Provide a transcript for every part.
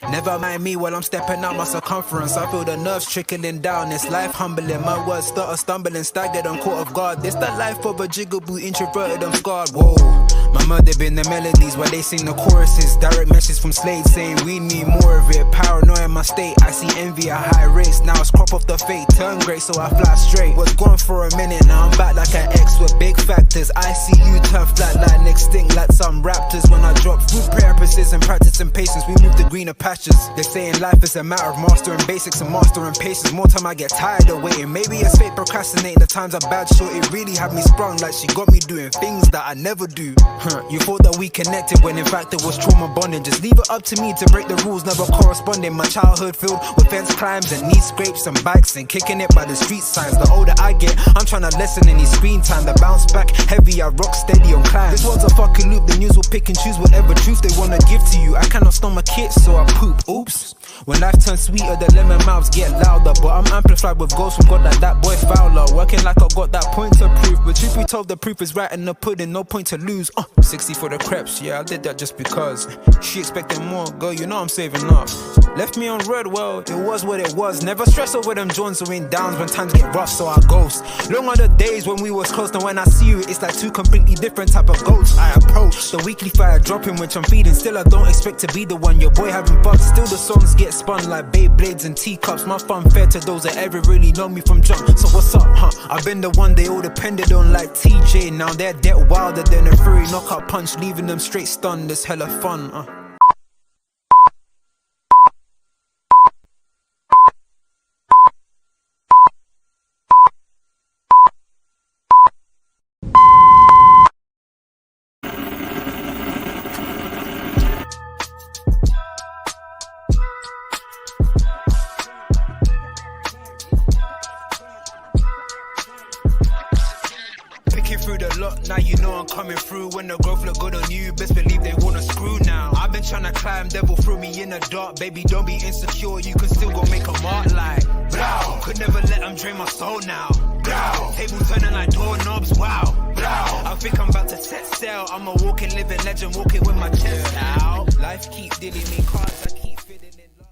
Never mind me while I'm stepping out my circumference. I feel the nerves trickling down. It's life humbling. My words stutter, stumbling, staggered, I'm caught off guard. This the life of a jigaboo, introverted, I'm scarred. Whoa, my murder been the melodies while they sing the choruses. Direct message from slaves saying we need more of it. Paranoia in my state, I see envy at high rates. Now it's crop off the fate, turn great so I fly straight. Was gone for a minute, now I'm back like an X with big factors. I see you turn flat like extinct like some raptors. When I drop food, prayer, precision, practice and patience, we move to greener pastures. They're saying life is a matter of mastering basics and mastering patience. More time I get tired of waiting. Maybe it's fate procrastinating, the times are bad, so it really had me sprung. Like she got me doing things that I never do. You thought that we connected when in fact it was trauma bonding. Just leave it up to me to break the rules, never corresponding. My childhood filled with fence climbs and knee scrapes and bikes and kicking it by the street signs. The older I get, I'm trying to lessen any screen time. The bounce back heavy, I rock steady on climb. This world's a fucking loop, the news will pick and choose whatever truth they wanna give to you. I cannot stomach it, so I poop. Oops. When life turns sweeter, the lemon mouths get louder. But I'm amplified with ghosts from God like that boy Fowler. Working like I got that point to prove. But truth be told, the proof is right in the pudding, no point to lose. 60 for the crepes, yeah, I did that just because. She expecting more, girl, you know I'm saving up. Left me on red, well, it was what it was. Never stress over them joints or in downs when times get rough, so I ghost. Long are the days when we was close, and when I see you, it's like two completely different type of goats. I approach the weekly fire dropping, which I'm feeding. Still, I don't expect to be the one. Your boy having fun. Still, the songs get spun like Beyblades and teacups. My fun fair to those that ever really know me from jump. So what's up, huh? I've been the one they all depended on like TJ. Now they're dead wilder than a furry knockout punch, leaving them straight stunned. It's hella fun. Now you know I'm coming through. When the growth look good on you, best believe they wanna screw now. I've been trying to climb, devil threw me in the dark. Baby, don't be insecure, you can still go make a mark like blow. Could never let them drain my soul now. Blow. Table turning like doorknobs, wow. Blow. I think I'm about to set sail. I'm a walking, living legend, walking with my chest out. Life keep dealing me cards, I keep fitting in love.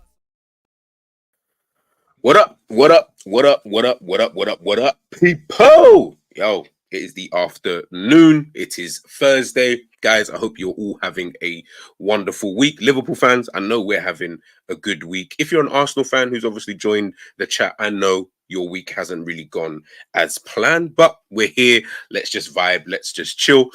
What up, what up, what up, what up, what up, what up, what up, people? Yo. It is the afternoon. It is Thursday. Guys, I hope you're all having a wonderful week. Liverpool fans, I know we're having a good week. If you're an Arsenal fan who's obviously joined the chat, I know your week hasn't really gone as planned, but we're here. Let's just vibe. Let's just chill.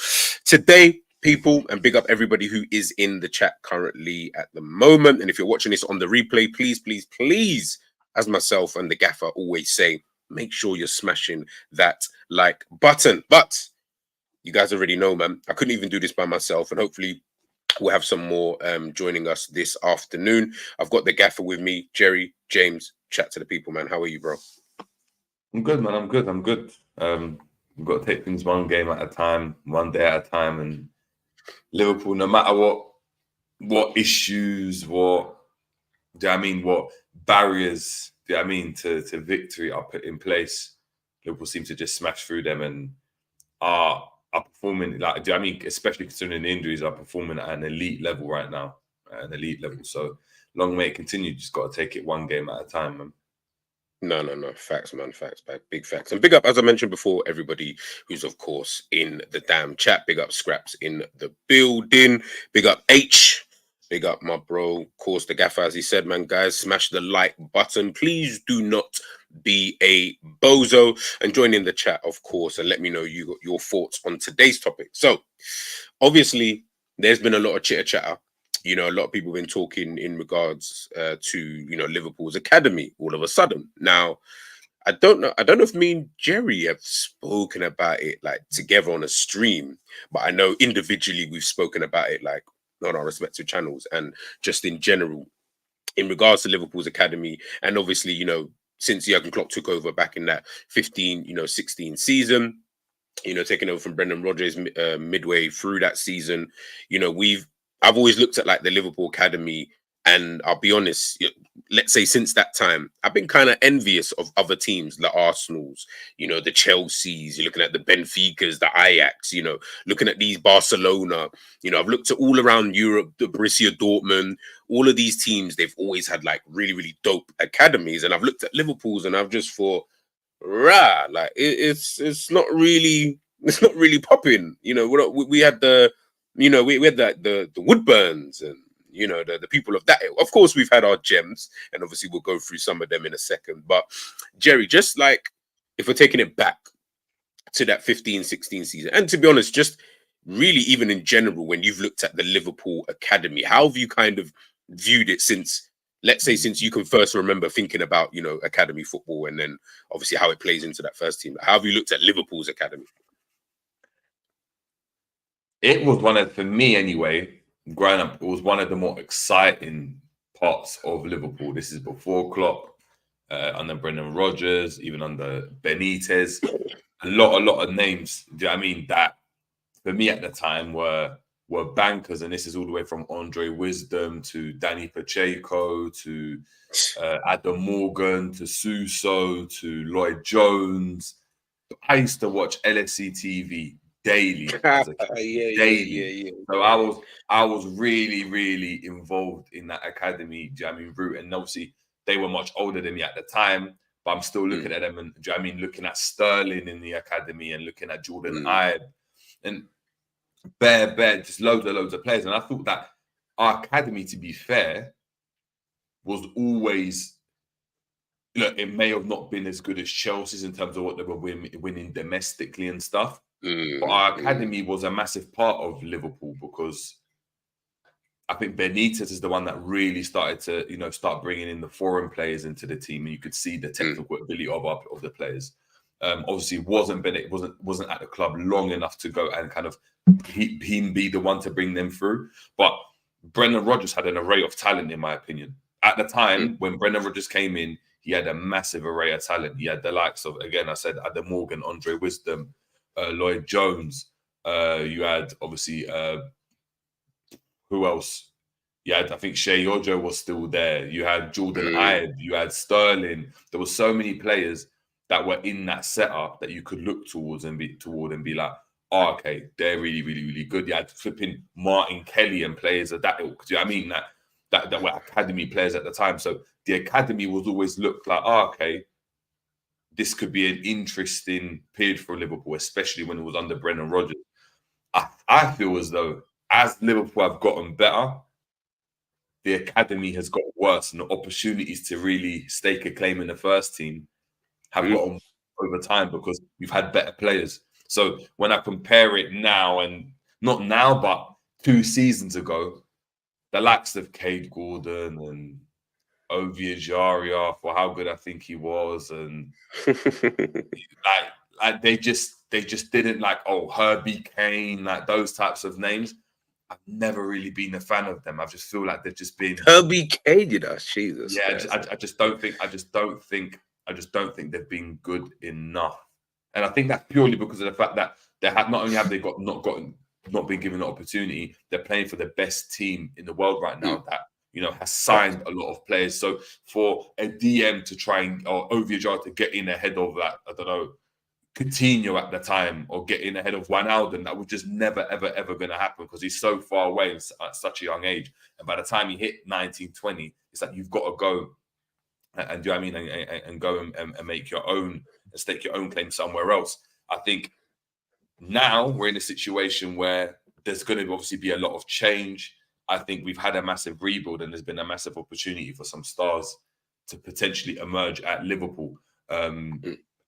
Today, people, and big up everybody who is in the chat currently at the moment. And if you're watching this on the replay, please, please, please, as myself and the gaffer always say, make sure you're smashing that like button. But you guys already know, man, I couldn't even do this by myself, and hopefully we'll have some more joining us this afternoon. I've got the gaffer with me, Jerry, James. Chat to the people, man. How are you, bro? I'm good, man. I'm good. We've got to take things one game at a time, one day at a time. And Liverpool, no matter what issues, what barriers to victory are put in place, Liverpool seem to just smash through them and are performing especially considering the injuries, are performing at an elite level right now, So long may it continue. Just got to take it one game at a time, man. No. Facts, man. Facts, big facts. And big up, as I mentioned before, everybody who's, of course, in the damn chat. Big up Scraps in the building. Big up H. Big up my bro. Of course, the gaffer, as he said, man, guys, smash the like button. Please do not be a bozo. And join in the chat, of course, and let me know your thoughts on today's topic. So, obviously, there's been a lot of chitter-chatter. You know, a lot of people have been talking in regards to, Liverpool's academy all of a sudden. Now, I don't know if me and Jerry have spoken about it, like, together on a stream. But I know individually we've spoken about it, like, on our respective channels and just in general in regards to Liverpool's academy. And obviously, since Jurgen Klopp took over back in that 16 season, taking over from Brendan Rodgers midway through that season, I've always looked at like the Liverpool academy, and I'll be honest, let's say since that time, I've been kind of envious of other teams, like Arsenal's, the Chelseas. You're looking at the Benficas, the Ajax. Looking at these Barcelona. I've looked at all around Europe, the Borussia Dortmund. All of these teams, they've always had like really, really dope academies. And I've looked at Liverpool's, and I've just thought, rah, like it's not really popping. We had we had the Woodburns and the people of that. Of course, we've had our gems, and obviously we'll go through some of them in a second. But Jerry, just like if we're taking it back to that 15-16 season, and to be honest, just really even in general, when you've looked at the Liverpool academy, how have you kind of viewed it since, let's say, since you can first remember thinking about academy football, and then obviously how it plays into that first team? How have you looked at Liverpool's academy? It was for me anyway, growing up, it was one of the more exciting parts of Liverpool. This is before Klopp, under Brendan Rodgers, even under Benitez. A lot of names, do you know what I mean, that for me at the time were bankers, and this is all the way from Andre Wisdom to Danny Pacheco to Adam Morgan to Suso to Lloyd Jones. I used to watch LFC TV daily as a kid, daily. Yeah. So I was really, really involved in that academy, do you know what I mean, route. And obviously they were much older than me at the time, but I'm still looking at them, and do you know what I mean, looking at Sterling in the academy and looking at Jordan Ibe and bare, just loads of players. And I thought that our academy, to be fair, was always, look, it may have not been as good as Chelsea's in terms of what they were winning domestically and stuff. But our academy was a massive part of Liverpool, because I think Benitez is the one that really started to, start bringing in the foreign players into the team, and you could see the technical ability of the players. Obviously, wasn't at the club long enough to go and kind of him be the one to bring them through. But Brendan Rodgers had an array of talent, in my opinion. At the time when Brendan Rodgers came in, he had a massive array of talent. He had the likes of, again, I said, Adam Morgan, Andre Wisdom, Lloyd Jones. You had obviously who else? You had, I think Shea Ojo was still there. You had Jordan Ibe. You had Sterling. There were so many players that were in that setup that you could look towards and be like, oh, okay, they're really, really, really good. You had flipping Martin Kelly and players of that ilk. Do you know what I mean? That were academy players at the time. So the academy was always looked like, oh, okay, this could be an interesting period for Liverpool, especially when it was under Brendan Rodgers. I feel as though as Liverpool have gotten better, the academy has got worse, and the opportunities to really stake a claim in the first team have gotten over time, because we've had better players. So when I compare it now, and not now, but 2 seasons ago, the likes of Cade Gordon and Ovie Ejaria, for how good I think he was, and like they just didn't, like, oh, Herbie Kane, like those types of names. I've never really been a fan of them. I just feel like they've just been Herbie Kane, Jesus. Yeah, I just don't think they've been good enough. And I think that's purely because of the fact that they had, not only have they not been given the opportunity, they're playing for the best team in the world right now that has signed a lot of players. So for a DM to try and, or Ovie Ejaria to get in ahead of that, I don't know, Coutinho at the time, or get in ahead of Wijnaldum, that was just never, ever going to happen, because he's so far away at such a young age. And by the time he hit 19, 20, it's like you've got to go and do you know what I mean, and go and make your own, and stake your own claim somewhere else. I think now we're in a situation where there's going to obviously be a lot of change. I think we've had a massive rebuild, and there's been a massive opportunity for some stars to potentially emerge at Liverpool.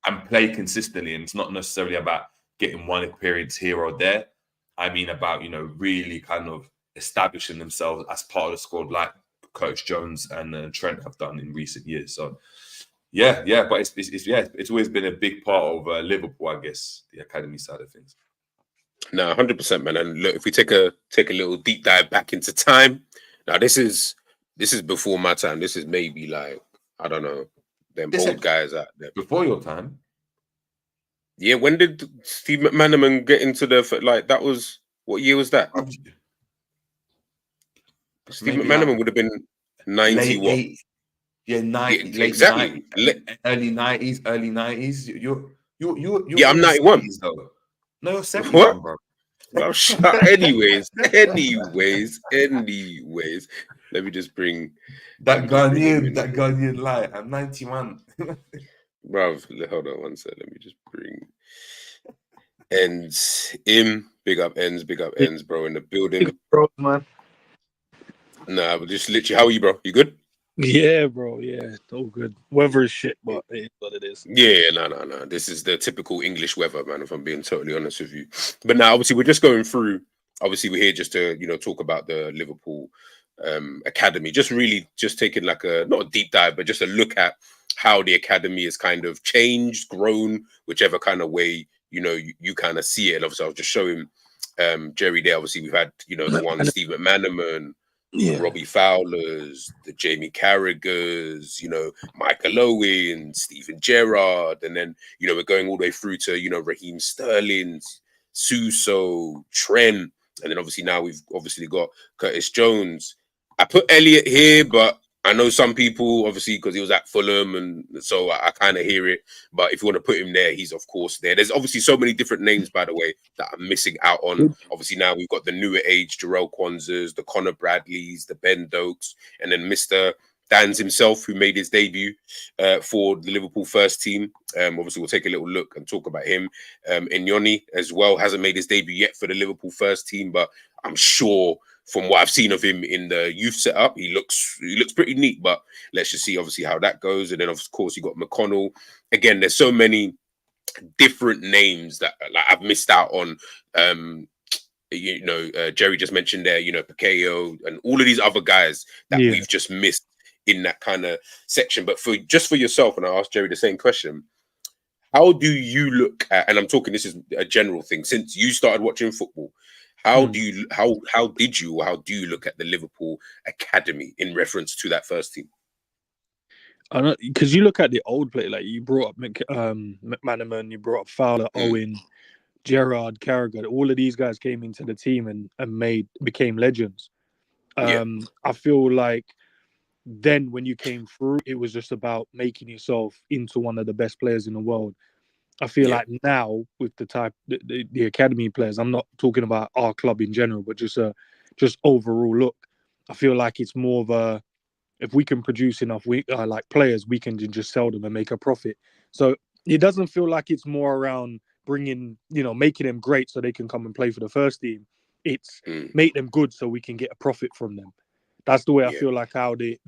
And play consistently. And it's not necessarily about getting one appearance here or there. I mean about, really kind of establishing themselves as part of the squad, like Curtis Jones and Trent have done in recent years. So, yeah. But it's always been a big part of Liverpool, I guess, the academy side of things. No, 100%, man. And look, if we take a little deep dive back into time, now this is before my time. This is maybe like, I don't know, them old guys out there. Before your time? Yeah, when did Steve McManaman get into that was, what year was that? Steve McManaman would have been 90 what? Yeah, late exactly. 90s, early 90s. You're Yeah, in I'm your 91. 70s though. No, you're 71, What? bro. Well, anyways. Let me just bring. Let me just bring him in. That Ghanaian lie. I'm 91. Bruv, hold on one sec. Let me just bring ends in. Big up ends, bro, in the building. Bro, man. Nah, but just literally, how are you, bro? You good? Yeah, bro. Yeah, it's all good. Weather is shit, but it is what it is. Yeah, no. This is the typical English weather, man, if I'm being totally honest with you. But now, obviously, we're just going through, obviously, we're here just to, talk about the Liverpool academy. Just really just taking like not a deep dive, but just a look at how the academy has kind of changed, grown, whichever kind of way, you kind of see it. And obviously, I was just showing Jerry there. Obviously, we've had, the one, Steve McManaman, the Yeah, Robbie Fowlers, the Jamie Carragers, Michael Owen, Steven Gerrard, and then, we're going all the way through to, Raheem Sterling, Suso, Trent, and then obviously now we've obviously got Curtis Jones. I put Elliot here, but I know some people, obviously, because he was at Fulham, and so I kind of hear it. But if you want to put him there, he's of course there. There's obviously so many different names, by the way, that I'm missing out on. Obviously, now we've got the newer age Jarrell Kwanzas, the Connor Bradleys, the Ben Dokes, and then Mr. Dan's himself, who made his debut for the Liverpool first team. Obviously, we'll take a little look and talk about him. Inyoni as well hasn't made his debut yet for the Liverpool first team, but I'm sure from what I've seen of him in the youth setup, he looks pretty neat. But let's just see, obviously, how that goes. And then, of course, you got McConnell. Again, there's so many different names that like I've missed out on. Jerry just mentioned there, Pakayo and all of these other guys that we've just missed in that kind of section. But for yourself, and I asked Jerry the same question. How do you look at, and I'm talking, this is a general thing, since you started watching football, how do you look at the Liverpool academy in reference to that first team? I know, because you look at the old play, like you brought up McManaman, you brought up Fowler, Owen, Gerrard, Carragher. All of these guys came into the team and became legends. I feel like then when you came through, it was just about making yourself into one of the best players in the world. I feel like now with the academy players, I'm not talking about our club in general, but just overall look. I feel like it's more of a, if we can produce enough like players, we can just sell them and make a profit. So it doesn't feel like it's more around bringing, making them great so they can come and play for the first team. It's make them good so we can get a profit from them. That's the way I feel like how the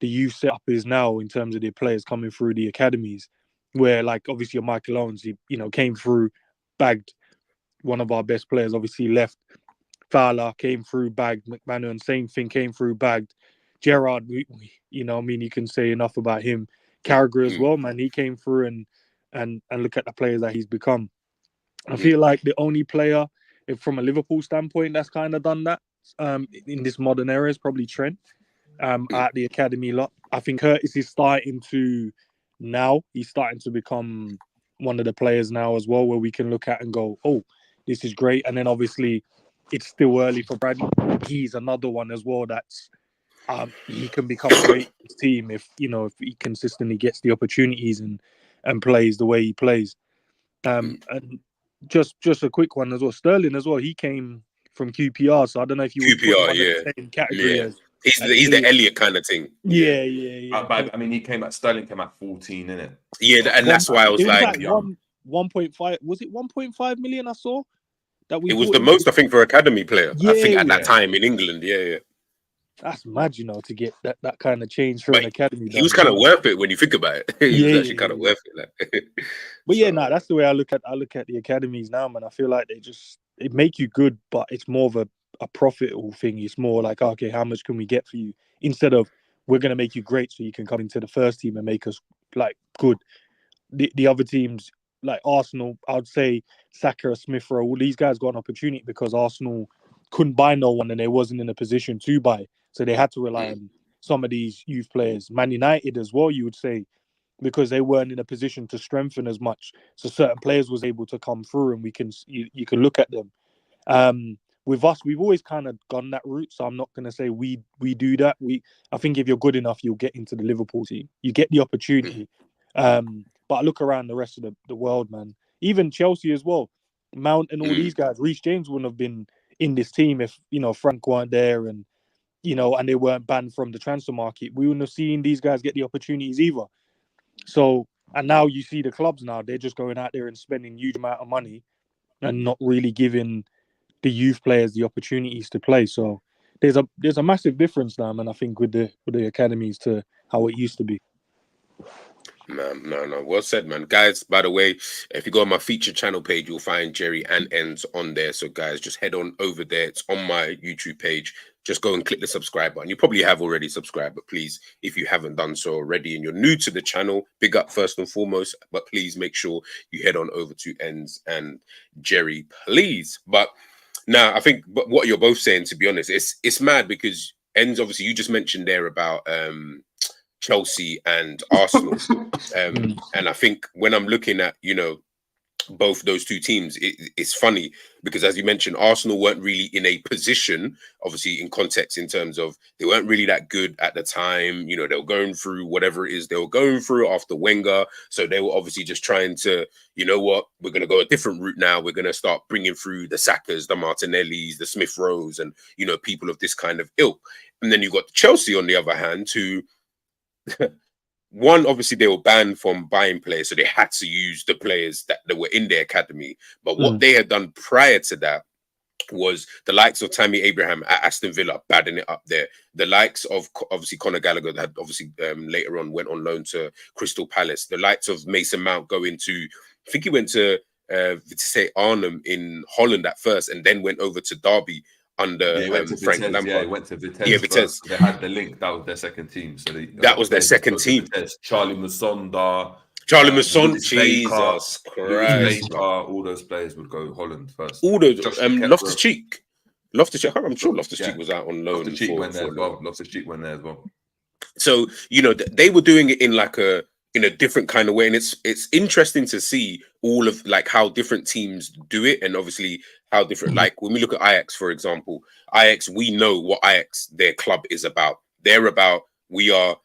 youth setup is now in terms of the players coming through the academies, where like obviously your Michael Owens, he came through, bagged one of our best players, obviously left. Fowler came through, bagged. McManaman, same thing, came through, bagged. Gerrard, you can say enough about him. Carragher as well, man. He came through and look at the players that he's become. I feel like the only player, if from a Liverpool standpoint, that's kind of done that in this modern era is probably Trent. At the academy lot. I think Curtis is starting to become one of the players now as well, where we can look at and go, oh, this is great. And then obviously it's still early for Bradley. He's another one as well that's he can become great in his team if he consistently gets the opportunities and plays the way he plays. And just a quick one as well. Sterling as well. He came from QPR, so I don't know if you would put him on the same category as. He's the Elliot kind of thing. Yeah. But I mean, Sterling came at 14, innit? Yeah, and that's why I was like 1.5. Was it 1.5 million? I saw that it was the most, I think, for academy player. Yeah, I think at that time in England. Yeah. That's mad, to get that kind of change for an academy. He was kind of worth it when you think about it. He was actually kind of worth it. Like. But that's the way I look at the academies now, man. I feel like they make you good, but it's more of a profitable thing. It's more like, okay, how much can we get for you? Instead of we're gonna make you great so you can come into the first team and make us like good. The other teams like Arsenal, I'd say Saka, Smith Rowe, all these guys got an opportunity because Arsenal couldn't buy no one and they wasn't in a position to buy. So they had to rely on some of these youth players. Man United as well, you would say, because they weren't in a position to strengthen as much. So certain players was able to come through and you can look at them. with us, we've always kind of gone that route. So I'm not going to say we do that. I think if you're good enough, you'll get into the Liverpool team. You get the opportunity. But I look around the rest of the world, man. Even Chelsea as well. Mount and all these guys. Reece James wouldn't have been in this team if Frank weren't there, and and they weren't banned from the transfer market. We wouldn't have seen these guys get the opportunities either. So, and now you see the clubs now, they're just going out there and spending huge amount of money and not really giving the youth players the opportunities to play. So there's a massive difference now, man, I think, with the academies to how it used to be. Man, no. Well said, man. Guys, by the way, if you go on my feature channel page, you'll find Jerry and Ends on there. So, guys, just head on over there. It's on my YouTube page. Just go and click the subscribe button. You probably have already subscribed, but please, if you haven't done so already and you're new to the channel, big up first and foremost. But please make sure you head on over to Ends and Jerry, please. But now, I think what you're both saying, to be honest, it's mad because Ends, obviously, you just mentioned there about Chelsea and Arsenal. And I think when I'm looking at, both those two teams, it's funny because, as you mentioned, Arsenal weren't really in a position, obviously in context, in terms of they weren't really that good at the time. They were going through whatever it is they were going through after Wenger. So they were obviously just trying to, we're going to go a different route now. We're going to start bringing through the Sakas, the Martinellis, the Smith Rowes, and, people of this kind of ilk. And then you've got Chelsea, on the other hand, who one, obviously they were banned from buying players, so they had to use the players that were in their academy. But what they had done prior to that was the likes of Tammy Abraham at Aston Villa, badding it up there. The likes of, obviously, Conor Gallagher, that had obviously later on went on loan to Crystal Palace. The likes of Mason Mount going to, I think he went to Vitesse Arnhem in Holland at first, and then went over to Derby under Frank Lampard. Yeah, he went to Vitesse. Yeah, Vitesse. They had the link. That was their second team. So that was their second team. Charlie Musonda. Jesus Christ. All those players would go Holland first. All those. Loftus-Cheek. I'm sure Loftus-Cheek was out on loan. Loftus-Cheek went there as well. Loftus-Cheek went there as well. So, they were doing it in in a different kind of way. And it's interesting to see all of how different teams do it. And obviously how different, when we look at Ajax, for example, we know what Ajax, their club, is about. They're about, we are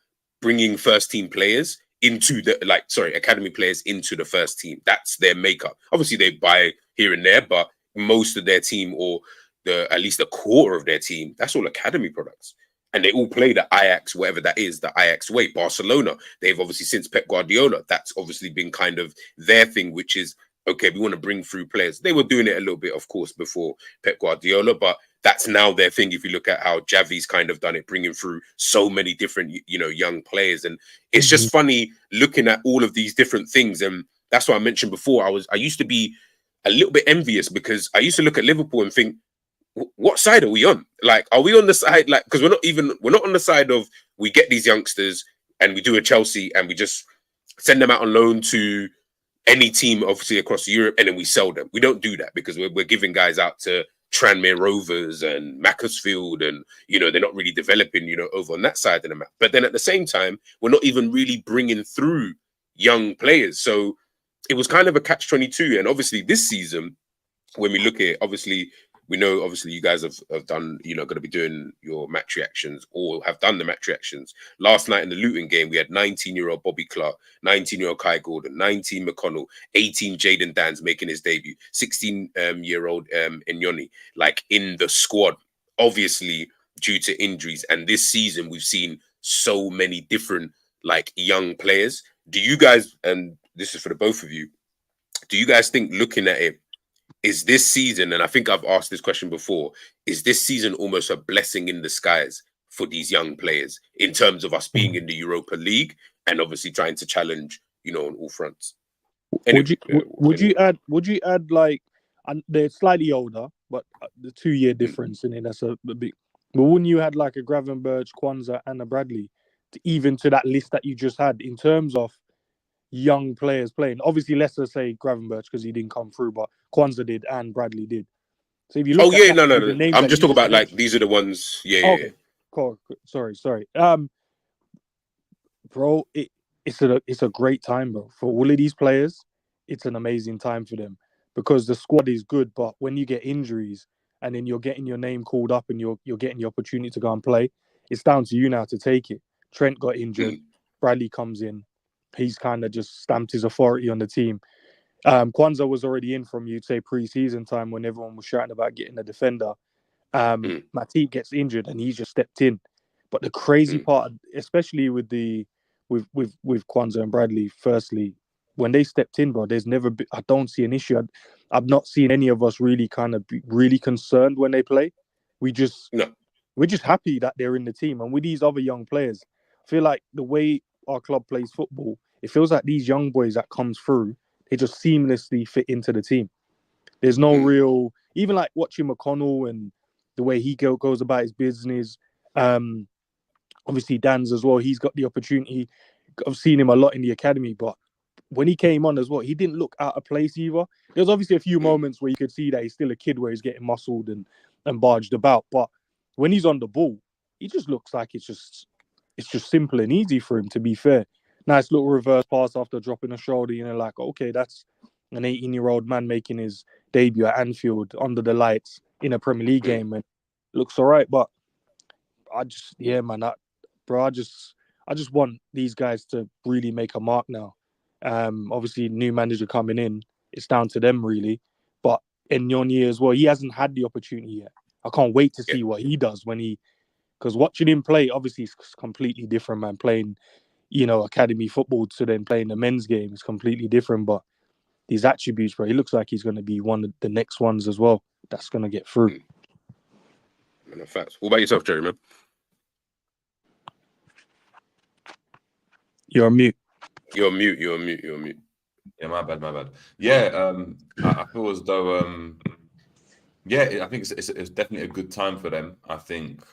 bringing first team players into the, academy players into the first team. That's their makeup. Obviously they buy here and there, but most of their team, or at least the core of their team, that's all academy products. And they all play the Ajax, whatever that is, the Ajax way. Barcelona, they've obviously, since Pep Guardiola, that's obviously been kind of their thing, which is, okay, we want to bring through players. They were doing it a little bit, of course, before Pep Guardiola, but that's now their thing. If you look at how Javi's kind of done it, bringing through so many different, young players. And it's just funny looking at all of these different things. And that's what I mentioned before. I used to be a little bit envious because I used to look at Liverpool and think, what side are we on? Are we on the side, because we're not on the side of, we get these youngsters and we do a Chelsea and we just send them out on loan to any team, obviously, across Europe, and then we sell them. We don't do that because we're giving guys out to Tranmere Rovers and Macclesfield, and, they're not really developing, over on that side of the map. But then at the same time, we're not even really bringing through young players. So it was kind of a catch-22. And obviously this season, when we look at it, obviously, we know, obviously, you guys have done, going to be doing your match reactions, or have done the match reactions. Last night in the Luton game, we had 19-year-old Bobby Clark, 19-year-old Kai Gordon, 19 McConnell, 18 Jaden Dans making his debut, 16-year-old Inyoni, in the squad, obviously due to injuries. And this season, we've seen so many different, young players. Do you guys, and this is for the both of you, do you guys think, looking at it, is this season, and I think I've asked this question before, is this season almost a blessing in disguise for these young players in terms of us being in the Europa League and obviously trying to challenge, on all fronts? Anyway, would you add and they're slightly older, but the 2-year difference in it, that's a big. But wouldn't you add a Gravenberch, Kwanzaa, and a Bradley to that list that you just had in terms of young players playing? Obviously, let's just say Gravenberch because he didn't come through, but Kwanzaa did and Bradley did. So if you look no. I'm just talking about these are the ones. Yeah. Cool. Sorry. Bro, it's a great time, bro. For all of these players, it's an amazing time for them because the squad is good, but when you get injuries and then you're getting your name called up and you're getting the opportunity to go and play. It's down to you now to take it. Trent got injured. Bradley comes in. He's kind of just stamped his authority on the team. Kwanzaa was already in from, you'd say, pre-season time when everyone was shouting about getting a defender. Matip gets injured and he's just stepped in. But the crazy part, especially with Kwanzaa and Bradley, firstly, when they stepped in, bro, there's never been, I don't see an issue. I've not seen any of us really kind of be really concerned when they play. We're just happy that they're in the team. And with these other young players, I feel like the way our club plays football, it feels like these young boys that comes through, they just seamlessly fit into the team. There's no real, even like watching McConnell and the way he goes about his business. Obviously, Dan's as well. He's got the opportunity. I've seen him a lot in the academy, but when he came on as well, he didn't look out of place either. There's obviously a few moments where you could see that he's still a kid where he's getting muscled and barged about. But when he's on the ball, he just looks like it's just simple and easy for him, to be fair. Nice little reverse pass after dropping a shoulder, like, okay, that's an 18-year-old man making his debut at Anfield under the lights in a Premier League game, and looks all right. But I just want these guys to really make a mark now. Obviously, new manager coming in, it's down to them really. But Nyoni as well, he hasn't had the opportunity yet. I can't wait to see what he does because watching him play, obviously, is completely different, man. Playing, academy football to then playing the men's game is completely different. But these attributes, bro, he looks like he's going to be one of the next ones as well that's going to get through. Facts. What about yourself, Jerry, man? You're on mute. You're on mute. Yeah, my bad. Yeah, I feel as though, I think it's definitely a good time for them. I think,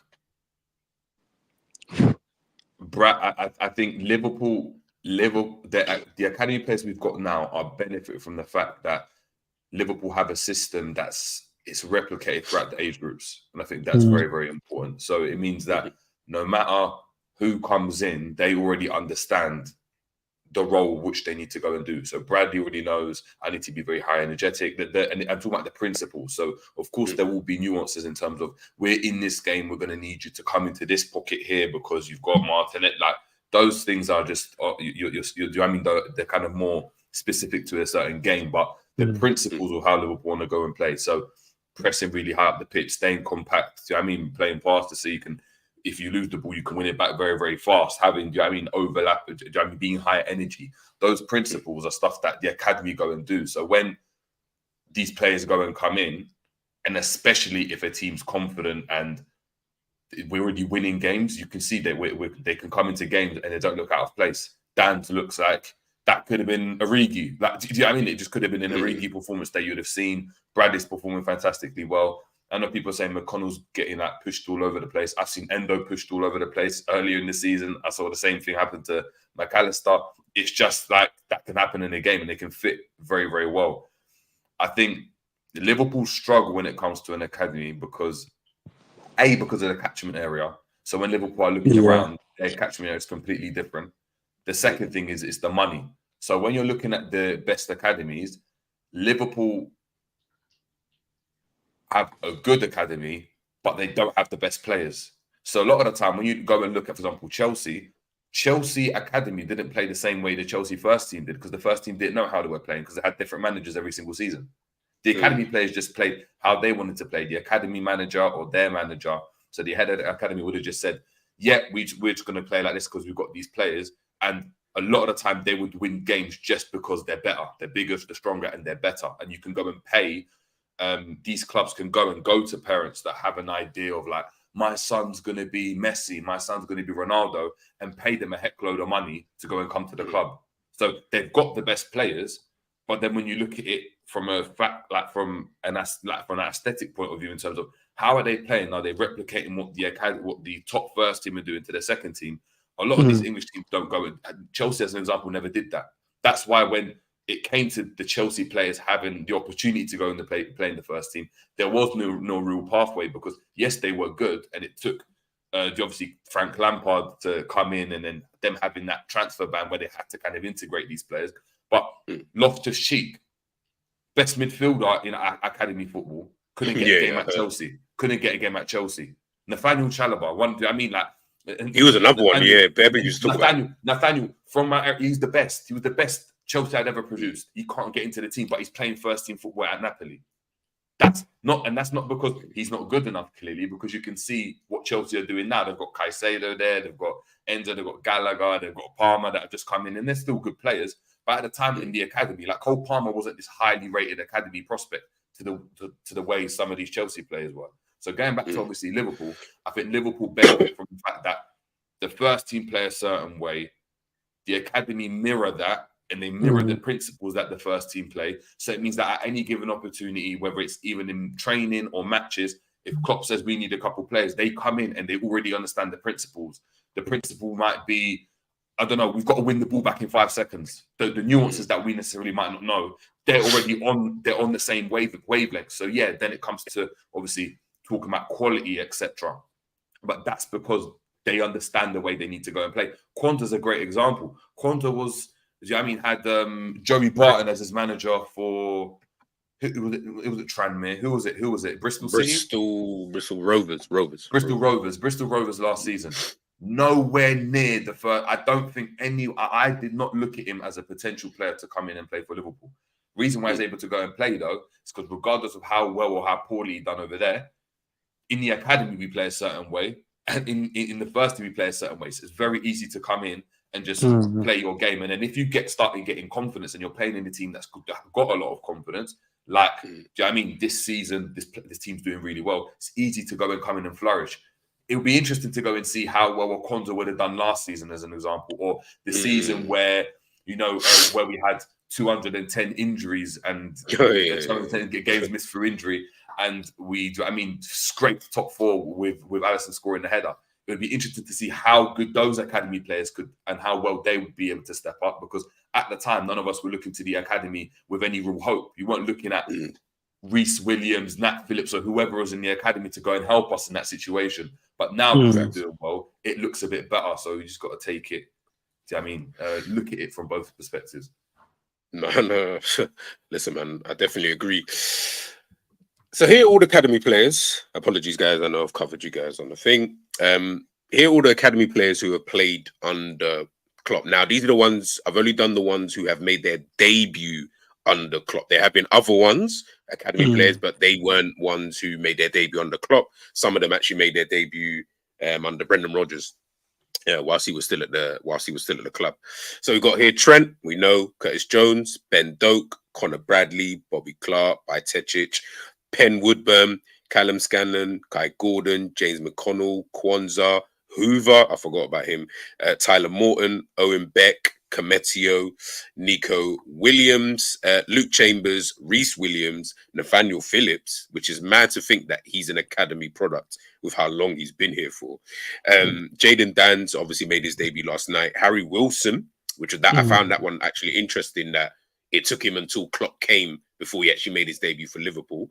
I think Liverpool, the academy players we've got now are benefiting from the fact that Liverpool have a system it's replicated throughout the age groups, and I think that's very, very important. So it means that no matter who comes in, they already understand the role which they need to go and do. So Bradley already knows I need to be very high energetic. And I'm talking about the principles. So of course there will be nuances in terms of we're in this game, we're going to need you to come into this pocket here because you've got Martinet. Like those things are just they're kind of more specific to a certain game, but the principles of how Liverpool want to go and play. So pressing really high up the pitch, staying compact. Playing faster so you can. If you lose the ball, you can win it back very, very fast. Having, overlap, being high energy. Those principles are stuff that the academy go and do. So when these players go and come in, and especially if a team's confident and we're already winning games, you can see that they can come into games and they don't look out of place. Dan looks like that could have been Origi. It just could have been an Origi performance that you'd have seen. Bradley's performing fantastically well. I know people are saying McConnell's getting pushed all over the place. I've seen Endo pushed all over the place earlier in the season. I saw the same thing happen to McAllister. It's just like that can happen in a game and they can fit very, very well. I think Liverpool struggle when it comes to an academy because of the catchment area. So when Liverpool are looking around, their catchment area is completely different. The second thing is it's the money. So when you're looking at the best academies, Liverpool have a good academy, but they don't have the best players. So a lot of the time, when you go and look at, for example, Chelsea academy didn't play the same way the Chelsea first team did because the first team didn't know how they were playing because they had different managers every single season. The academy players just played how they wanted to play. The academy manager or their manager, so the head of the academy would have just said, we're just going to play like this because we've got these players. And a lot of the time, they would win games just because they're better. They're bigger, they're stronger, and they're better. And you can go and pay. These clubs can go to parents that have an idea of like, my son's going to be Messi, my son's going to be Ronaldo, and pay them a heck load of money to go and come to the club. So they've got the best players, but then when you look at it from a fact, from an aesthetic point of view, in terms of how are they playing, are they replicating what the top first team are doing to the second team? A lot of these English teams don't go. And Chelsea, as an example, never did that. That's why when it came to the Chelsea players having the opportunity to go and play in the first team, there was no real pathway because, yes, they were good. And it took, obviously, Frank Lampard to come in and then them having that transfer ban where they had to kind of integrate these players. But Loftus-Cheek, best midfielder in academy football, couldn't get a game at Chelsea. Couldn't get a game at Chelsea. Nathaniel Chalobah, he was another one. Yeah, Bebe used to talk about. Nathaniel from my area, he's the best. He was the best Chelsea had ever produced. He can't get into the team, but he's playing first team football at Napoli. That's not because he's not good enough, clearly, because you can see what Chelsea are doing now. They've got Caicedo there, they've got Enzo, they've got Gallagher, they've got Palmer that have just come in, and they're still good players. But at the time in the academy, like Cole Palmer wasn't this highly rated academy prospect to the way some of these Chelsea players were. So going back to obviously Liverpool, I think Liverpool benefit from the fact that the first team play a certain way, the academy mirror that, and they mirror the principles that the first team play. So it means that at any given opportunity, whether it's even in training or matches, if Klopp says we need a couple players, they come in and they already understand the principles. The principle might be, I don't know, we've got to win the ball back in 5 seconds. The nuances that we necessarily might not know, they're already on the same wavelength. So yeah, then it comes to obviously talking about quality, etc. But that's because they understand the way they need to go and play. Quanta's a great example. Quanta was, had Joey Barton as his manager for it was at Tranmere. Who was it? Bristol Rovers. Bristol Rovers last season. Nowhere near the first. I don't think I did not look at him as a potential player to come in and play for Liverpool. Reason why he's able to go and play though is because regardless of how well or how poorly he done over there, in the academy we play a certain way, and in the first team we play a certain way. So it's very easy to come in and just play your game. And then if you starting getting confidence and you're playing in a team that's got a lot of confidence, like, this season, this team's doing really well. It's easy to go and come in and flourish. It would be interesting to go and see how well Okonjo would have done last season, as an example, or the season where, where we had 210 injuries and 210 games missed through injury, and we, scraped top 4 with Alisson scoring the header. It would be interesting to see how good those academy players could and how well they would be able to step up, because at the time, none of us were looking to the academy with any real hope. You weren't looking at Reece Williams, Nat Phillips, or whoever was in the academy to go and help us in that situation. But now we're doing well, it looks a bit better. So you just got to take it. Look at it from both perspectives. No. Listen, man, I definitely agree. So here are all the academy players. Apologies, guys. I know I've covered you guys on the thing. Here are all the academy players who have played under Klopp. Now, these are the ones, I've only done the ones who have made their debut under Klopp. There have been other ones, academy players, but they weren't ones who made their debut under Klopp. Some of them actually made their debut under Brendan Rodgers, whilst he was still at the club. So we got here Trent, we know, Curtis Jones, Ben Doak, Connor Bradley, Bobby Clark, Bajcetic, Penn Woodburn, Callum Scanlon, Kai Gordon, James McConnell, Kwanzaa, Hoover, I forgot about him, Tyler Morton, Owen Beck, Cometio, Nico Williams, Luke Chambers, Reece Williams, Nathaniel Phillips, which is mad to think that he's an academy product with how long he's been here for. Jaden Dans obviously made his debut last night. Harry Wilson, which I found that one actually interesting, that it took him until Klopp came before he actually made his debut for Liverpool.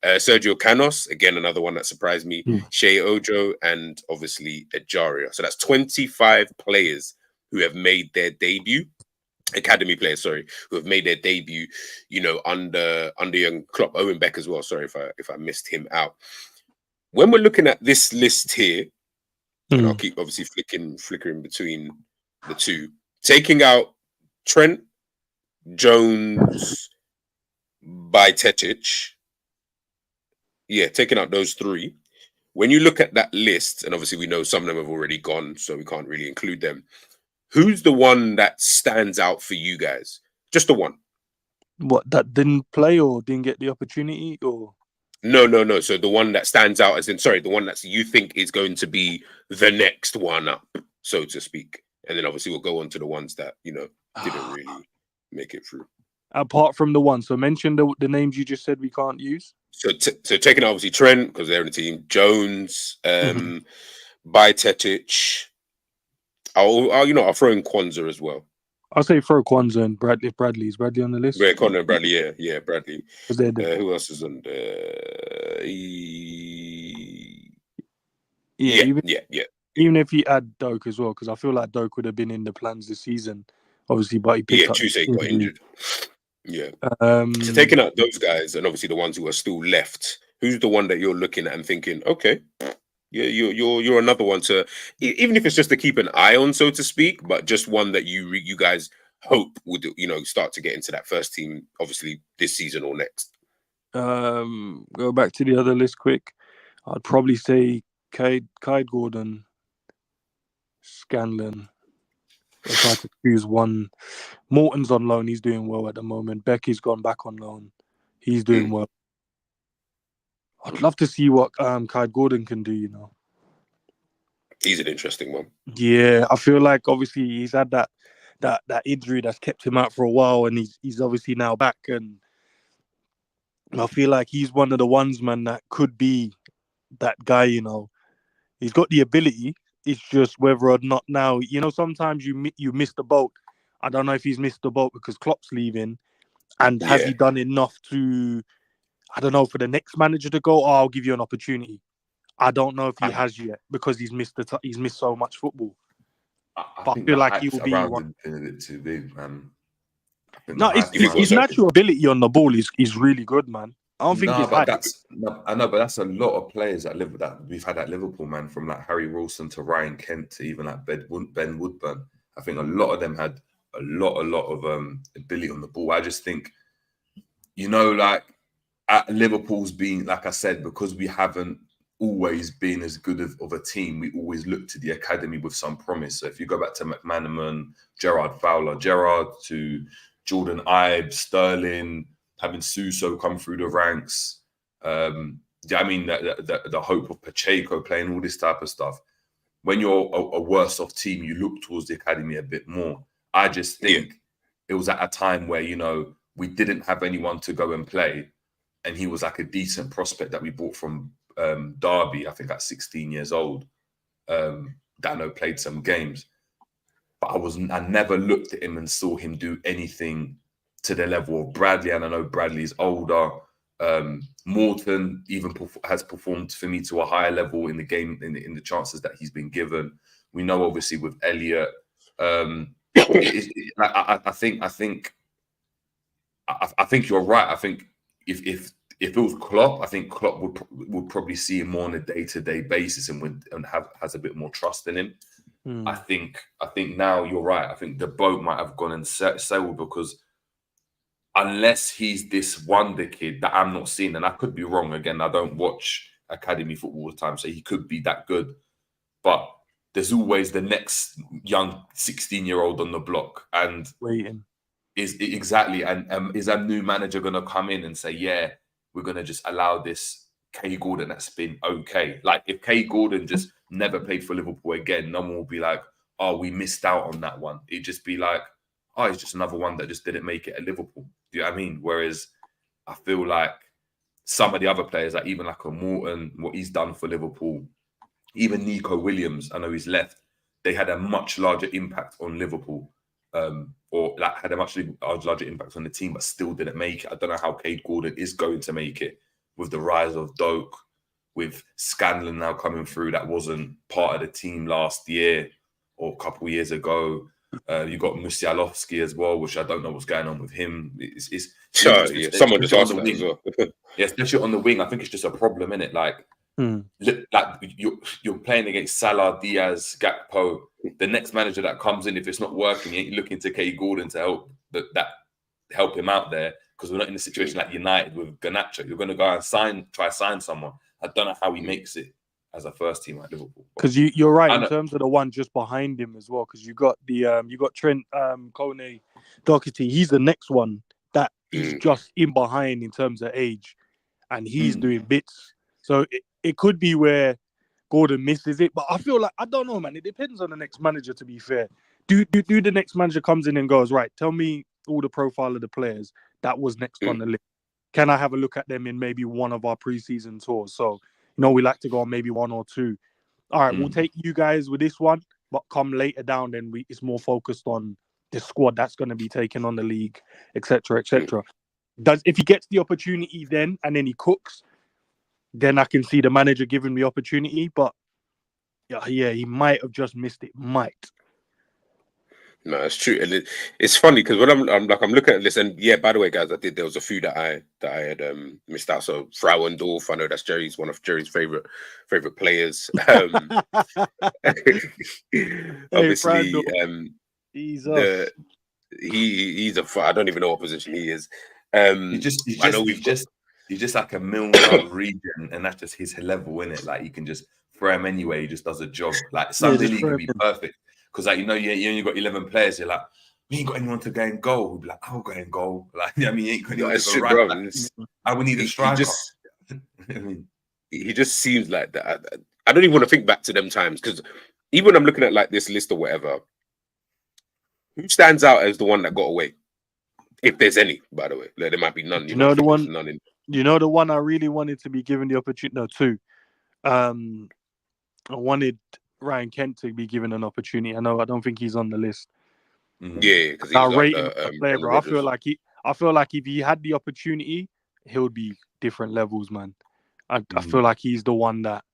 Sergio Canos, again, another one that surprised me. Shea Ojo, and obviously Ejaria. So that's 25 players who have made their debut, academy players, who have made their debut, under young Klopp. Owen Beck as well. Sorry if I missed him out. When we're looking at this list here, and I'll keep obviously flickering between the two, taking out Trent, Jones, Bajcetic, taking out those 3. When you look at that list, and obviously we know some of them have already gone, so we can't really include them. Who's the one that stands out for you guys? Just the one. What, that didn't play or didn't get the opportunity, or? No. So the one that stands out, the one that you think is going to be the next one up, so to speak. And then obviously we'll go on to the ones that, didn't really make it through. Apart from the one. So mention the names you just said we can't use. So taking out obviously Trent, because they're in the team. Jones, Bajcetic. I'll throw in Kwanzaa as well. I'll say throw Kwanzaa and Bradley. Is Bradley on the list? Yeah, Connor and Bradley. Yeah, Bradley. Who else is on there? Even if you add Doak as well, because I feel like Doak would have been in the plans this season, obviously, but he picked up. Tuesday got injured. Yeah. So taking out those guys, and obviously the ones who are still left, Who's the one that you're looking at and thinking, okay, yeah, you're another one to, even if it's just to keep an eye on, so to speak, but just one that you guys hope would start to get into that first team, obviously this season or next. Go back to the other list quick. I'd probably say Kai Gordon, Scanlon. If I had to choose one, Morton's on loan. He's doing well at the moment. Becky's gone back on loan. He's doing well. I'd love to see what Kai Gordon can do. He's an interesting one. Yeah, I feel like obviously he's had that injury that's kept him out for a while, and he's obviously now back, and I feel like he's one of the ones, man, that could be that guy. He's got the ability. It's just whether or not now. Sometimes you miss the boat. I don't know if he's missed the boat because Klopp's leaving, and has he done enough to? I don't know, for the next manager to go, I'll give you an opportunity. I don't know if he has yet because he's missed so much football. I think feel like he'll be one. A bit too big, man. No, his natural ability on the ball is really good, man. I don't think it's high. I know, but that's a lot of players that we've had at Liverpool, man. From like Harry Wilson to Ryan Kent to even like Ben Woodburn. I think a lot of them had a lot of ability on the ball. I just think, like at Liverpool's been, like I said, because we haven't always been as good of a team, we always look to the academy with some promise. So if you go back to McManaman, Gerard Fowler, to Jordan Ibe, Sterling, having Suso come through the ranks, the hope of Pacheco playing, all this type of stuff. When you're a worse off team, you look towards the academy a bit more. I just think it was at a time where, we didn't have anyone to go and play, and he was like a decent prospect that we bought from Derby, I think at 16 years old. Dano played some games, but I never looked at him and saw him do anything to the level of Bradley. And I know Bradley's older. Morton even has performed for me to a higher level in the game, in the chances that he's been given. We know obviously with Elliott. I think you're right. I think if it was Klopp, I think Klopp would probably see him more on a day-to-day basis and has a bit more trust in him. I think now you're right. I think the boat might have gone and sailed because unless he's this wonder kid that I'm not seeing, and I could be wrong again, I don't watch academy football all the time, so he could be that good. But there's always the next young 16-year-old on the block, and waiting. Is a new manager going to come in and say, yeah, we're going to just allow this Kay Gordon that's been okay? Like if Kay Gordon just never played for Liverpool again, no one will be like, oh, we missed out on that one. It'd just be like, oh, it's just another one that just didn't make it at Liverpool. Do you know what I mean? Whereas I feel like some of the other players, like even like a Morton, what he's done for Liverpool, even Nico Williams, I know he's left, they had a much larger impact on Liverpool. Or that had a much larger impact on the team, but still didn't make it. I don't know how Cade Gordon is going to make it with the rise of Doak, with Scanlon now coming through. That wasn't part of the team last year or a couple of years ago. You got Musialowski as well, which I don't know what's going on with him. Someone just asked that as well. Yeah, especially on the wing. I think it's just a problem, innit? Like you're playing against Salah, Diaz, Gakpo. The next manager that comes in, if it's not working, you ain't looking to Kay Gordon to help him out there, because we're not in a situation like United with Garnacho. You're going to go and try sign someone. I don't know how he makes it as a first team at Liverpool. Because you're right in terms of the one just behind him as well. Because you got Trent Kone Doherty. He's the next one that is just in behind in terms of age, and he's doing bits. So it could be where Gordon misses it, but I feel like, I don't know, man. It depends on the next manager, to be fair. Do the next manager comes in and goes, right, tell me all the profile of the players that was next on the list. Can I have a look at them in maybe one of our preseason tours? So, we like to go on maybe one or two. All right, we'll take you guys with this one, but come later down, then it's more focused on the squad that's going to be taking on the league, etc., etc. If he gets the opportunity then, and then he cooks, then I can see the manager giving me opportunity. But yeah, he might have just missed it. Might. No, it's true, and it's funny because when I'm looking at this, and yeah, by the way, guys, there was a few that I had missed out. So Frauendorf, I know that's one of Jerry's favorite players. Hey, Obviously, Brando, he's the us. I don't even know what position he is. I know he's just like a Milner region, and that's just his level in it. Like you can just throw him anyway. He just does a job. Like Sunday League could be perfect because, like, you only got 11 players. You're like, we ain't got anyone to go and goal. We'll be like, I'll go and goal. Like, I mean, you ain't got anyone to go right. Bro, like, I would need a striker. He just seems like that. I don't even want to think back to them times because even when I'm looking at like this list or whatever, who stands out as the one that got away? If there's any, by the way, there might be none. You know the one. None in. You know the one I really wanted to be given the opportunity. No, two. I wanted Ryan Kent to be given an opportunity. I don't think he's on the list. Yeah, because I rate him as a player, bro. I feel like if he had the opportunity, he would be different levels, man. I feel like he's the one that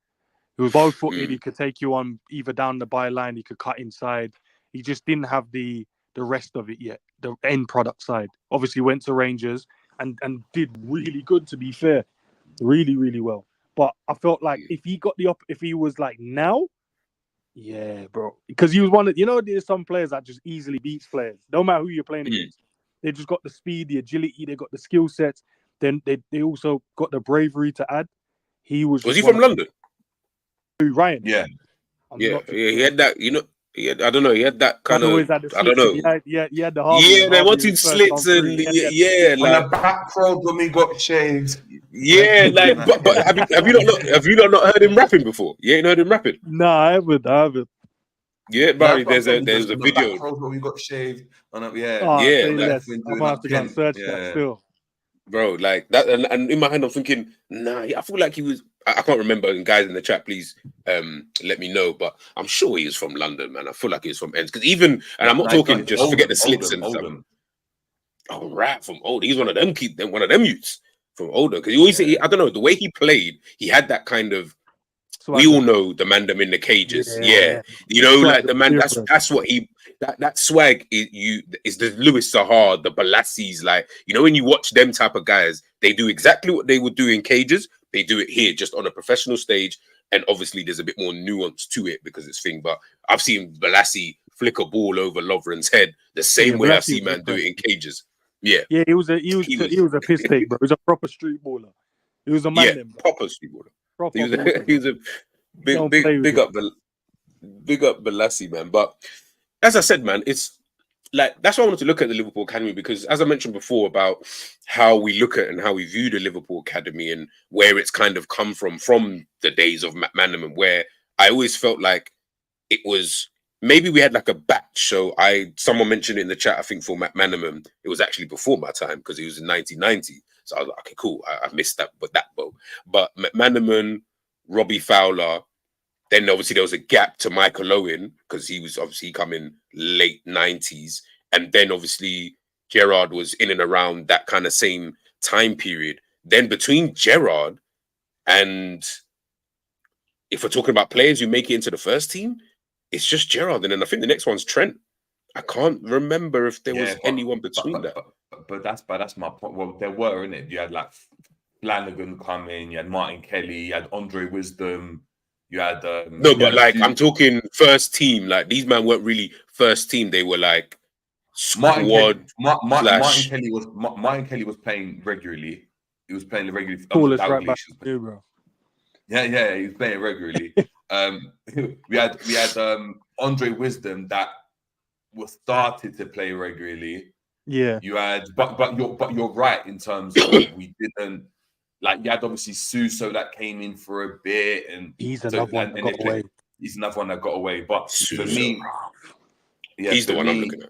he was both footed. He could take you on either down the byline. He could cut inside. He just didn't have the rest of it yet. The end product side. Obviously went to Rangers and did really good, to be fair. Really, really well. But I felt like if he was like now, yeah, bro. Because he was one of, there's some players that just easily beats players. No matter who you're playing against. They just got the speed, the agility, they got the skill sets. Then they also got the bravery to add. Was he from London? Ryan? Yeah. He had that, I don't know. He had that kind of. I don't know. He had the Harvey. Yeah, they wanted slits and on the back road when we got shaved. Yeah, like, but have you not heard him rapping before? You ain't heard him rapping? No, I haven't. Yeah, Barry. There's a video. Back road when we got shaved. I'm gonna have to go and search that still. Bro, like that, and in my head I'm thinking, I feel like he was. I can't remember. And guys in the chat, please let me know. But I'm sure he is from London, man. I feel like he was from Ends because and I'm not talking just forget the slits and stuff. Oh, right, from Oldham. He's one of them youths from Oldham because he always say, I don't know, the way he played, he had that kind of. We all know the man them in the cages, yeah. Like the man. That's what he. That swag is the Louis Sahar, the Balassis. Like when you watch them type of guys, they do exactly what they would do in cages. They do it here, just on a professional stage, and obviously there's a bit more nuance to it because it's thing. But I've seen Balassi flick a ball over Lovren's head the same way I've seen man do it in cages. Yeah, he was a piss take, bro. He was a proper street baller. He was a man, then, proper street baller. He was a big up Balassi, man. But as I said, man, it's like that's why I wanted to look at the Liverpool Academy because, as I mentioned before, about how we look at and how we view the Liverpool Academy and where it's kind of come from the days of Matt Manaman, where I always felt like it was maybe we had like a batch. So someone mentioned it in the chat, I think for Matt Manaman, it was actually before my time because he was in 1990. So I was like, okay, cool, I missed that boat. But Matt Manaman, Robbie Fowler. Then obviously there was a gap to Michael Owen because he was obviously coming late 90s. And then obviously Gerrard was in and around that kind of same time period. Then between Gerrard and if we're talking about players who make it into the first team, it's just Gerrard. And then I think the next one's Trent. I can't remember if there was anyone between that. But that's my point. Well, there were, innit? You had like Flanagan come in, you had Martin Kelly, you had Andre Wisdom. You had I'm talking first team. Like these men weren't really first team. They were like squad. Martin Kelly was playing regularly. He was playing regularly. Coolest right back, bro. Yeah, he was playing regularly. we had Andre Wisdom that was started to play regularly. Yeah. You had, but you're right in terms of we didn't. Like you had obviously Suso that came in for a bit, and he's another one that got away. He's another one that got away. But Suso. For me, he's the one I'm looking at.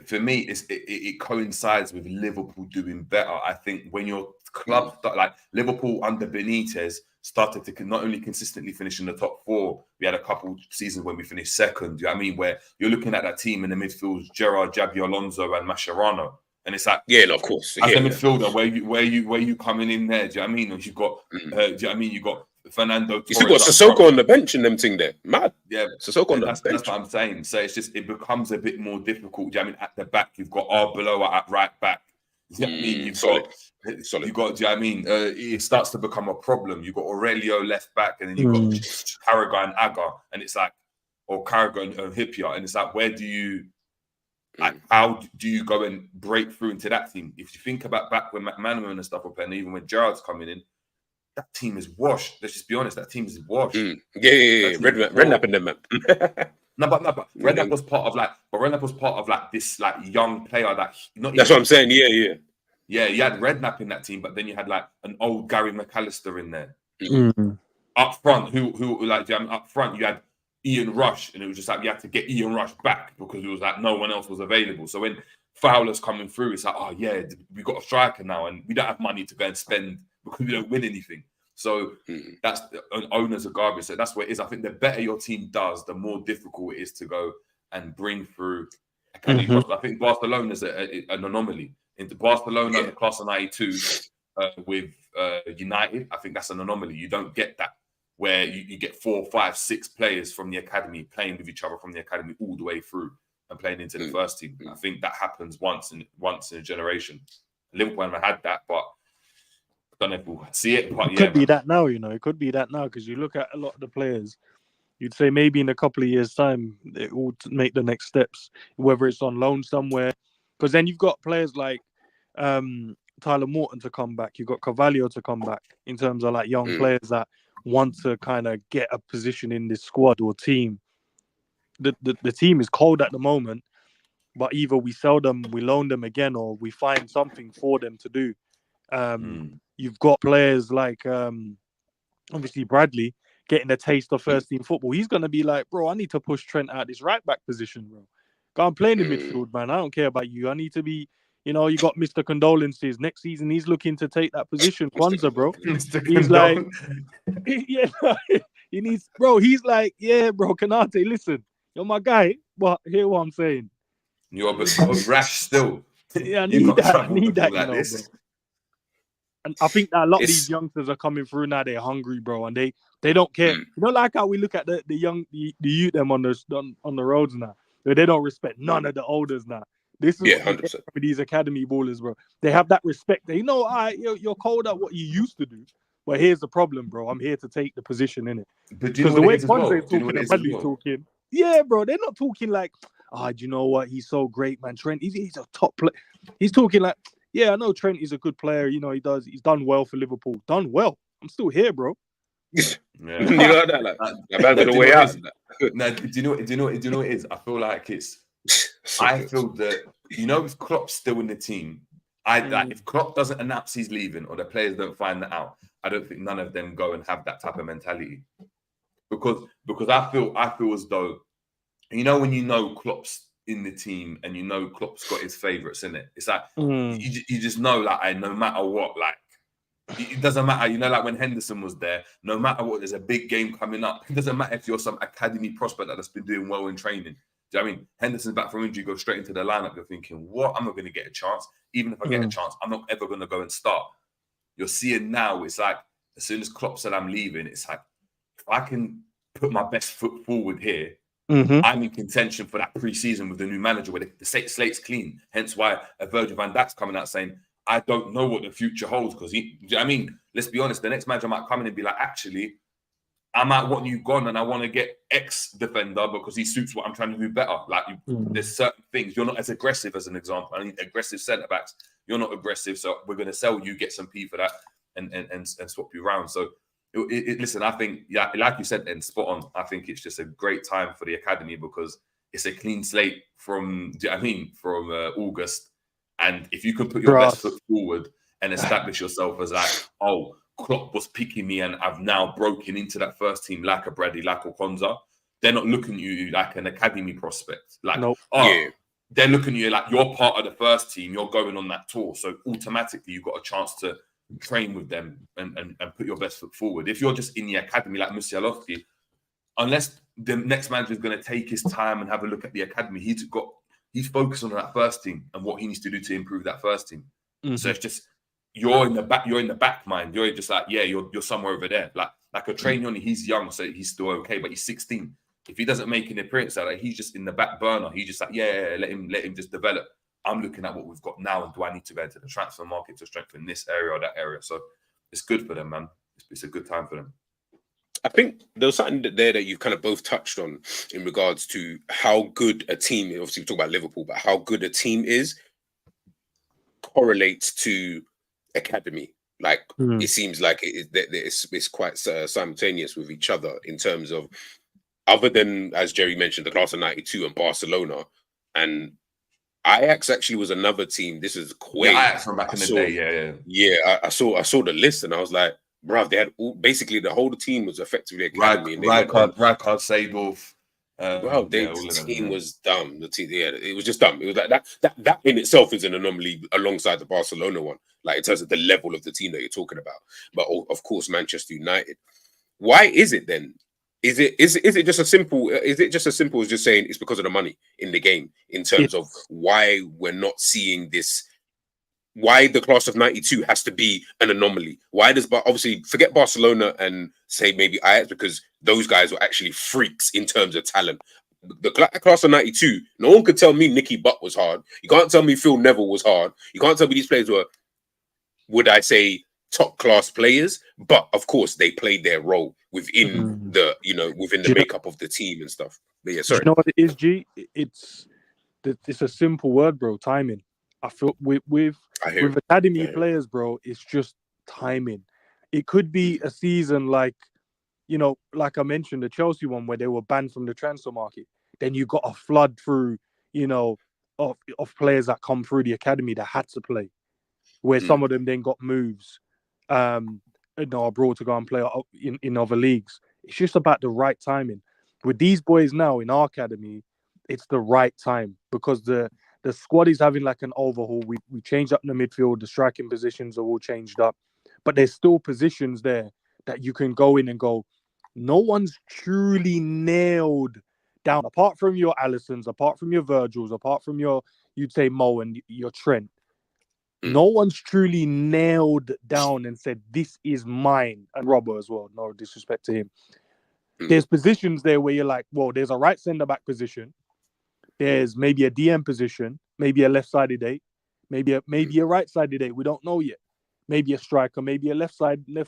For me, it coincides with Liverpool doing better. I think when your club like Liverpool under Benitez started to not only consistently finish in the top four, we had a couple seasons when we finished second. Do you know what I mean? Where you're looking at that team in the midfield, Gerrard, Jabi Alonso, and Mascherano. And it's like, of course. As a midfielder, where you coming in there? Do you know what I mean? And you've got, do you know what I mean? You've got Fernando You still Torres got up front. Sissoko on the bench and them thing there. Mad. Yeah, Sissoko on the that's bench. what I'm saying. So it's just, it becomes a bit more difficult. Do you know what I mean? At the back, you've got Arbeloa at right back. Do you know what I mean? You've Solid. You got, do you know what I mean? It starts to become a problem. You've got Aurelio left back, and then you've got Carragher and Aga, and it's like, or Carragher and Hippier, and it's like, where do you, like, how do you go and break through into that team? If you think about back when McManaman and stuff were playing, even when Gerrard's coming in, that team is washed. Let's just be honest, that team is washed. Yeah. Redknapp and them, man. No, but Redknapp was part of like this like young player that That's what I'm saying. Yeah. Yeah, you had Redknapp in that team, but then you had like an old Gary McAllister in there. Up front, who like up front you had Ian Rush, and it was just like you had to get Ian Rush back because it was like no one else was available. So when Fowler's coming through, it's like, oh yeah, we got a striker now, and we don't have money to go and spend because we don't win anything. So that's owners are garbage. So that's what it is. I think the better your team does, the more difficult it is to go and bring through academy prospects. I think Barcelona is an anomaly. Into Barcelona, the class of '92 with United, I think that's an anomaly. You don't get that where you get 4, 5, 6 players from the academy playing with each other from the academy all the way through and playing into the first team. I think that happens once in a generation. Liverpool haven't had that, but I don't know if we'll see it. But it could be that now, It could be that now because you look at a lot of the players. You'd say maybe in a couple of years' time they will make the next steps, whether it's on loan somewhere. Because then you've got players like Tyler Morton to come back. You've got Carvalho to come back in terms of like young players that want to kind of get a position in this squad or team. The team is cold at the moment, but either we sell them, we loan them again, or we find something for them to do. You've got players like obviously Bradley getting a taste of first team football. He's going to be like, bro, I need to push Trent out this right back position, bro. Go and play in the midfield, man. I don't care about you. I need to be, you got Mr. Condolences. Next season, he's looking to take that position. Kwanzaa, bro. He's like, he needs, bro. He's like, yeah, bro, Kanate, listen, you're my guy, but hear what I'm saying. You're a bit rash still. Yeah, I need that, like bro. And I think that a lot of these youngsters are coming through now. They're hungry, bro, and they don't care. Like how we look at the youth them on the roads now. They don't respect none of the olders now. This is 100%. For these academy ballers, bro. They have that respect. They know, you're cold at what you used to do, but here's the problem, bro. I'm here to take the position in it. Because the way Kwanzaa is talking, talking, yeah, bro. They're not talking like, do you know what? He's so great, man. Trent, he's a top player. He's talking like, yeah, I know Trent is a good player. He's done well for Liverpool. Done well. I'm still here, bro. Yeah. You know that, like the way out. No, do you know what it is? I feel like it's. I feel that if Klopp's still in the team, if Klopp doesn't announce he's leaving or the players don't find that out, I don't think none of them go and have that type of mentality. Because I feel as though, when Klopp's in the team and Klopp's got his favourites in it, it's like you just know, like, no matter what, like. It doesn't matter, like when Henderson was there, no matter what, there's a big game coming up. It doesn't matter if you're some academy prospect that's been doing well in training. Do you know what I mean? Henderson's back from injury, goes straight into the lineup. You're thinking, what? I'm not going to get a chance. Even if I get a chance, I'm not ever going to go and start. You're seeing now, it's like, as soon as Klopp said I'm leaving, it's like, if I can put my best foot forward here, I'm in contention for that pre-season with the new manager where the slate's clean. Hence why a Virgil van Dijk's coming out saying, I don't know what the future holds because let's be honest, the next manager might come in and be like, actually, I might want you gone and I want to get X defender because he suits what I'm trying to do better. Like, there's certain things. You're not as aggressive as an example. I need aggressive centre-backs. You're not aggressive, so we're going to sell you, get some P for that and swap you around. So, listen, I think, like you said, and spot on, I think it's just a great time for the academy because it's a clean slate from August. And if you can put your best foot forward and establish yourself as like, oh, Klopp was picking me and I've now broken into that first team like a Bradley, like a Kwanzaa, they're not looking at you like an academy prospect. Like, they're looking at you like you're part of the first team, you're going on that tour. So automatically you've got a chance to train with them and put your best foot forward. If you're just in the academy like Musialowski, unless the next manager is going to take his time and have a look at the academy, he's focused on that first team and what he needs to do to improve that first team. So it's just you're in the back mind. You're just like, you're somewhere over there. Like Like a Trainioni, he's young, so he's still okay, but he's 16. If he doesn't make an appearance like that, he's just in the back burner. He's just like, let him just develop. I'm looking at what we've got now, and do I need to go into the transfer market to strengthen this area or that area? So it's good for them, man. It's a good time for them. I think there was something there that you kind of both touched on in regards to how good a team, obviously we talk about Liverpool, but how good a team is correlates to academy. Like it seems like it's quite simultaneous with each other in terms of, other than, as Jerry mentioned, the class of 92 and Barcelona, and Ajax actually was another team. This is Quay. Yeah, Ajax from back in the day, yeah. I saw the list and I was like, bruv, they had basically the whole team was effectively academy. Rijkaard, Seedorf. The team was dumb. The team, it was just dumb. It was like that in itself is an anomaly alongside the Barcelona one, like in terms of the level of the team that you're talking about. But of course, Manchester United. Why is it then? Is it just as simple? Is it just as simple as just saying it's because of the money in the game? In terms of why we're not seeing this. Why the class of 92 has to be an anomaly? Why does, but obviously forget Barcelona and say maybe Ajax, because those guys were actually freaks in terms of talent. The class of 92, no one could tell me Nicky Butt was hard. You can't tell me Phil Neville was hard. You can't tell me these players were, would I say, top class players? But of course, they played their role within within the makeup of the team and stuff. But yeah, sorry. Do you know what it is, G? It's a simple word, bro. Timing. I feel with academy players, bro, it's just timing. It could be a season like I mentioned, the Chelsea one where they were banned from the transfer market. Then you got a flood through, of players that come through the academy that had to play, where some of them then got moves, abroad to go and play in other leagues. It's just about the right timing. With these boys now in our academy, it's the right time because the squad is having like an overhaul. We changed up the midfield. The striking positions are all changed up. But there's still positions there that you can go in and go, no one's truly nailed down. Apart from your Allisons, apart from your Virgils, apart from you'd say Mo and your Trent. No one's truly nailed down and said, this is mine. And Robbo as well. No disrespect to him. There's positions there where you're like, well, there's a right centre-back position. There's maybe a DM position, maybe a left-sided eight, maybe a right-sided eight. We don't know yet. Maybe a striker, maybe a left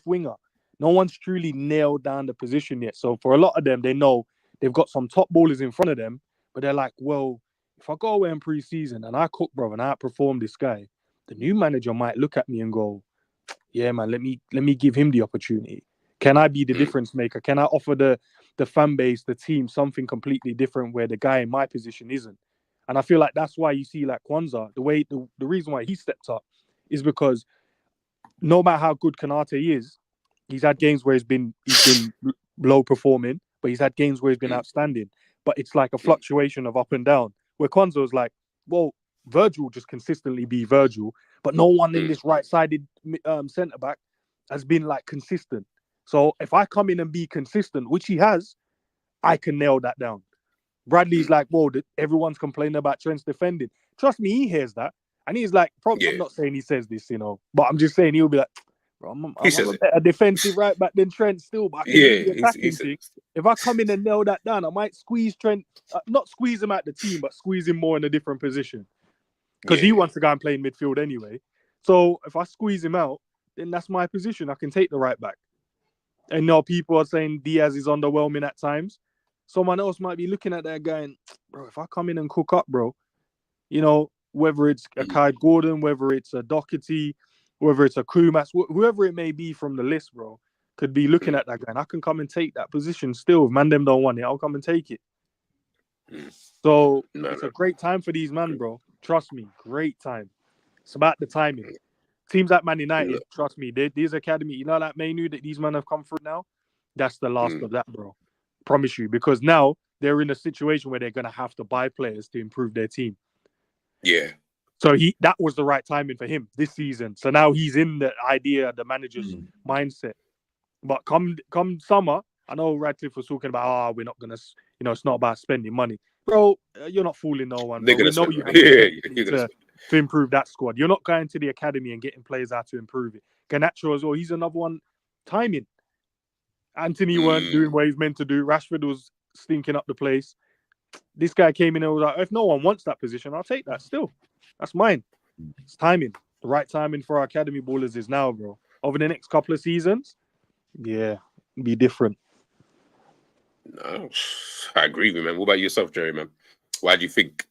winger. No one's truly nailed down the position yet. So for a lot of them, they know they've got some top ballers in front of them, but they're like, well, if I go away in pre-season and I cook, bro, and I outperform this guy, the new manager might look at me and go, yeah, man, let me give him the opportunity. Can I be the difference maker? Can I offer the fan base, the team, something completely different where the guy in my position isn't? And I feel like that's why you see like Kwanzaa, the reason why he stepped up is because no matter how good Kanate is, he's had games where he's been low performing, but he's had games where he's been outstanding. But it's like a fluctuation of up and down. Where Kwanzaa was like, well, Virgil will just consistently be Virgil, but no one in this right-sided centre back has been like consistent. So if I come in and be consistent, which he has, I can nail that down. Bradley's like, whoa, everyone's complaining about Trent's defending. Trust me, he hears that. And he's like, probably, I'm not saying he says this, but I'm just saying he'll be like, bro, I'm a better defensive right back than Trent still, but I can do the attacking thing. If I come in and nail that down, I might squeeze Trent, not squeeze him out the team, but squeeze him more in a different position. Because he wants to go and play in midfield anyway. So if I squeeze him out, then that's my position. I can take the right back. And now people are saying Diaz is underwhelming at times. Someone else might be looking at that guy and, bro, if I come in and cook up, bro, whether it's a Kai Gordon, whether it's a Doherty, whether it's a Kumas, whoever it may be from the list, bro, could be looking at that guy. And I can come and take that position still. If man them don't want it, I'll come and take it. So it's a great time for these men, bro. Trust me, great time. It's about the timing. Teams like Man United, trust me, these academy, that menu that these men have come through now, that's the last of that, bro. Promise you, because now they're in a situation where they're going to have to buy players to improve their team. Yeah. So that was the right timing for him this season. So now he's in the idea, the manager's mindset. But come summer, I know Radcliffe was talking about, we're not going to, it's not about spending money. Bro, you're not fooling no one. Bro. We know you to improve that squad. You're not going to the academy and getting players out to improve it. Garnacho as well, he's another one. Timing. Anthony weren't doing what he's meant to do. Rashford was stinking up the place. This guy came in and was like, if no one wants that position, I'll take that still. That's mine. It's timing. The right timing for our academy ballers is now, bro. Over the next couple of seasons, yeah, be different. No, I agree with you, man. What about yourself, Jerry, man? Why do you think,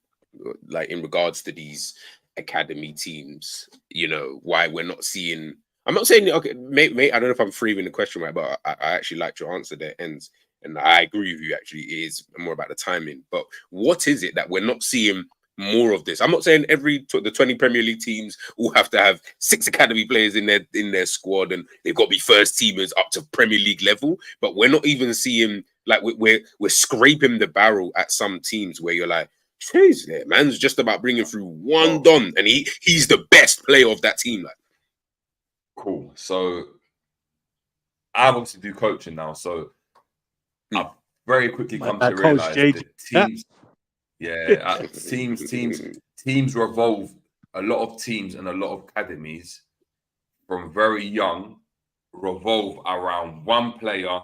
like, in regards to these academy teams, you know, why we're not seeing... I'm not saying, okay, mate, I don't know if I'm framing the question right, but I actually liked your answer there, ends. And I agree with you, actually. It is more about the timing. But what is it that we're not seeing more of this? I'm not saying the 20 Premier League teams all have to have 6 academy players in their squad and they've got to be first teamers up to Premier League level. But we're not even seeing, like, we're scraping the barrel at some teams where you're like, jeez, man's just about bringing through one Don and he's the best player of that team. Like, cool. So I obviously do coaching now, so I've very quickly come to realize that teams revolve. A lot of teams and a lot of academies from very young revolve around one player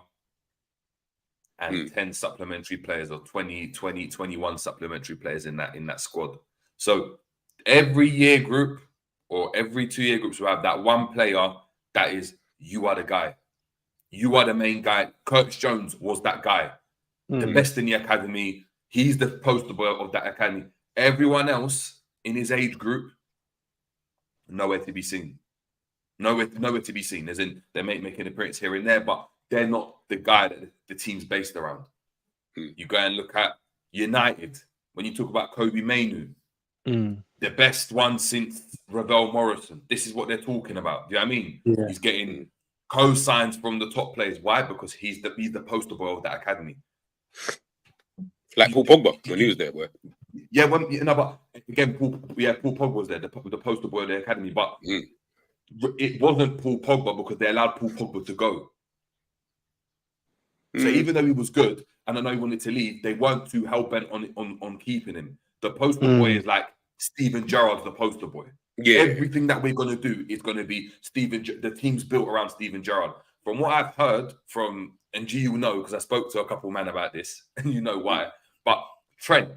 and 10 supplementary players, or 21 supplementary players in that squad. So every year group or every 2-year groups will have that one player that is, you are the guy. You are the main guy. Curtis Jones was that guy. The best in the academy. He's the poster boy of that academy. Everyone else in his age group, nowhere to be seen. Nowhere to be seen. As in, they may make an appearance here and there, but they're not the guy that the team's based around. You go and look at United. When you talk about Kobe Mainu, the best one since Ravel Morrison. This is what they're talking about. Do you know what I mean? Yeah. He's getting co-signs from the top players. Why? Because he's the poster boy of that academy. Like Paul Pogba when he was there, boy. Yeah, but again, Paul Pogba was there, the poster boy of the academy. But it wasn't Paul Pogba because they allowed Paul Pogba to go. So even though he was good, and I know he wanted to leave, they weren't too hell-bent on keeping him. The poster boy is like Steven Gerrard's the poster boy. Yeah. Everything that we're going to do is going to be the team's built around Steven Gerrard. From what I've heard from, and G, you know, because I spoke to a couple of men about this, and you know why. But Trent,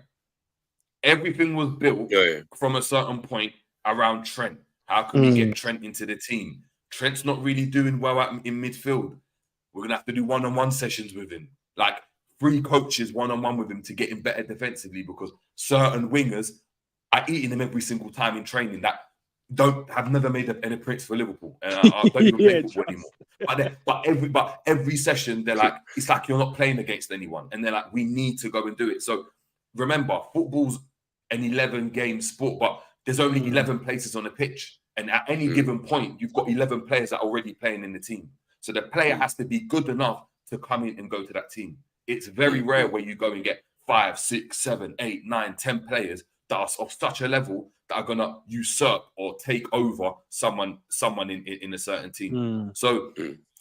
everything was built from a certain point around Trent. How can we get Trent into the team? Trent's not really doing well in midfield. We're going to have to do one-on-one sessions with him. Like 3 coaches one-on-one with him to get him better defensively, because certain wingers are eating him every single time in training that have never made an appearance for Liverpool. And I don't even play football anymore. But every session, they're like, it's like you're not playing against anyone. And they're like, we need to go and do it. So remember, football's an 11-game sport, but there's only 11 places on the pitch. And at any given point, you've got 11 players that are already playing in the team. So the player has to be good enough to come in and go to that team. It's very rare where you go and get 5, 6, 7, 8, 9, 10 players that are of such a level that are going to usurp or take over someone in a certain team. So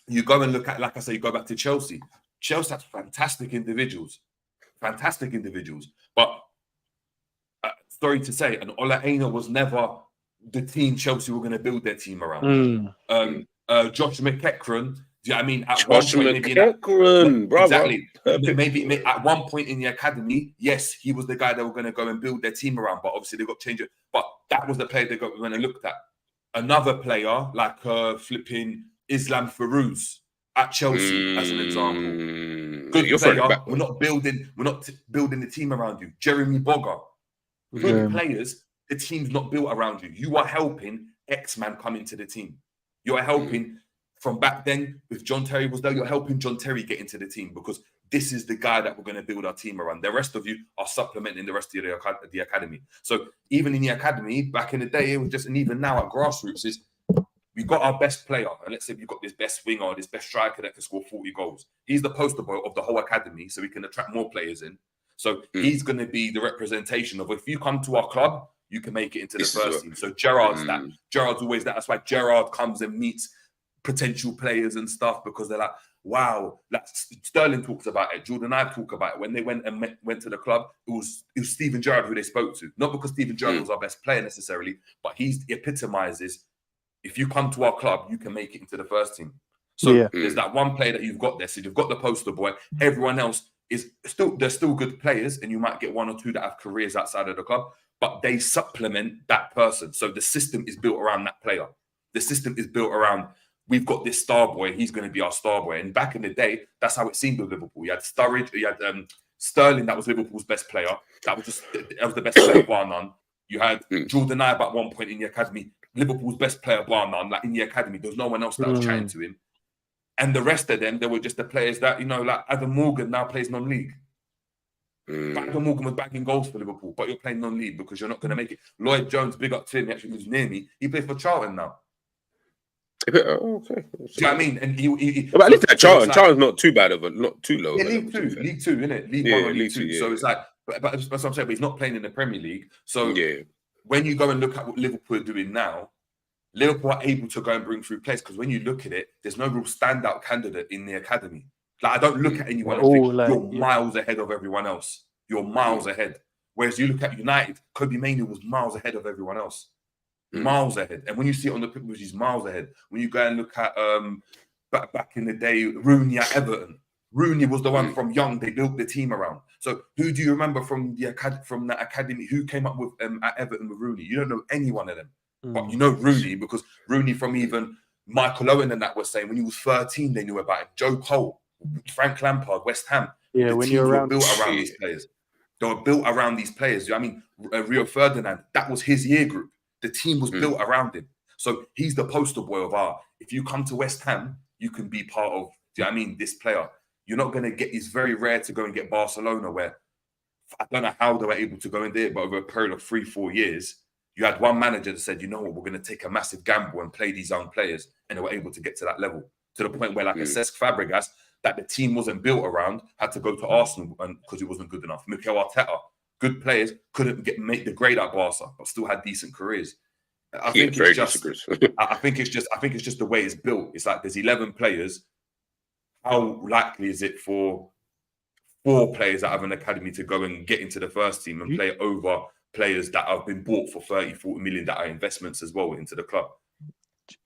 you go and look at, like I say, you go back to Chelsea. Chelsea has fantastic individuals. But sorry to say, and Ola Aina was never the team Chelsea were going to build their team around. Josh McEachran, do you know what I mean? At Josh one point, exactly. Maybe at one point in the academy, yes, he was the guy they were going to go and build their team around, but obviously they got changed. But that was the player they got when they looked at. Another player like flipping Islam Feruz at Chelsea, as an example. Good player. We're not building the team around you. Jeremy Bogger. Good players. The team's not built around you. You are helping X-Man come into the team. You are helping from back then, if John Terry was there, you're helping John Terry get into the team, because this is the guy that we're going to build our team around. The rest of you are supplementing the rest of the academy. So even in the academy, back in the day, it was just, and even now at grassroots, is we got our best player. And let's say we've got this best winger or this best striker that can score 40 goals. He's the poster boy of the whole academy, so we can attract more players in. So he's going to be the representation of, if you come to our club, you can make it into the first team. So Gerrard's that. Gerrard's always that. That's why Gerrard comes and meets potential players and stuff, because they're like, wow. Like Sterling talks about it. Jordan and I talk about it. When they went to the club, it was Steven Gerrard who they spoke to. Not because Steven Gerrard was our best player necessarily, but he epitomizes, if you come to our club, you can make it into the first team. So there's that one player that you've got there. So you've got the poster boy. Everyone else is still, they're still good players, and you might get one or two that have careers outside of the club, but they supplement that person. So the system is built around that player. The system is built around, we've got this star boy, he's going to be our star boy. And back in the day, that's how it seemed with Liverpool. You had Sturridge, you had Sterling, that was Liverpool's best player. That was the best player, bar none. You had Jordan Ibe at one point in the academy, Liverpool's best player, bar none. Like in the academy, there was no one else that was chatting to him. And the rest of them, they were just the players that, you know, like Adam Morgan now plays non-league. Adam Morgan was banging goals for Liverpool, but you're playing non-league because you're not going to make it. Lloyd Jones, big up to him, he actually lives near me. He plays for Charlton now. Oh, okay. Do you know what I mean? And he but at least at Charlton, Charlton's not too bad not too low. Yeah, League Two, isn't it? League One or League Two. So it's like, but that's what I'm saying. But he's not playing in the Premier League. So when you go and look at what Liverpool are doing now, Liverpool are able to go and bring through players, because when you look at it, there's no real standout candidate in the academy. Like, I don't look at anyone and think you're miles ahead of everyone else. You're miles ahead. Whereas you look at United, Kobe Mainoo was miles ahead of everyone else. Miles ahead. And when you see it on the pitch, he's miles ahead. When you go and look at back in the day, Rooney at Everton. Rooney was the one from young they built the team around. So who do you remember from the academy who came up with at Everton with Rooney? You don't know any one of them. But you know Rooney, because Rooney, from even Michael Owen and that was saying when he was 13, they knew about him. Joe Cole, Frank Lampard, West Ham. Yeah, the when teams you're were around built around these players. They were built around these players. I mean, Rio Ferdinand, that was his year group. The team was built around him. So he's the poster boy of if you come to West Ham, you can be part of, do you know what I mean, this player. You're not going to get, it's very rare to go and get Barcelona, where I don't know how they were able to go in there, but over a period of 3-4 years, you had one manager that said, you know what, we're going to take a massive gamble and play these young players, and they were able to get to that level, to the point where, like a Cesc Fabregas, that the team wasn't built around, had to go to Arsenal because it wasn't good enough. Mikel Arteta, good players, couldn't make the grade at Barca, but still had decent careers. I think it's just the way it's built. It's like there's 11 players. How likely is it for 4 players that have an academy to go and get into the first team and play over players that have been bought for 30-40 million that are investments as well into the club?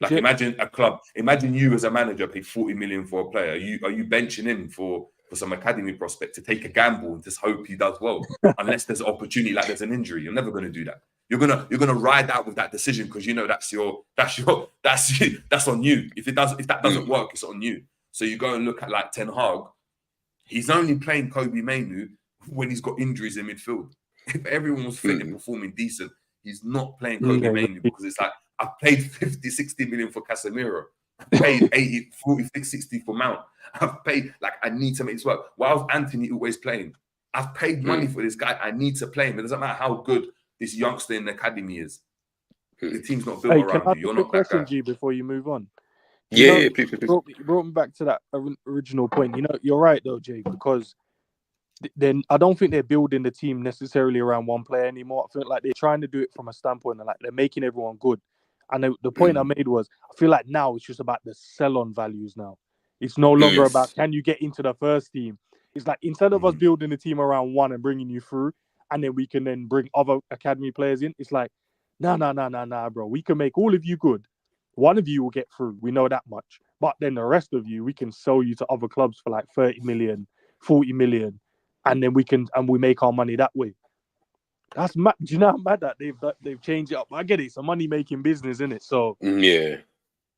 Like, imagine a club, imagine you as a manager pay 40 million for a player. Are you benching him for some academy prospect to take a gamble and just hope he does well? Unless there's an opportunity, like there's an injury, you're never going to do that. You're gonna ride out with that decision, because you know that's on you. If that doesn't work, it's on you. So you go and look at like Ten Hag. He's only playing Kobe Mainoo when he's got injuries in midfield. If everyone was fit and performing decent, he's not playing Kobe Mainoo, because it's like, I've paid 50, 60 million for Casemiro. I've paid 80, 40, 60 for Mount. I've paid, like, I need to make this work. Why was Anthony always playing? I've paid money for this guy. I need to play him. It doesn't matter how good this youngster in the academy is. The team's not built around you. You're not that guy. G, before you move on. Please. You brought me back to that original point. You know, you're right though, Jay, because then I don't think they're building the team necessarily around one player anymore. I feel like they're trying to do it from a standpoint of like they're making everyone good. And the point I made was, I feel like now it's just about the sell-on values now. It's no longer about, can you get into the first team? It's like, instead of us building the team around one and bringing you through, and then we can then bring other academy players in, it's like, nah, bro. We can make all of you good. One of you will get through. We know that much. But then the rest of you, we can sell you to other clubs for like 30 million, 40 million. And then we make our money that way. That's mad. Do you know how mad that they've changed it up? I get it. It's a money-making business, isn't it? So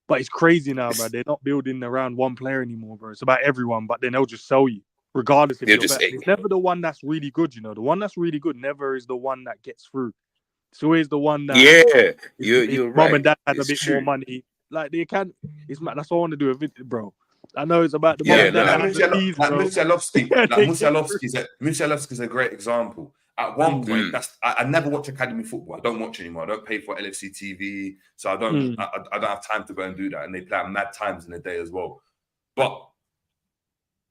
but it's crazy now, bro. They're not building around one player anymore, bro. It's about everyone, but then they'll just sell you, regardless if you're better. It's never the one that's really good, you know. The one that's really good never is the one that gets through. It's always the one that you're right. Mom and dad had a bit more money. Like, they can. It's mad. That's what I want to do a video, bro. I know it's about the mom and dad. Musialowski's a great example. At one point, I never watch academy football. I don't watch anymore. I don't pay for LFC TV, so I don't have time to go and do that. And they play at mad times in the day as well. But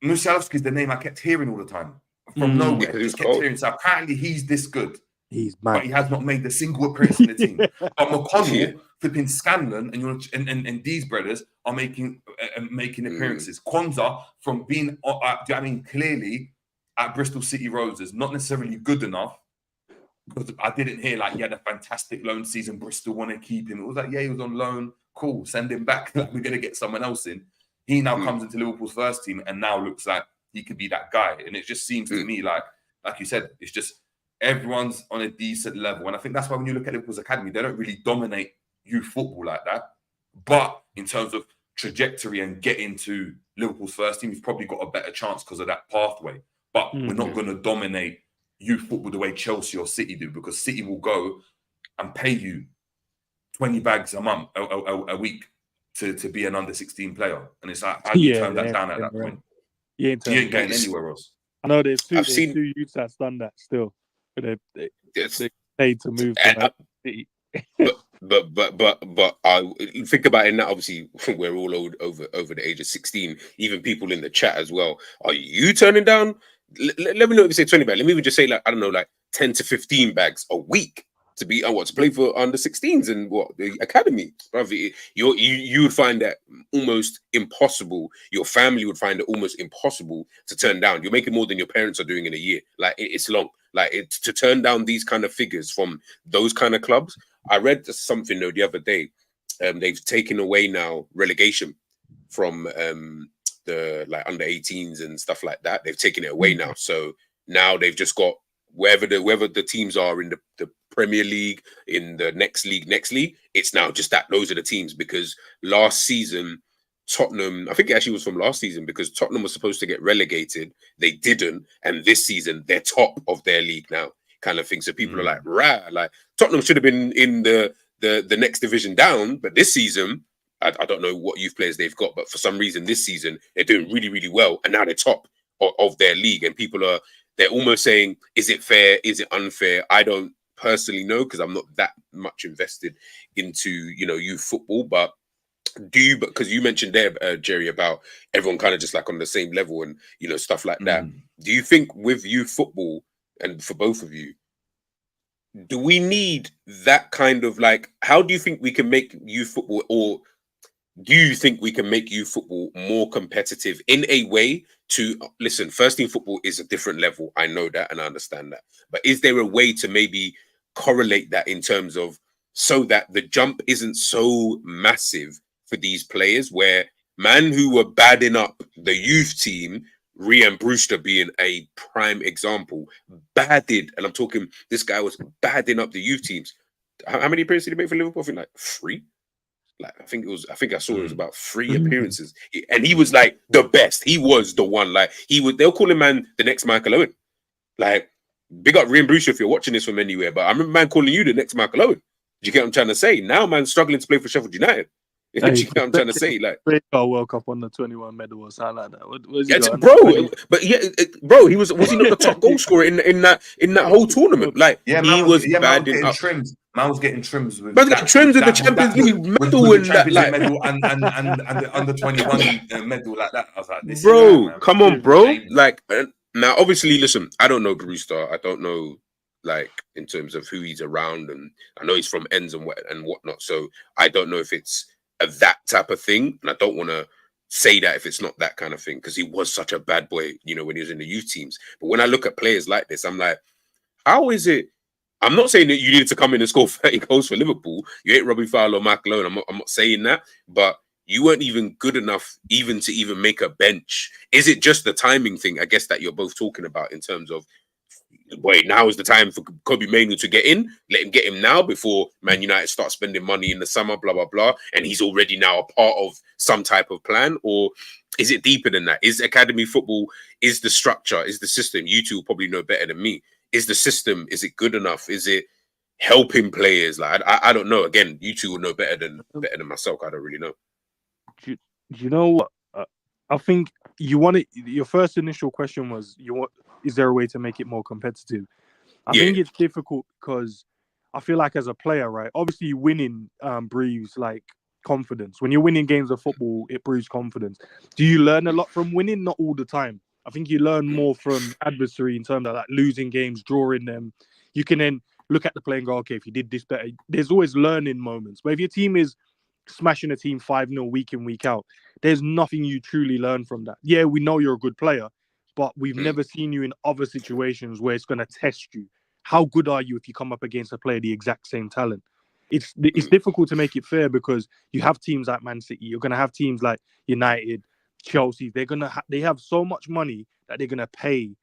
Musialowski's the name I kept hearing all the time from nowhere. Just kept hearing. So apparently he's this good. He's mad. But he has not made a single appearance in the team. But McConnell, flipping Scanlon, and these brothers are making appearances. Kwanzaa, from being, clearly at Bristol City Roses, not necessarily good enough, because I didn't hear like he had a fantastic loan season. Bristol want to keep him. It was like, yeah, he was on loan. Cool, send him back. Like, we're going to get someone else in. He now comes into Liverpool's first team and now looks like he could be that guy. And it just seems to me like you said, it's just everyone's on a decent level. And I think that's why when you look at Liverpool's academy, they don't really dominate youth football like that. But in terms of trajectory and getting to Liverpool's first team, you've probably got a better chance because of that pathway. But we're not going to dominate youth football the way Chelsea or City do, because City will go and pay you 20 bags a month, a week to be an under-16 player. And it's like, how do you turn that down at that point? You ain't going anywhere else. I know there's two youths that's done that still. They paid to move to City. But I think about it now. Obviously, we're all over the age of 16. Even people in the chat as well. Are you turning down? Let me know if you say 20 bags. Let me even just say like, I don't know, like 10 to 15 bags a week to be to play for under 16s and the academy. You would find that almost impossible. Your family would find it almost impossible to turn down. You're making more than your parents are doing in a year. Like it's long. Like to turn down these kind of figures from those kind of clubs. I read something though the other day. They've taken away now relegation from the like under 18s and stuff like that. They've taken it away now. So now they've just got wherever the teams are in the Premier League, in the next league, it's now just that those are the teams, because last season Tottenham, I think it actually was from last season, because Tottenham was supposed to get relegated, they didn't, and this season they're top of their league now, kind of thing. So people are like, like Tottenham should have been in the next division down, but this season I don't know what youth players they've got, but for some reason this season they're doing really, really well, and now they're top of their league, and they're almost saying, is it fair? Is it unfair? I don't personally know, because I'm not that much invested into youth football. But because you mentioned there, Jerry, about everyone kind of just like on the same level and stuff like that. Do you think with youth football, and for both of you, do we need that kind of like? How do you think we can make youth football, or do you think we can make youth football more competitive in a way to listen? First team football is a different level. I know that and I understand that. But is there a way to maybe correlate that in terms of so that the jump isn't so massive for these players, where man who were badding up the youth team, Rhian Brewster being a prime example, and I'm talking, this guy was badding up the youth teams. How many appearances did he make for Liverpool? I think like 3. Like I think I saw it was about 3 appearances, and he was like the best. He was the one. Like they'll call him man the next Michael Owen. Like big up Rhian Brewster if you're watching this from anywhere. But I remember man calling you the next Michael Owen. Do you get what I'm trying to say? Now man's struggling to play for Sheffield United. Do you get what I'm trying to say? Like World Cup on the 21 medal or something like that. Bro, was he not the top goal scorer in that whole tournament? Like he was badding up. Man was getting trims with getting trims with the Champions League medal and that, like, medal and the under 21 medal like that. I was like, bro, come on, bro. Like now, obviously, listen, I don't know Brewster. I don't know like in terms of who he's around, and I know he's from ends and whatnot. So I don't know if it's that type of thing, and I don't want to say that if it's not that kind of thing, because he was such a bad boy, when he was in the youth teams. But when I look at players like this, I'm like, how is it? I'm not saying that you needed to come in and score 30 goals for Liverpool. You ain't Robbie Fowler or Michael Owen. I'm not saying that, but you weren't even good enough even to make a bench. Is it just the timing thing, I guess, that you're both talking about in terms of, wait, now is the time for Kobe Mainoo to get in? Let him get him now before Man United start spending money in the summer, blah, blah, blah, and he's already now a part of some type of plan? Or is it deeper than that? Is academy football, is the structure, is the system? You two will probably know better than me. Is the system, is it good enough? Is it helping players? Like I don't know. Again, you two will know better than myself. I don't really know. Do you know what? I think your first initial question was, is there a way to make it more competitive? I think it's difficult because I feel like as a player, right? Obviously, winning breeds like confidence. When you're winning games of football, it breeds confidence. Do you learn a lot from winning? Not all the time. I think you learn more from adversary in terms of like losing games, drawing them. You can then look at the play and go, okay, if you did this better, there's always learning moments. But if your team is smashing a team 5-0 week in, week out, there's nothing you truly learn from that. Yeah, we know you're a good player, but we've never seen you in other situations where it's going to test you. How good are you if you come up against a player the exact same talent? It's difficult to make it fair because you have teams like Man City. You're going to have teams like United, Chelsea. They have so much money that they're gonna pay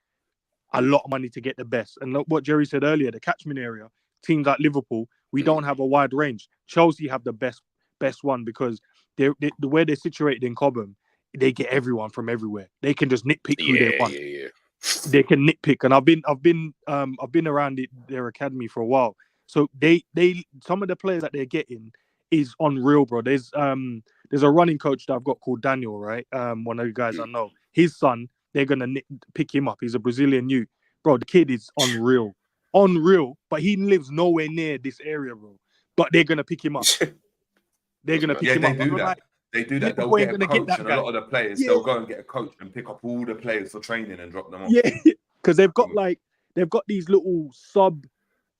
a lot of money to get the best. And look what Jerry said earlier, the catchment area, teams like Liverpool, we don't have a wide range. Chelsea have the best one because the way they're situated in Cobham, they get everyone from everywhere. They can just nitpick who they want. Yeah. They can nitpick, and I've been around their academy for a while. So they some of the players that they're getting is unreal, bro. There's a running coach that I've got called Daniel, right? One of you guys I know. His son, they're gonna pick him up. He's a Brazilian youth, bro. The kid is unreal, but he lives nowhere near this area, bro. But they're gonna pick him up. They're gonna pick him up. They do that. Like, they do that. They'll get a coach, and a lot of the players, they'll go and get a coach and pick up all the players for training and drop them off. Yeah, because they've got these little sub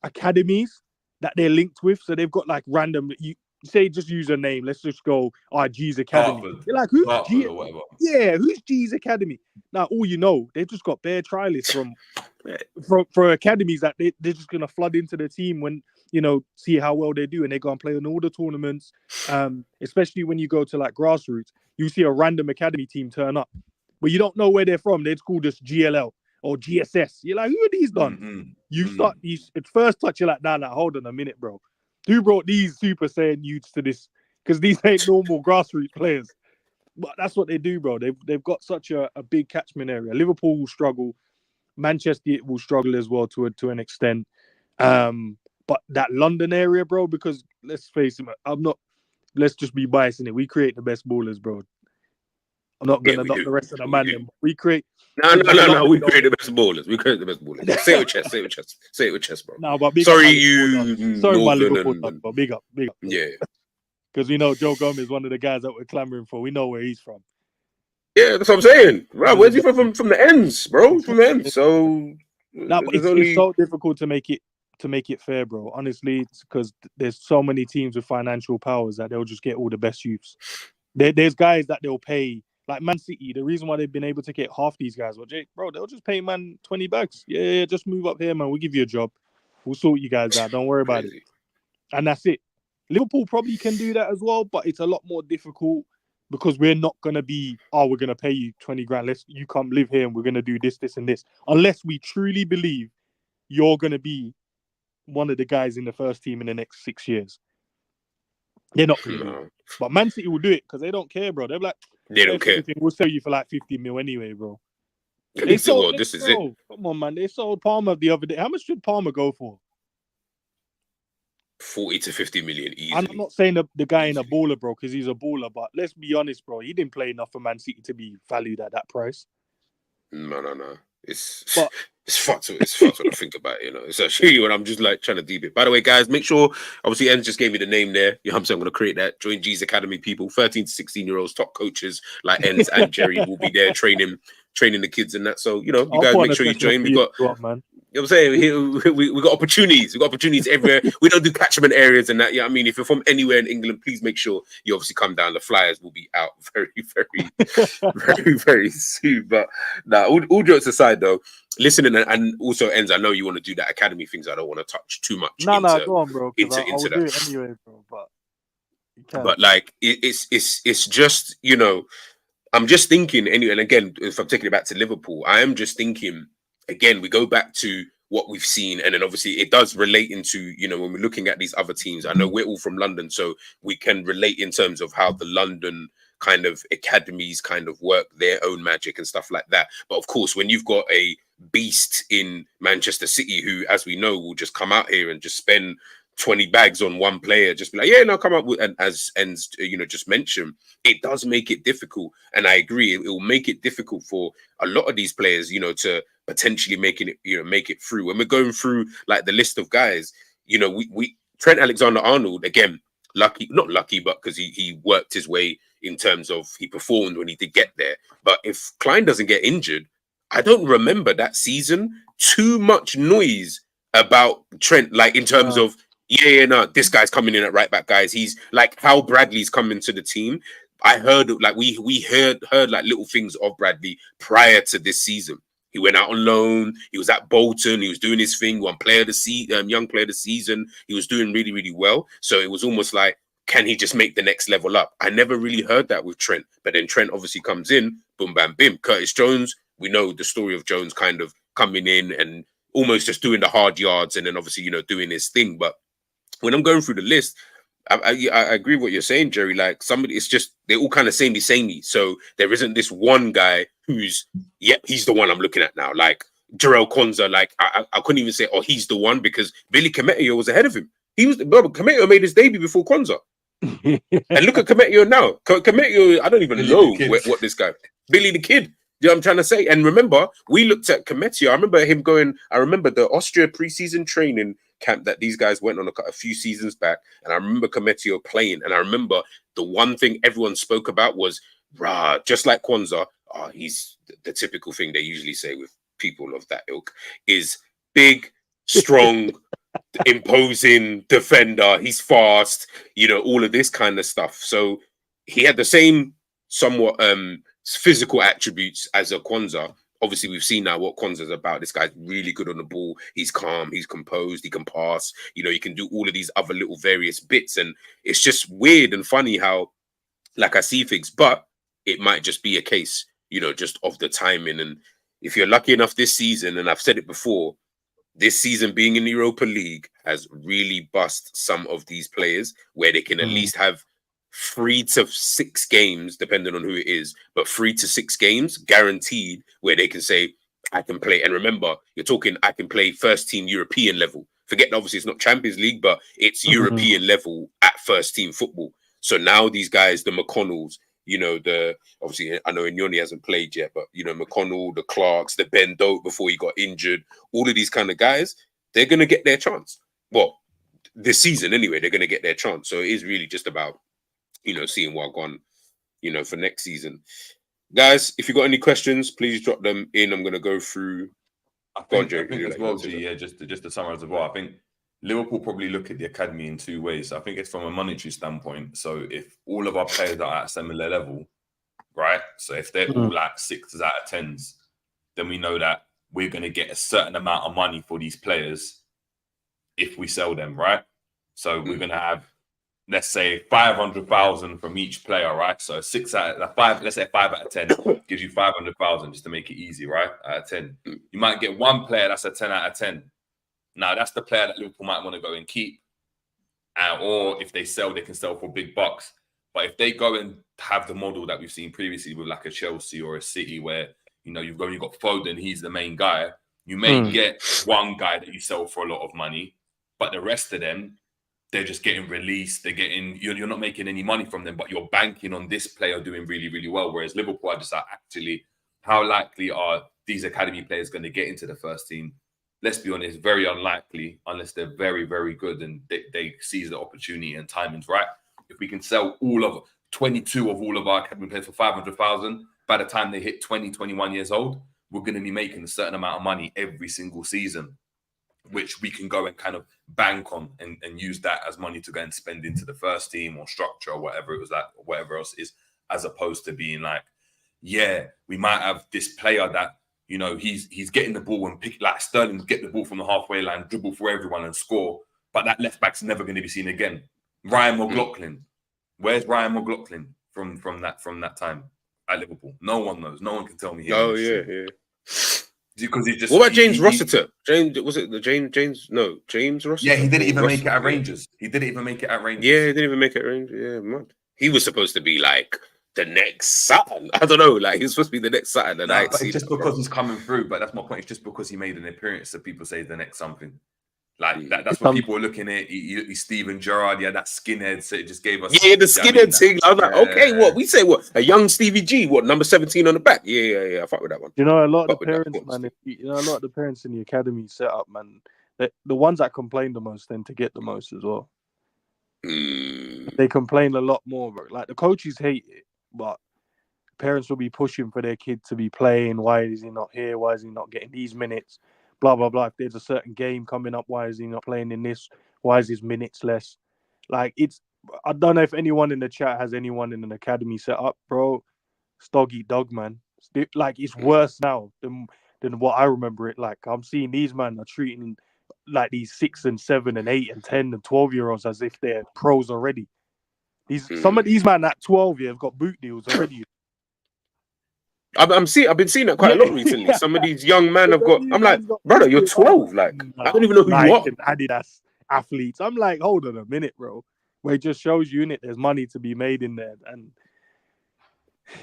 academies that they're linked with. So they've got like random. You say just use a name. Let's just go G's Academy. Hartford, You're like, who's Hartford G? Or whatever. Yeah, who's G's Academy? Now all you know, they've just got bare trialists for academies that they're just gonna flood into the team when see how well they do, and they go and play in all the tournaments. Especially when you go to like grassroots, you see a random academy team turn up, but you don't know where they're from. They're called just GLL or GSS. You're like, who are these done? At first touch, you're like, nah, hold on a minute, bro. Who brought these Super Saiyan youths to this? Because these ain't normal grassroots players. But that's what they do, bro. They've got such a big catchment area. Liverpool will struggle. Manchester will struggle as well to an extent. But that London area, bro, because let's face it, let's just be biased in it. We create the best ballers, bro. I'm not gonna knock the rest of the man. We create. No. We create the best ballers. Say it with chest, bro. No, but sorry, my Liverpool, but big up. Yeah. Because we know Joe Gomez is one of the guys that we're clamoring for. We know where he's from. Yeah, that's what I'm saying. Right, where's he from? From the ends, bro. From the ends. So no, but it's so difficult to make it fair, bro. Honestly, it's because there's so many teams with financial powers that they'll just get all the best youths. There's guys that they'll pay, like Man City. The reason why they've been able to get half these guys, bro, they'll just pay man 20 bucks. Yeah, just move up here, man. We'll give you a job. We'll sort you guys out. Don't worry about it. And that's it. Liverpool probably can do that as well, but it's a lot more difficult because we're not going to be, we're going to pay you 20 grand. You come live here and we're going to do this, this, and this. Unless we truly believe you're going to be one of the guys in the first team in the next 6 years. They're not going to do it. But Man City will do it because they don't care, bro. They're like, they don't care. We'll sell you for like 50 mil anyway, bro. This is it. Come on, man. They sold Palmer the other day. How much did Palmer go for? 40 to 50 million easily. And I'm not saying the guy ain't a baller, bro, because he's a baller. But let's be honest, bro. He didn't play enough for Man City to be valued at that price. No. It's fucked when I think about it, It's actually when I'm just like trying to deep it. By the way, guys, make sure, obviously, Enz just gave me the name there. You know what I'm saying? I'm going to create that. Join G's Academy people, 13 to 16-year-olds, top coaches like Enz and Jerry will be there training the kids and that. So, you guys make sure you join. We got, you know what I'm saying? We got opportunities. We got opportunities everywhere. We don't do catchment areas and that. Yeah, I mean, if you're from anywhere in England, please make sure you obviously come down. The flyers will be out very, very, very soon. But all jokes aside, though, listening and also Enz, I know you want to do that academy things. I don't want to touch too much. No, go on, bro. Into that. Do it anyway, bro. But like, it's just I'm just thinking anyway. And again, if I'm taking it back to Liverpool, I am just thinking. Again, we go back to what we've seen, and then obviously it does relate into, when we're looking at these other teams. I know we're all from London, so we can relate in terms of how the London kind of academies kind of work their own magic and stuff like that. But of course, when you've got a beast in Manchester City who, as we know, will just come out here and just spend 20 bags on one player, just be like, yeah, no, come up with, and as just mentioned, it does make it difficult. And I agree, it will make it difficult for a lot of these players, to potentially make it through. When we're going through like the list of guys, we Trent Alexander-Arnold, again, not lucky, but because he worked his way in terms of he performed when he did get there. But if Klein doesn't get injured, I don't remember that season too much noise about Trent, like in terms of, this guy's coming in at right back, guys. He's like how Bradley's coming to the team. I heard like we heard like little things of Bradley prior to this season. He went out on loan. He was at Bolton. He was doing his thing. Young player of the season. He was doing really, really well. So it was almost like can he just make the next level up? I never really heard that with Trent, but then Trent obviously comes in, boom, bam, bim. Curtis Jones, we know the story of Jones kind of coming in and almost just doing the hard yards and then obviously, you know, doing his thing. But when I'm going through the list, I agree with what you're saying, Jerry. Like somebody, it's just they're all kind of samey. So there isn't this one guy who's, he's the one I'm looking at now. Like Jarrell Konza, like I couldn't even say, oh, he's the one because Billy Kometio was ahead of him. Kometio made his debut before Konza. And look at Kometio now. Kometio, I don't even know what this guy, Billy the Kid. You know what I'm trying to say? And remember, we looked at Kometio. I remember him going, I remember the Austria preseason training camp that these guys went on a few seasons back. And I remember Kometio playing. And I remember the one thing everyone spoke about was, just like Kwanzaa, he's the typical thing they usually say with people of that ilk is big, strong, imposing defender. He's fast, you know, all of this kind of stuff. So he had the same somewhat physical attributes as a Kwanzaa. Obviously, we've seen now what Kwanzaa's about. This guy's really good on the ball. He's calm. He's composed. He can pass. You know, he can do all of these other little various bits. And it's just weird and funny how, like, I see things, but it might just be a case, you know, just of the timing. And if you're lucky enough this season, and I've said it before, this season being in the Europa League has really bust some of these players where they can at least have 3 to 6 games, depending on who it is, but 3 to 6 games guaranteed where they can say, I can play. And remember, you're talking, I can play first team European level. Forget, obviously, it's not Champions League, but it's European level at first team football. So now these guys, the McConnells, you know, obviously, I know Inyoni hasn't played yet, but, you know, McConnell, the Clarks, the Ben Doak before he got injured, all of these kind of guys, they're going to get their chance. Well, this season anyway, they're going to get their chance. So it is really just about, you know, seeing what gone, you know, for next season. Guys, if you got any questions, please drop them in. I'm going to go through. I think as well, G, just to summarize as well, I think Liverpool probably look at the academy in 2 ways. I think it's from a monetary standpoint. So if all of our players are at a similar level, right? So if they're all like 6s out of 10s, then we know that we're going to get a certain amount of money for these players if we sell them, right? So we're going to have, let's say, 500,000 from each player, right? So 6 out of 5, let's say 5 out of 10 gives you 500,000 just to make it easy, right? Out of 10. You might get one player that's a 10 out of 10. Now, that's the player that Liverpool might want to go and keep. Or if they sell, they can sell for big bucks. But if they go and have the model that we've seen previously with like a Chelsea or a City where, you know, you've only got Foden, he's the main guy, you may get one guy that you sell for a lot of money, but the rest of them, they're just getting released. They're getting, you're not making any money from them, but you're banking on this player doing really, really well. Whereas Liverpool are just like, actually, how likely are these academy players going to get into the first team? Let's be honest, very unlikely unless they're very, very good and they seize the opportunity and timing's right. If we can sell 22 of all of our academy players for 500,000, by the time they hit 20, 21 years old, we're going to be making a certain amount of money every single season, which we can go and kind of bank on and use that as money to go and spend into the first team or structure or whatever it was like, or whatever else it is, as opposed to being like, yeah, we might have this player that, you know, he's getting the ball and pick, like Sterling, get the ball from the halfway line, dribble for everyone and score, but that left back's never going to be seen again. Ryan McLaughlin, where's Ryan McLaughlin from that time at Liverpool? No one knows. No one can tell me. Oh yeah. Because he just. What about James Rossiter? James Rossiter. Yeah, he didn't even make it at Rangers. He didn't even make it at Rangers. Yeah, he didn't even make it at Rangers. Yeah, man. He was supposed to be like the next Saturn. I don't know. Like, he was supposed to be the next Saturn. And but it's just because he's coming through. But that's my point. It's just because he made an appearance that people say the next something. Like that's what people are looking at. He's Steven Gerrard, that skinhead. So it just gave us the skinhead thing. I was like, okay, what we say? What a young Stevie G? What number 17 on the back? Yeah. I fuck with that one. You know, a lot of the parents, man. A lot of the parents in the academy set up, man. The ones that complain the most tend to get the most as well. They complain a lot more, bro. Like the coaches hate it, but parents will be pushing for their kid to be playing. Why is he not here? Why is he not getting these minutes? Blah, blah, blah. If there's a certain game coming up, why is he not playing in this? Why is his minutes less? Like, I don't know if anyone in the chat has anyone in an academy set up, bro. It's dog eat dog, man. Like, it's worse now than what I remember it like. I'm seeing these men are treating like these 6 and 7 and 8 and 10 and 12-year-olds as if they're pros already. Some of these man at 12 have got boot deals already. I've been seeing that quite a lot recently. Some of these young men have got. I'm like, brother, you're 12. Like, I don't even know who you are. Nike and Adidas athletes. I'm like, hold on a minute, bro. Where it just shows you in it, there's money to be made in there, and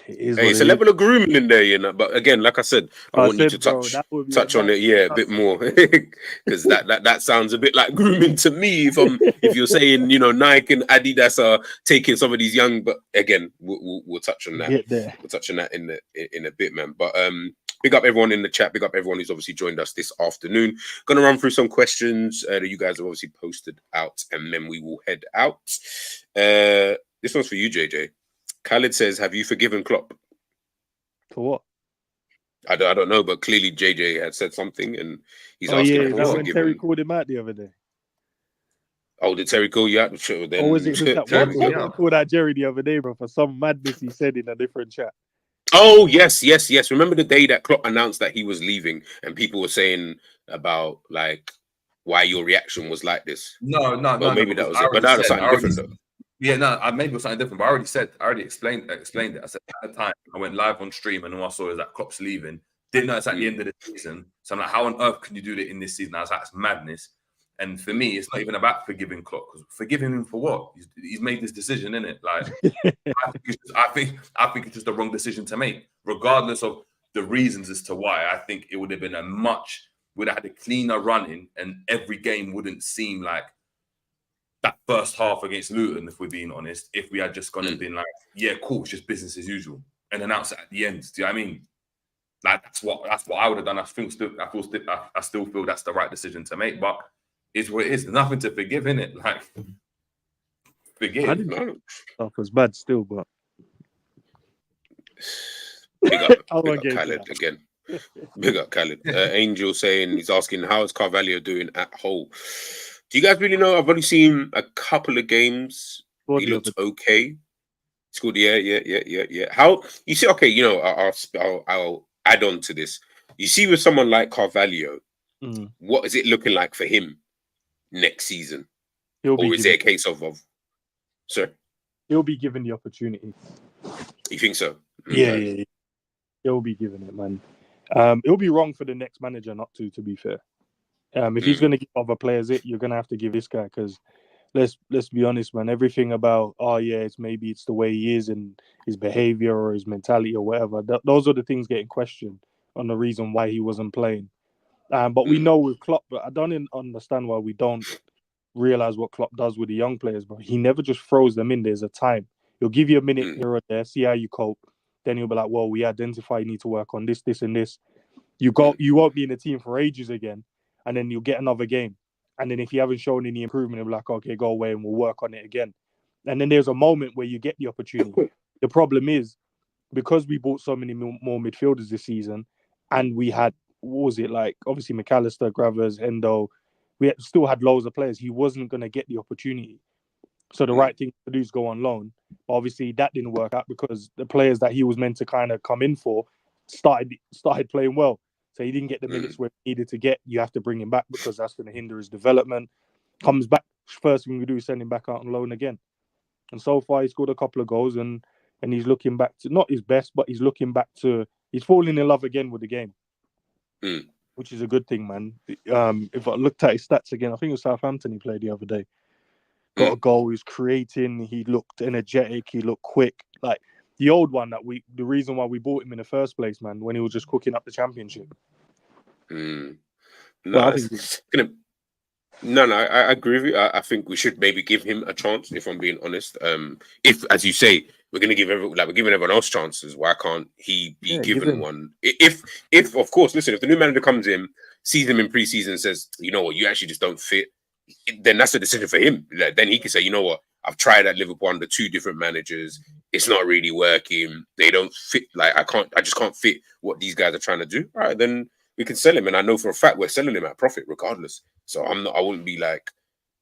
it is Hey, it's a level of grooming in there, you know. But again, like I said, I want you to touch on it, a bit more, because that sounds a bit like grooming to me. If you're saying, you know, Nike and Adidas are taking some of these young, but again, we'll touch on that. Get there. We'll touch on that in a bit, man. But big up everyone in the chat. Big up everyone who's obviously joined us this afternoon. Gonna run through some questions that you guys have obviously posted out, and then we will head out. This one's for you, JJ. Khaled says, have you forgiven Klopp? For what? I don't know, but clearly JJ had said something, and he's asking is that when Terry called him out the other day? Oh, did Terry call you out? Sure, then. Or was it that one called out Jerry the other day, bro, for some madness he said in a different chat? Oh, yes. Remember the day that Klopp announced that he was leaving, and people were saying about, like, why your reaction was like this? No. Maybe that was it, but that was something different, though. Yeah, no, maybe it was something different, but I already explained it. I said at the time, I went live on stream and all I saw is that Klopp's leaving. Didn't know it's at the end of the season. So I'm like, how on earth can you do that in this season? I was like, that's madness. And for me, it's not even about forgiving Klopp, because forgiving him for what? He's made this decision, innit? Like, I think it's just the wrong decision to make, regardless of the reasons as to why. I think it would have been would have had a cleaner running, and every game wouldn't seem like that first half against Luton, if we're being honest, if we had just gone and been like, yeah, cool, it's just business as usual, and announce it at the end. Do you know what I mean? Like, that's what I would have done. I still feel that's the right decision to make, but it's what it is. There's nothing to forgive in it. Like, forgive. I didn't know stuff was bad still, but big up Khaled again. Big up Khaled. Angel saying, he's asking, how is Carvalho doing at Hull? Do you guys really know? I've only seen a couple of games. He looked okay. Scored, yeah. How you see? Okay, you know, I'll add on to this. You see, with someone like Carvalho, what is it looking like for him next season? Or is it a case of sir? He'll be given the opportunity. You think so? Yeah. He'll be given it, man. It'll be wrong for the next manager not to be fair. If he's going to give other players it, you're going to have to give this guy, because let's be honest, man. Everything about, it's the way he is and his behavior or his mentality or whatever. Those are the things getting questioned on the reason why he wasn't playing. But we know with Klopp, but I don't understand why we don't realize what Klopp does with the young players, bro. He never just throws them in. There's a time. He'll give you a minute here or there, see how you cope. Then he'll be like, well, we identify you need to work on this, and this. You won't be in the team for ages again. And then you'll get another game. And then if you haven't shown any improvement, you'll be like, okay, go away and we'll work on it again. And then there's a moment where you get the opportunity. The problem is, because we bought so many more midfielders this season, and we had, obviously McAllister, Gravers, Endo, we still had loads of players. He wasn't going to get the opportunity. So the right thing to do is go on loan. But obviously that didn't work out, because the players that he was meant to kind of come in for started playing well. So he didn't get the minutes where he needed to get. You have to bring him back, because that's going to hinder his development. Comes back, first thing we do is send him back out on loan again. And so far, he scored a couple of goals, and he's looking back to, not his best, but he's falling in love again with the game, which is a good thing, man. If I looked at his stats again, I think it was Southampton he played the other day. Got a goal, he was creating, he looked energetic, he looked quick. Like, the old one the reason why we bought him in the first place, man, when he was just cooking up the championship. No, I agree with you. I think we should maybe give him a chance, if I'm being honest. If, as you say, we're gonna give we're giving everyone else chances, why can't he be given one? If of course, listen, if the new manager comes in, sees him in pre-season and says, you know what, you actually just don't fit, then that's a decision for him. Then he can say, you know what, I've tried at Liverpool under 2 different managers. It's not really working. They don't fit. Like, I just can't fit what these guys are trying to do. All right, then we can sell him. And I know for a fact we're selling him at profit regardless. So I wouldn't be like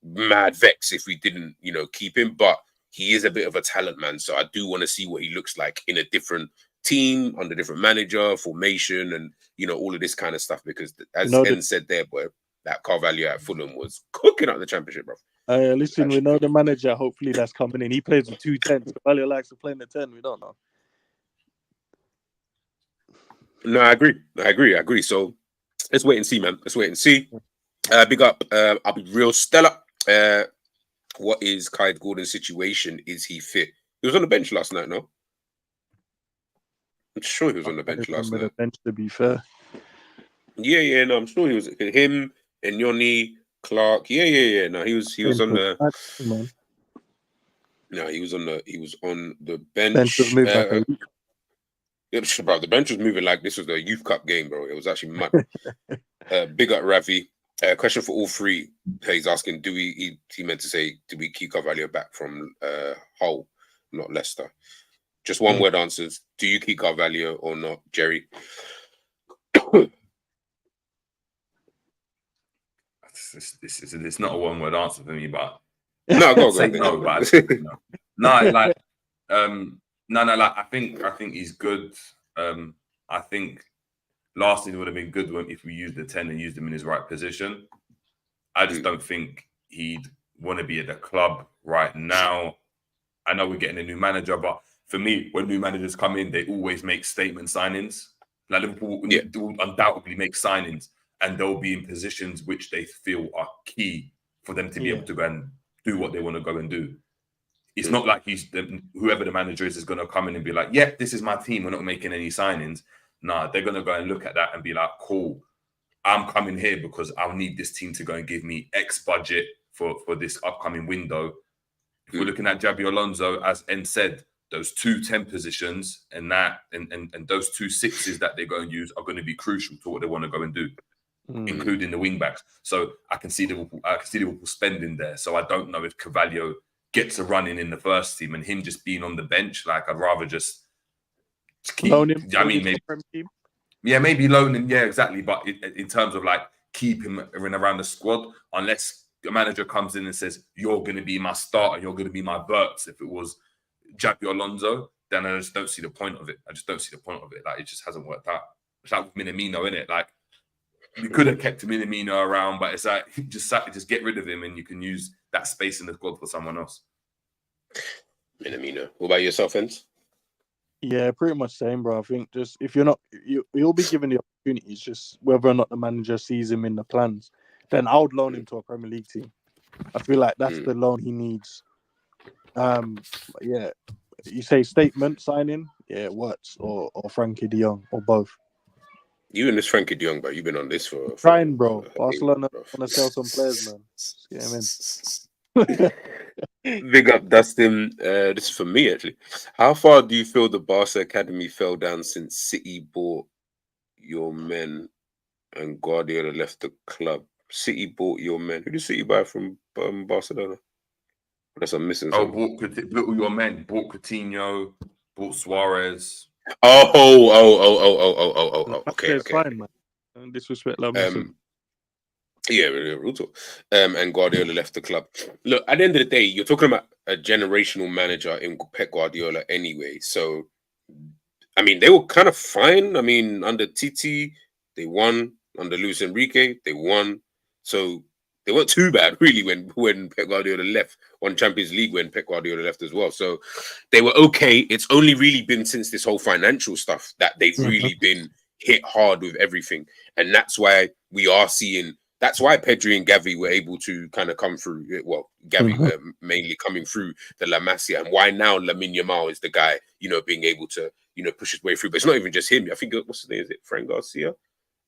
mad vexed if we didn't, keep him. But he is a bit of a talent, man. So I do want to see what he looks like in a different team, under different manager, formation, and, all of this kind of stuff. Because as N said there, boy, that Carvalho at Fulham was cooking up the championship, bro. Listen, we know the manager. Hopefully, that's coming in. He plays with 2 10s. Carvalho likes to play in the 10. We don't know. No, I agree. So let's wait and see, man. Let's wait and see. Big up. I'll be real, Stella. What is Kai Gordon's situation? Is he fit? He was on the bench last night, no? I'm sure he was on the bench last night. The bench, to be fair. Yeah, no, I'm sure he was. Him and Yoni, Clark. Yeah. No, he was on the. No, he was on the bench. Bench was moved like a bro, the bench was moving like this was the Youth Cup game, bro. It was actually mad. Big up Ravi. Question for all three. He's asking, he meant to say, do we keep Carvalho back from Hull, not Leicester? Just one word answers. Do you keep Carvalho or not, Jerry? It's not a one word answer for me, but no, go no, but no. Like like I think he's good. I think last season would have been good if we used the 10 and used him in his right position. I just don't think he'd want to be at the club right now. I know we're getting a new manager, but for me, when new managers come in, they always make statement signings. Like Liverpool will undoubtedly make signings, and they'll be in positions which they feel are key for them to be able to go and do what they want to go and do. It's not like whoever the manager is going to come in and be like, yeah, this is my team. We're not making any signings. Nah, they're going to go and look at that and be like, cool, I'm coming here because I'll need this team to go and give me X budget for this upcoming window. If we're looking at Javi Alonso, as En said, those 2 10 positions and those 2 6s that they're going to use are going to be crucial to what they want to go and do, including the wing backs. So I can see Liverpool spending there. So I don't know if Carvalho gets a run in the first team and him just being on the bench. Like, I'd rather just keep loan him. I mean, maybe loan him. Yeah, exactly. But in terms of like keep him around the squad, unless the manager comes in and says, you're going to be my starter, you're going to be my Verts. If it was Javi Alonso, then I just don't see the point of it. Like, it just hasn't worked out. It's like with Minamino, innit? Like, we could have kept Minamino around, but it's like just get rid of him and you can use that space in the squad for someone else. Minamino. What about yourself, Enz? Yeah, pretty much same, bro. I think just if you're not, you'll be given the opportunities. Just whether or not the manager sees him in the plans, then I would loan him to a Premier League team. I feel like that's the loan he needs. Yeah, you say statement signing, Wirtz or Frankie De Jong or both. You and this Frankie De Jong, but you've been on this for trying, bro. Barcelona want to sell some players, man. Get him in. Big up, Dustin. This is for me, actually. How far do you feel the Barca Academy fell down since City bought your men and Guardiola left the club? City bought your men. Who did City buy from Barcelona? Unless I'm missing something. Bought your men. Bought Coutinho. Bought Suarez. Okay. Fine, man. Disrespect, love. Yeah, real talk. And Guardiola left the club. Look, at the end of the day, you're talking about a generational manager in Pep Guardiola anyway. So, I mean, they were kind of fine. I mean, under Titi, they won. Under Luis Enrique, they won. So they weren't too bad, really, when Pep Guardiola left. Won Champions League when Pep Guardiola left as well. So they were okay. It's only really been since this whole financial stuff that they've really been hit hard with everything. And that's why we are seeing... That's why Pedri and Gavi were able to kind of come through. Well, Gavi mainly coming through the La Masia, and why now Lamine Yamal is the guy, being able to, push his way through. But it's not even just him. I think what's his name? Is it Fran Garcia?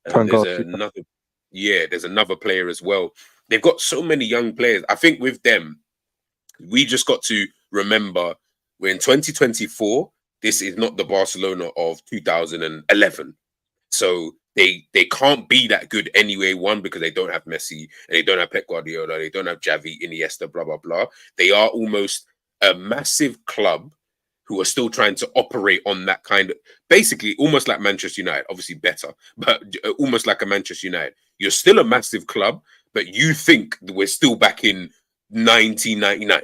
There's another player as well. They've got so many young players. I think with them, we just got to remember we're in 2024. This is not the Barcelona of 2011. So they can't be that good anyway. One, because they don't have Messi, and they don't have Pep Guardiola, they don't have Xavi, Iniesta, blah, blah, blah. They are almost a massive club who are still trying to operate on that kind of, basically almost like Manchester United, obviously better, but almost like a Manchester United. You're still a massive club, but you think that we're still back in 1999,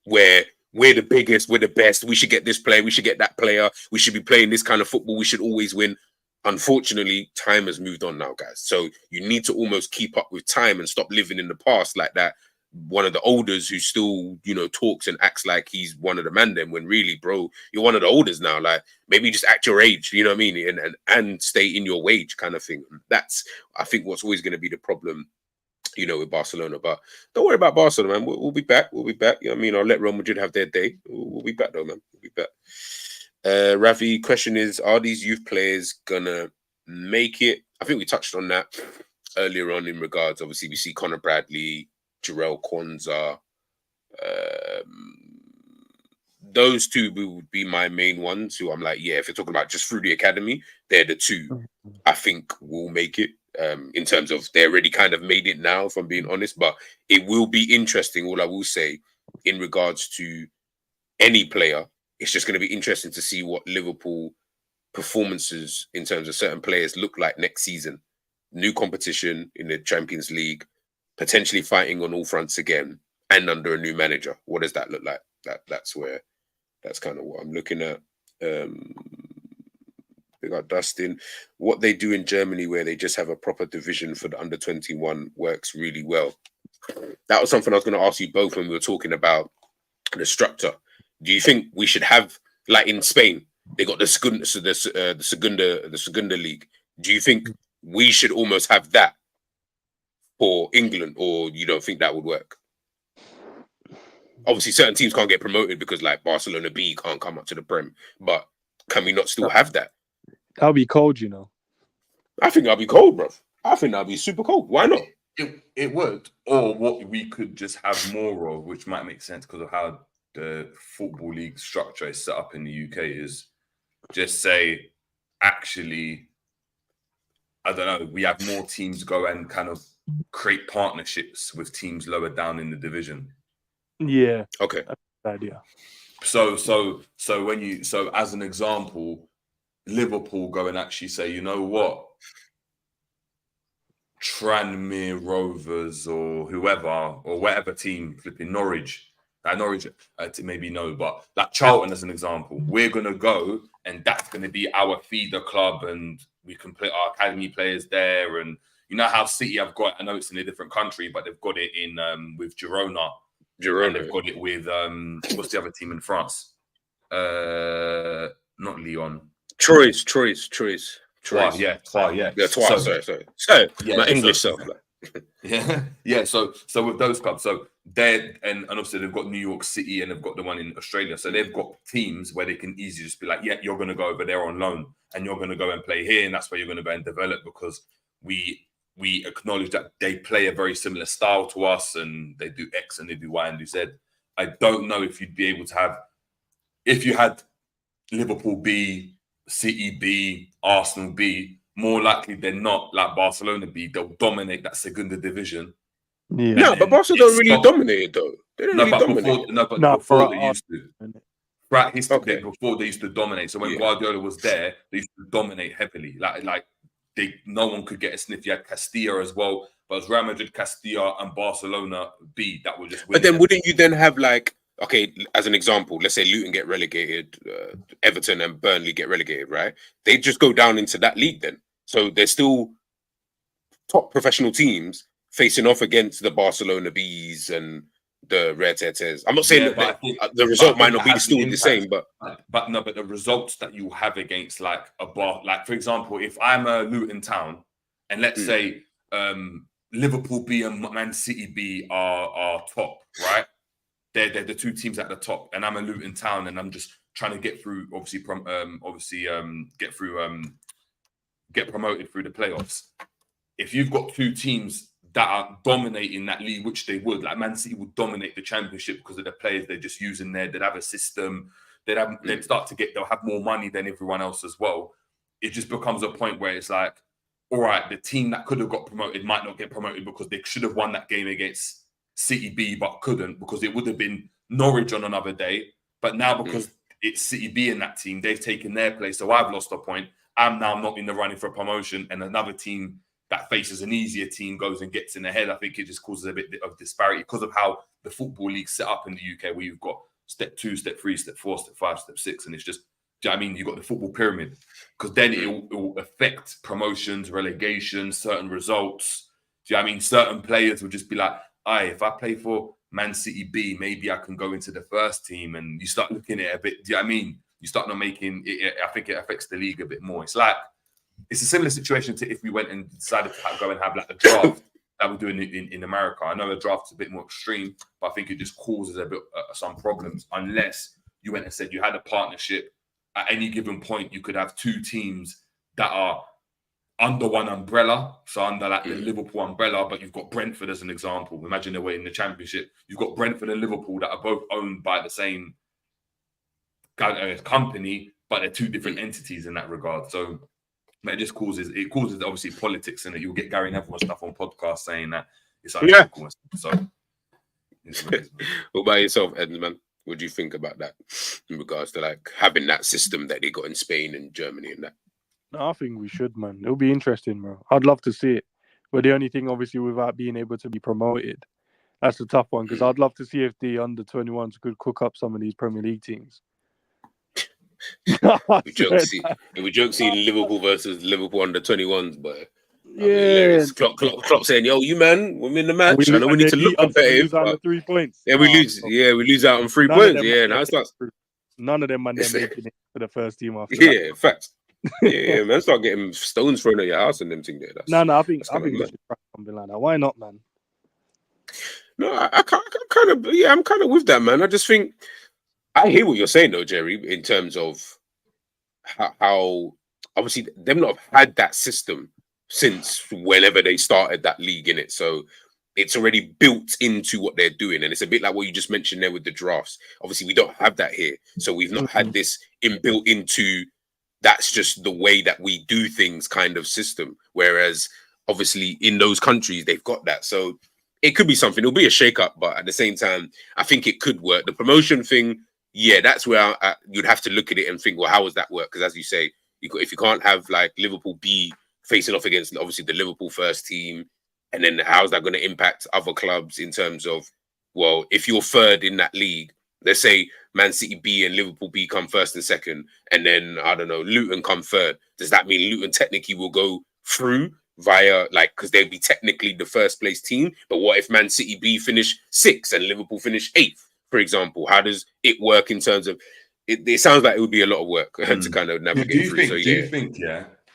where we're the biggest, we're the best, we should get this player, we should get that player, we should be playing this kind of football, we should always win. Unfortunately, time has moved on now, guys. So you need to almost keep up with time and stop living in the past like that. one of the olders who still, you know, talks and acts like he's one of the man them, when really, bro, you're one of the olders now. Like, maybe just act your age, you know what I mean? And stay in your wage kind of thing. That's, I think, what's always going to be the problem, you know, with Barcelona. But don't worry about Barcelona, man. We'll be back. We'll be back. You know what I mean? I'll let Real Madrid have their day. We'll be back though, man. We'll be back. Ravi, question is, are these youth players gonna make it? I think we touched on that earlier on in regards, obviously, we see Connor Bradley, Jarrell Kwanzaa. Those two would be my main ones who I'm like, yeah, if you're talking about just through the academy, they're the two I think will make it. In terms of they already kind of made it now, if I'm being honest, but it will be interesting. All I will say in regards to any player, it's just going to be interesting to see what Liverpool performances in terms of certain players look like next season. New competition in the Champions League, potentially fighting on all fronts again, and under a new manager. What does that look like? That's kind of what I'm looking at. They got Dustin. What they do in Germany, where they just have a proper division for the under 21, works really well. That was something I was going to ask you both when we were talking about the structure. Do you think we should have, like in Spain, they got the Segunda League? Do you think we should almost have that for England, or you don't think that would work? Obviously, certain teams can't get promoted because, like, Barcelona B can't come up to the Prem, but can we not still have that? That'll be cold, you know. I think that'll be cold, bro. I think that'll be super cold. Why not? It would. Or what we could just have more of, which might make sense because of how the Football League structure is set up in the UK, is just say, actually, I don't know, we have more teams go and kind of create partnerships with teams lower down in the division. Yeah. Okay. That's a good idea. So as an example, Liverpool go and actually say, you know what, Tranmere Rovers or whoever, or whatever team, flipping Norwich, maybe no, but like Charlton as an example, we're going to go and that's going to be our feeder club, and we can play our academy players there. And you know how City have got, I know it's in a different country, but they've got it in with Girona. And they've got it with what's the other team in France? Not Lyon. Troyes. Yeah. Sorry. Yeah, my English self. Yeah. So with those clubs, so they're and obviously they've got New York City and they've got the one in Australia. So they've got teams where they can easily just be like, yeah, you're going to go over there on loan, and you're going to go and play here, and that's where you're going to go and develop, because we acknowledge that they play a very similar style to us, and they do X and they do Y and do Z. I don't know if you'd be able to have, if you had Liverpool B, City B, Arsenal B, more likely than not, like Barcelona B, they'll dominate that Segunda division. Yeah. No, but Barcelona don't really dominate it, though. They don't really dominate it. Before they used to. Throughout history, Okay. before they used to dominate. So when Guardiola was there, they used to dominate heavily. Like no one could get a sniff. You had Castilla as well, but it was Real Madrid, Castilla, and Barcelona B that were just winning. But then wouldn't you then have, like, okay, as an example, let's say Luton get relegated, Everton and Burnley get relegated, right? They just go down into that league then. So they're still top professional teams facing off against the Barcelona Bs and the Red Tetes. I'm not saying that the result might not be still the same, but the results that you have against like for example, if I'm a Luton Town and let's say Liverpool B and Man City B are top, right? They're the two teams at the top, and I'm a Luton Town and I'm just trying to get through, get promoted through the playoffs. If you've got two teams that are dominating that league, which they would, like Man City would dominate the championship because of the players they're just using there. They'd have a system. They'll have more money than everyone else as well. It just becomes a point where it's like, all right, the team that could have got promoted might not get promoted because they should have won that game against City B, but couldn't, because it would have been Norwich on another day. But now because it's City B in that team, they've taken their place. So I've lost a point. I'm now not in the running for promotion, and another team that faces an easier team goes and gets in ahead. I think it just causes a bit of disparity because of how the Football League set up in the UK, where you've got step 2, step 3, step 4, step 5, step 6, and it's just, do you know what I mean? You've got the football pyramid, because then it will affect promotions, relegation, certain results. Do you know what I mean? Certain players will just be like, if I play for Man City B, maybe I can go into the first team, and you start looking at it a bit. Do you know what I mean? You start not making it. I think it affects the league a bit more. It's a similar situation to if we went and decided to go and have like a draft that we're doing in America. I know a draft's a bit more extreme, but I think it just causes a bit some problems unless you went and said you had a partnership. At any given point, you could have two teams that are under one umbrella, so under like the Liverpool umbrella, but you've got Brentford as an example. Imagine they were in the Championship. You've got Brentford and Liverpool that are both owned by the same company, but they're two different entities in that regard. So it just causes obviously politics, and you'll get Gary Neville and stuff on podcasts saying that it's unethical. So, what about yourself, Edmund? What do you think about that in regards to like having that system that they got in Spain and Germany and that? No, I think we should, man. It'll be interesting, bro. I'd love to see it. But the only thing, obviously, without being able to be promoted, that's the tough one. Because I'd love to see if the under-21s could cook up some of these Premier League teams. We joke seeing Liverpool versus Liverpool under-21s, but yeah. Klopp saying, "Yo, you man, we're in the match. I know we need to look competitive. We lose out 3 points. Yeah, we lose. Yeah, we lose out on 3 points. Yeah, now it's not. None of them man, they're making it for the first team after. Yeah, facts. Yeah, man, start getting stones thrown at your house and them thing there. No, I think we should try something like that. Why not, man? No, I'm kind of with that, man. I just think I hear what you're saying, though, Jerry, in terms of how obviously them not have had that system since whenever they started that league in it. So it's already built into what they're doing. And it's a bit like what you just mentioned there with the drafts. Obviously, we don't have that here. So we've not had this inbuilt into that's just the way that we do things kind of system. Whereas obviously in those countries, they've got that. So it could be something. It'll be a shake-up, but at the same time, I think it could work. The promotion thing, yeah, that's where you'd have to look at it and think, well, how does that work? Because as you say, if you can't have like Liverpool B facing off against obviously the Liverpool first team, and then how's that going to impact other clubs in terms of, well, if you're third in that league, let's say Man City B and Liverpool B come first and second, and then, I don't know, Luton come third. Does that mean Luton technically will go through via, like, because they'd be technically the first place team? But what if Man City B finish 6th and Liverpool finish 8th, for example? How does it work in terms of, it sounds like it would be a lot of work to kind of navigate through.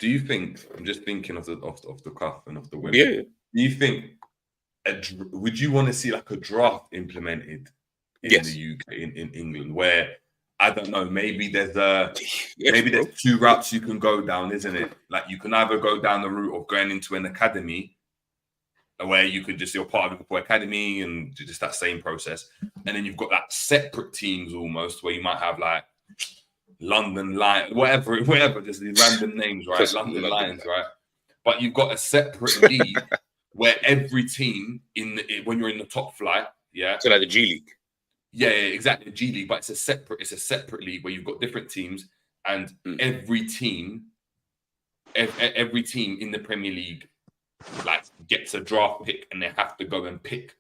Do you think, I'm just thinking of the cuff and of the women. Yeah. Do you think, would you want to see like a draft implemented in the UK, in England, where, I don't know, maybe there's there's 2 routes you can go down, isn't it? Like you can either go down the route of going into an academy where you could just, you're part of the Liverpool Academy and just that same process. And then you've got that separate teams almost where you might have like London Lions, whatever, just these random names, right? London Lions, right? But you've got a separate league where every team when you're in the top flight, so like the G League. Yeah, exactly, G League, but it's a separate league where you've got different teams, and every team in the Premier League like gets a draft pick, and they have to go and pick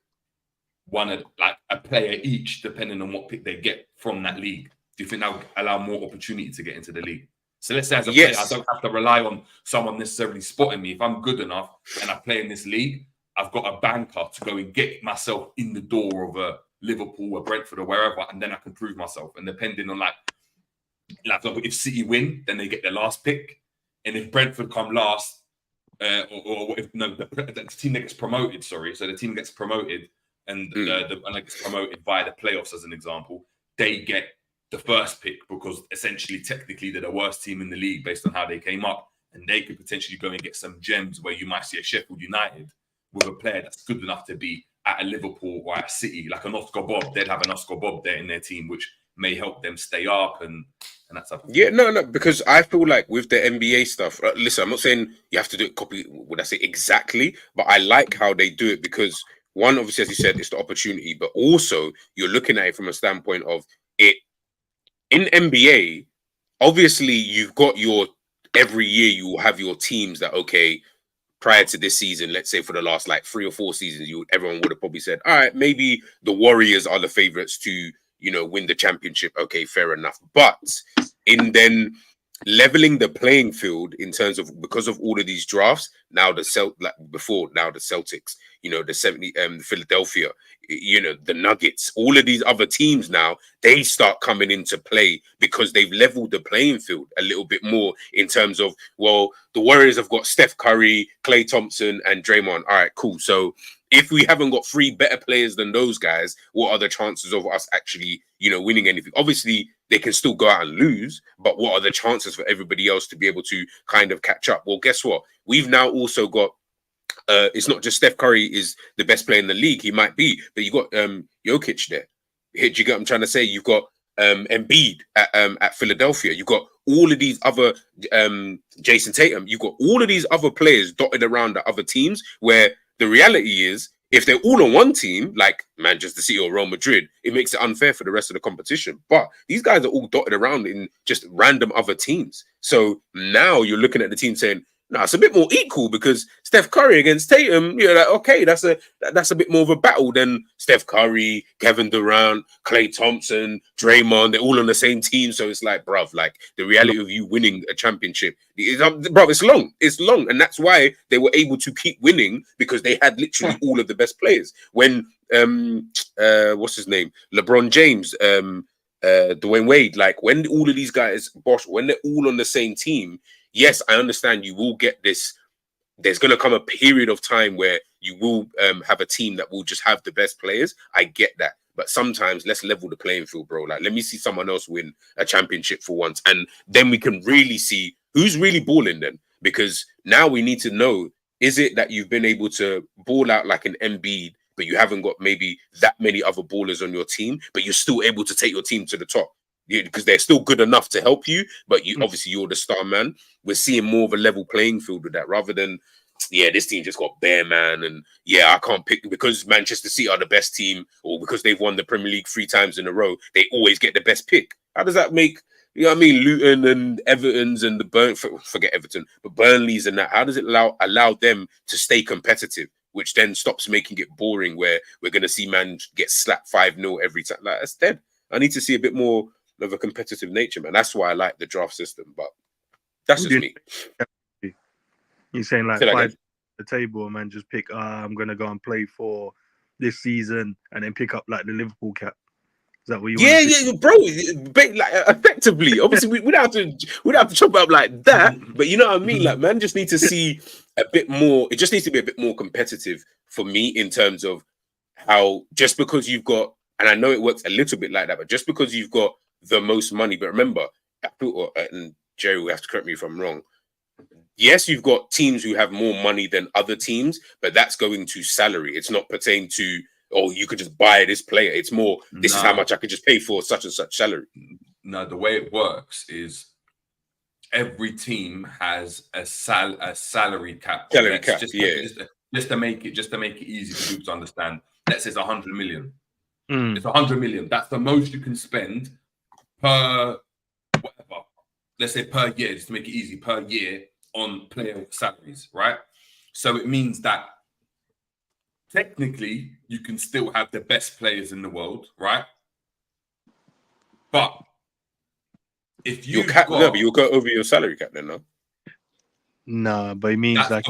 a player each, depending on what pick they get from that league. Do you think that would allow more opportunity to get into the league? So let's say as a player, I don't have to rely on someone necessarily spotting me. If I'm good enough and I play in this league, I've got a banker to go and get myself in the door of a Liverpool or Brentford or wherever, and then I can prove myself. And depending on like if City win, then they get their last pick, and if Brentford come last, or if the team that gets promoted, so the team gets promoted and gets promoted via the playoffs, as an example, they get the first pick because essentially, technically, they're the worst team in the league based on how they came up, and they could potentially go and get some gems where you might see a Sheffield United with a player that's good enough to be at a Liverpool or at a City, like an Oscar Bob. They'd have an Oscar Bob there in their team, which may help them stay up and that type of thing. Yeah, no, because I feel like with the NBA stuff, listen, I'm not saying you have to do it would I say exactly, but I like how they do it because one, obviously, as you said, it's the opportunity, but also you're looking at it from a standpoint of it. In NBA, obviously, you've got every year you will have your teams that, okay, prior to this season, let's say for the last like 3 or 4 seasons, everyone would have probably said, all right, maybe the Warriors are the favorites to, win the championship. Okay, fair enough. But leveling the playing field in terms of, because of all of these drafts. Now the Celtics, the Philadelphia, the Nuggets, all of these other teams now, they start coming into play because they've leveled the playing field a little bit more in terms of, well, the Warriors have got Steph Curry, Klay Thompson, and Draymond. All right, cool. So if we haven't got 3 better players than those guys, what are the chances of us actually, winning anything? Obviously, they can still go out and lose, but what are the chances for everybody else to be able to kind of catch up? Well, guess what? We've now also got, it's not just Steph Curry is the best player in the league. He might be, but you got Jokic there. Do you get what I'm trying to say? You've got Embiid at Philadelphia. You've got all of these other Jason Tatum. You've got all of these other players dotted around the other teams, where the reality is, if they're all on one team, like Manchester City or Real Madrid, it makes it unfair for the rest of the competition. But these guys are all dotted around in just random other teams. So now you're looking at the team saying, no, it's a bit more equal, because Steph Curry against Tatum, you're like, okay, that's a bit more of a battle than Steph Curry, Kevin Durant, Klay Thompson, Draymond. They're all on the same team. So it's like, bruv, like the reality of you winning a championship, bruv, it's long. And that's why they were able to keep winning, because they had literally all of the best players. When, what's his name? LeBron James, Dwayne Wade, like when all of these guys, when they're all on the same team, yes, I understand you will get this. There's going to come a period of time where you will have a team that will just have the best players. I get that. But sometimes let's level the playing field, bro. Like, let me see someone else win a championship for once. And then we can really see who's really balling then. Because now we need to know, is it that you've been able to ball out like an Embiid, but you haven't got maybe that many other ballers on your team, but you're still able to take your team to the top? Because they're still good enough to help you, but obviously you're the star man. We're seeing more of a level playing field with that, rather than, this team just got bare man, and I can't pick because Manchester City are the best team, or because they've won the Premier League 3 times in a row, they always get the best pick. How does that make, Luton and Everton's and forget Everton, but Burnley's and that, how does it allow them to stay competitive, which then stops making it boring, where we're going to see man get slapped 5-0 every time? Like, that's dead. I need to see a bit more of a competitive nature, man. That's why I like the draft system, but that's just me. You're saying like 5 the table, man, just pick, I'm going to go and play for this season, and then pick up like the Liverpool cap. Is that what you want to do? Bro, like, effectively, obviously we don't have to chop it up like that, but you know what I mean? Like, man, just need to see a bit more. It just needs to be a bit more competitive for me, in terms of how, just because you've got, and I know it works a little bit like that, but just because you've got the most money, but remember, and Jerry will have to correct me if I'm wrong, yes, you've got teams who have more money than other teams, but that's going to salary. It's not pertaining to, oh, you could just buy this player. It's more, this is how much I could just pay for such and such salary. No, the way it works is every team has a salary cap. Salary cap, just to make it easy for people to understand. Let's say it's 100 million. It's 100 million. That's the most you can spend per whatever. Let's say per year, just to make it easy, per year on player salaries, right? So it means that technically you can still have the best players in the world, right? But if you but you'll go over your salary cap then, no? No, but it means that's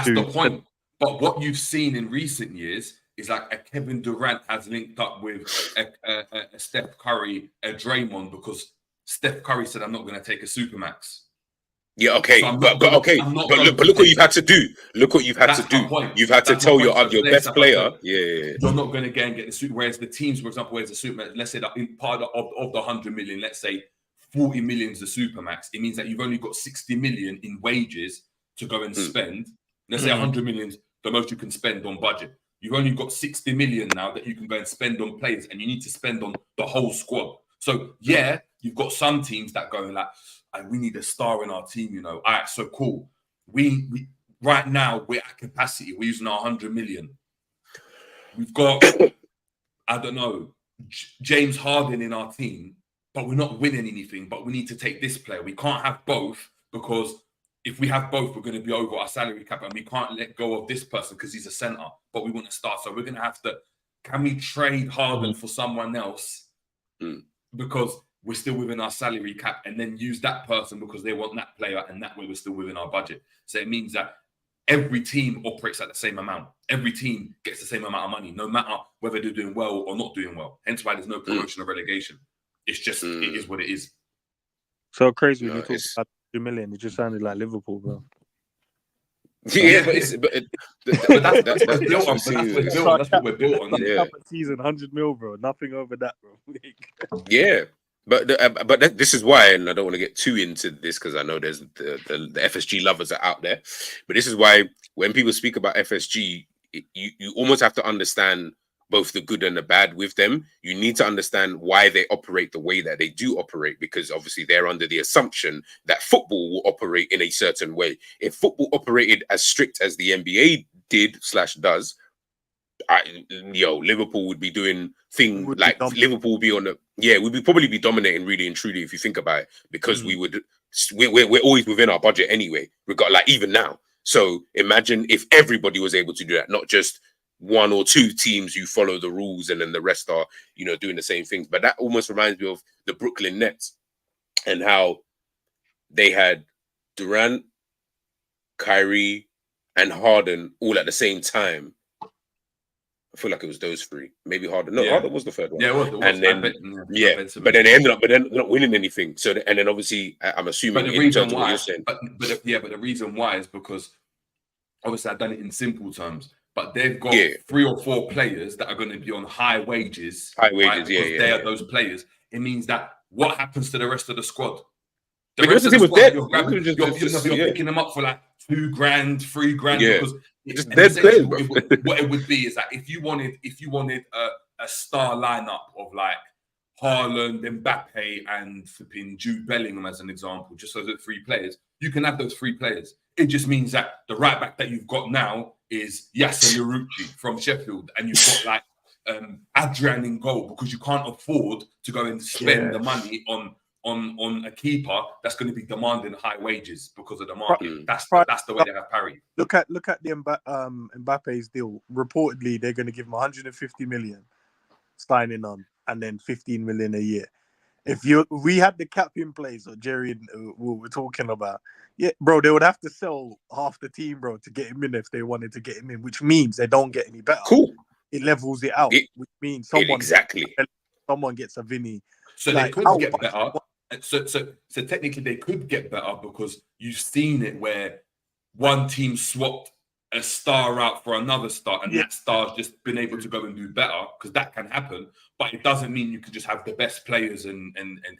the point. But what you've seen in recent years is like a Kevin Durant has linked up with a Steph Curry, a Draymond, because Steph Curry said, I'm not going to take a Supermax. Yeah, okay, so but look what you've had to do. Look what you've had to do. You've had to tell your best player, you're not going to go and get the super. Whereas the teams, for example, where's the Supermax? Let's say that in part of the 100 million, let's say 40 million is the Supermax. It means that you've only got 60 million in wages to go and spend. Let's say 100 million is the most you can spend on budget. You've only got 60 million now that you can go and spend on players, and you need to spend on the whole squad. So you've got some teams that go like, we need a star in our team, All right, so cool. We right now we're at capacity. We're using our 100 million. We've got, I don't know, James Harden in our team, but we're not winning anything. But we need to take this player. We can't have both, because if we have both, we're going to be over our salary cap, and we can't let go of this person because he's a center. But we want to start, so we're going to have to. Can we trade Harden for someone else? Because we're still within our salary cap, and then use that person because they want that player, and that way we're still within our budget. So it means that every team operates at the same amount. Every team gets the same amount of money, no matter whether they're doing well or not doing well. Hence why there's no promotion or relegation. It's just, it is what it is. So crazy when you talk about 2 million. It just sounded like Liverpool, bro. Yeah, but that's what we're built on. Yeah. Season 100 mil, bro. Nothing over that, bro. Yeah. But this is why, and I don't want to get too into this because I know there's the FSG lovers are out there. But this is why when people speak about FSG, you almost have to understand both the good and the bad with them. You need to understand why they operate the way that they do operate, because obviously they're under the assumption that football will operate in a certain way. If football operated as strict as the NBA did/does, Liverpool would be doing things like Liverpool would be on the we'd probably be dominating really and truly if you think about it, because we're always within our budget anyway, even now. So imagine if everybody was able to do that, not just one or two teams who follow the rules and then the rest are doing the same things. But that almost reminds me of the Brooklyn Nets and how they had Durant, Kyrie, and Harden all at the same time. I feel like it was those three. Maybe Harden. No, Harden was the third one. Yeah, it was. And then, but then they ended up, they're not winning anything. So, and then obviously, I'm assuming but the reason why, the reason why is because obviously I've done it in simple terms, but they've got 3 or 4 players that are going to be on high wages. Because they are those players. It means that what happens to the rest of the squad? The rest of the squad, you're picking them up for like $2,000, $3,000 because. Just dead players, what it would be is that if you wanted a star lineup of like Haaland, Mbappe, and flipping Jude Bellingham as an example, just so the 3 players, you can have those 3 players. It just means that the right back that you've got now is Yasser Larouci from Sheffield, and you've got like Adrian in goal, because you can't afford to go and spend the money on a keeper that's going to be demanding high wages because of the market. That's the way they have parity. Look at the Mbappe's deal. Reportedly, they're going to give him 150 million signing on, and then 15 million a year. We had the cap in place, or Jerry, we were talking about. Yeah, bro, they would have to sell half the team, bro, to get him in if they wanted to get him in, which means they don't get any better. Cool. It levels it out, which means someone gets a Vinny. So they could get better. So technically they could get better, because you've seen it where one team swapped a star out for another star, and that star's just been able to go and do better, because that can happen. But it doesn't mean you can just have the best players and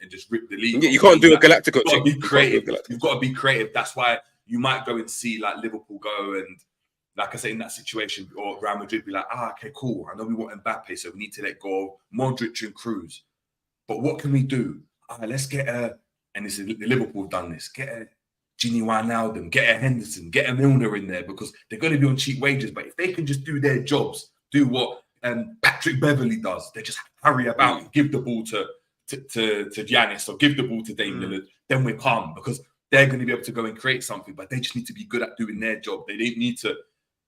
just rip the league. Yeah, you can't do a Galactico. You've got to be creative. You've got to be creative. That's why you might go and see like Liverpool go and, like I say, in that situation, or Real Madrid be like, okay, cool. I know we want Mbappe, so we need to let go of Modric and Cruz. But what can we do? Let's get and this is Liverpool have done this. Get a Gini Wijnaldum, get a Henderson, get a Milner in there, because they're going to be on cheap wages. But if they can just do their jobs, do what Patrick Beverley does, they just hurry about, give the ball to Giannis, or give the ball to Dame Lillard, then we're calm, because they're going to be able to go and create something. But they just need to be good at doing their job. They don't need to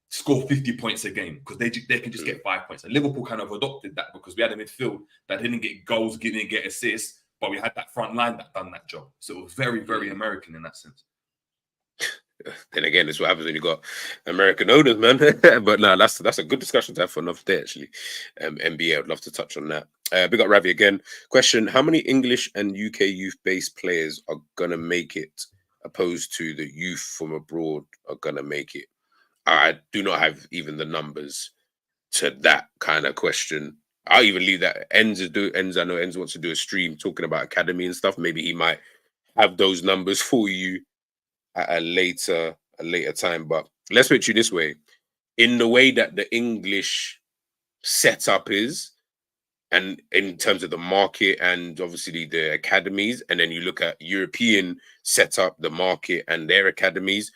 score 50 points a game, because they can just get 5 points. And Liverpool kind of adopted that, because we had a midfield that didn't get goals, didn't get assists, but we had that front line that done that job. So it was very, very American in that sense. Then again, it's what happens when you got American owners, man. But no, that's a good discussion to have for another day, actually. NBA, I'd love to touch on that. Big up Ravi again. Question: how many English and UK youth-based players are gonna make it, opposed to the youth from abroad are gonna make it? I do not have even the numbers to that kind of question. I'll even leave that. I know Enz wants to do a stream talking about academy and stuff. Maybe he might have those numbers for you at a later time. But let's put you this way: in the way that the English setup is, and in terms of the market and obviously the academies, and then you look at European setup, the market and their academies,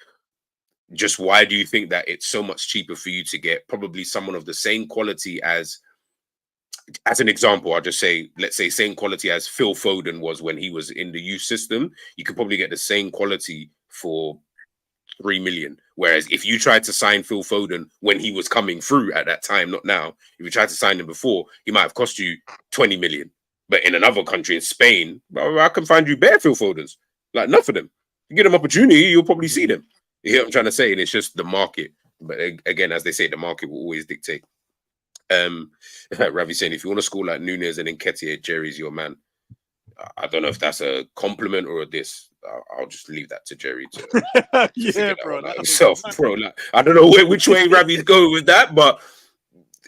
just why do you think that it's so much cheaper for you to get probably someone of the same quality as an example, I'll just say, let's say same quality as Phil Foden was when he was in the youth system, you could probably get the same quality for 3 million. Whereas if you tried to sign Phil Foden when he was coming through at that time, not now, if you tried to sign him before, he might have cost you 20 million. But in another country, in Spain, bro, I can find you bare field folders. Like, enough of them. You get them opportunity, you'll probably see them. You hear what I'm trying to say? And it's just the market. But again, as they say, the market will always dictate. Ravi saying, if you want to score like Nunes and Nketiah, Jerry's your man. I don't know if that's a compliment or a diss. I'll just leave that to Jerry to yeah, bro. Like himself, bro. Like, I don't know which way Ravi's going with that, but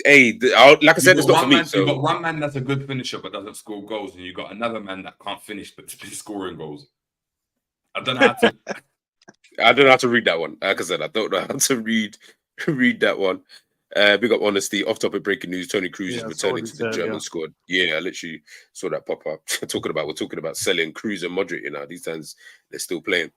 hey, like I said, it's not for me. So you've got one man that's a good finisher but doesn't score goals, and you've got another man that can't finish but is scoring goals. I don't know how to read that one. Like I said, I don't know how to read that one. Big up honesty. Off topic breaking news: Tony Cruz is returning to the German squad. Yeah, I literally saw that pop up. We're talking about selling Cruz and Modric. You know, these times they're still playing.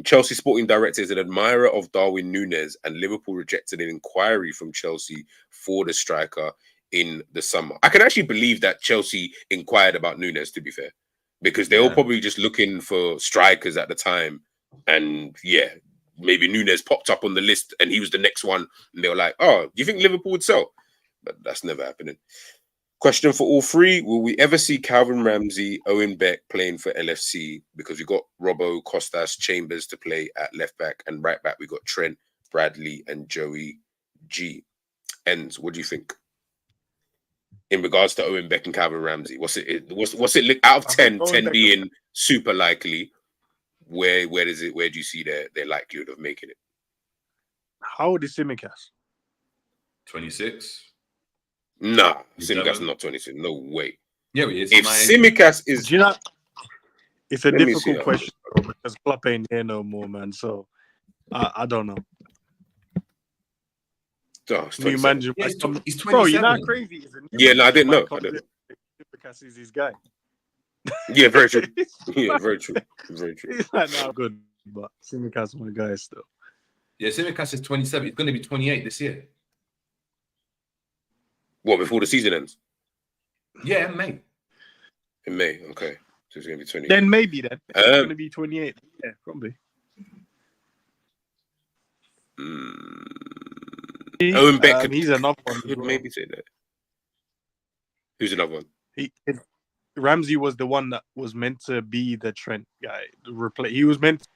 Chelsea sporting director is an admirer of Darwin Núñez, and Liverpool rejected an inquiry from Chelsea for the striker in the summer. I can actually believe that Chelsea inquired about Núñez, to be fair, because they were probably just looking for strikers at the time, and yeah. Maybe Núñez popped up on the list and he was the next one. And they were like, oh, do you think Liverpool would sell? But that's never happening. Question for all three. Will we ever see Calvin Ramsey, Owen Beck playing for LFC? Because we got Robbo, Costas, Chambers to play at left back, and right back we got Trent, Bradley and Joey G. Ends, what do you think? In regards to Owen Beck and Calvin Ramsey, what's it out of 10, 10 being super likely? Where do you see their likelihood of making it? How old is Tsimikas? 26. Nah, Tsimikas is not 26. No way. Yeah, he is. If Tsimikas is, do you know, it's a difficult question because Klopp ain't here no more, man. So I don't know. Oh, New manager, he's 27. Bro, you're not crazy. Isn't he? Yeah, no, I didn't know. Tsimikas is his guy. Yeah, very true. Yeah, very true. Very true. He's like, no, good, but Tsimikas is my guy still. Yeah, Tsimikas is 27. He's going to be 28 this year. What, before the season ends? Yeah, in May. In May, okay. So it's going to be 28. Then maybe then. It's going to be 28. Yeah, probably. Owen Beck could, he's another one. Could maybe say that. Who's another one? Ramsey was the one that was meant to be the Trent guy. He was meant,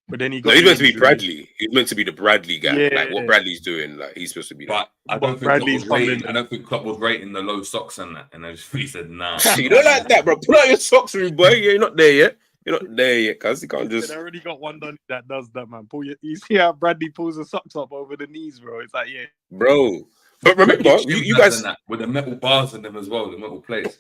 but then he got. No, he's meant to be Bradley. He's meant to be the Bradley guy. Yeah. Like what Bradley's doing. Like he's supposed to be. But I don't think Klopp was rating the low socks and that, and he said, "Nah." You don't like that, bro. Pull out your socks, boy. You're not there yet. You're not there yet, cuz you can't just. I already got one done that does that, man. You see how Bradley pulls the socks up over the knees, bro? It's like, yeah, bro. But remember, you guys with the metal bars in them as well, the metal plates.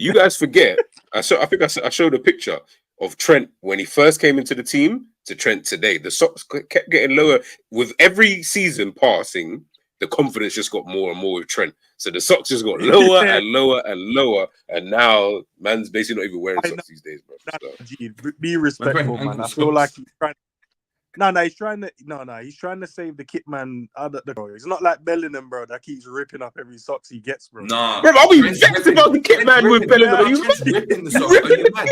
You guys forget. I showed a picture of Trent when he first came into the team to Trent today. The socks kept getting lower with every season passing. The confidence just got more and more with Trent. So the socks just got lower and lower and lower. And now man's basically not even wearing socks these days, bro. So. Be respectful, man. I feel like he's trying. He's trying to save the kit man out of the bro. It's not like Bellingham, bro, that keeps ripping up every socks he gets, bro. Nah, bro, I'll be vexed about the kit man with Bellingham. Are you ripping the socks? Are you mad?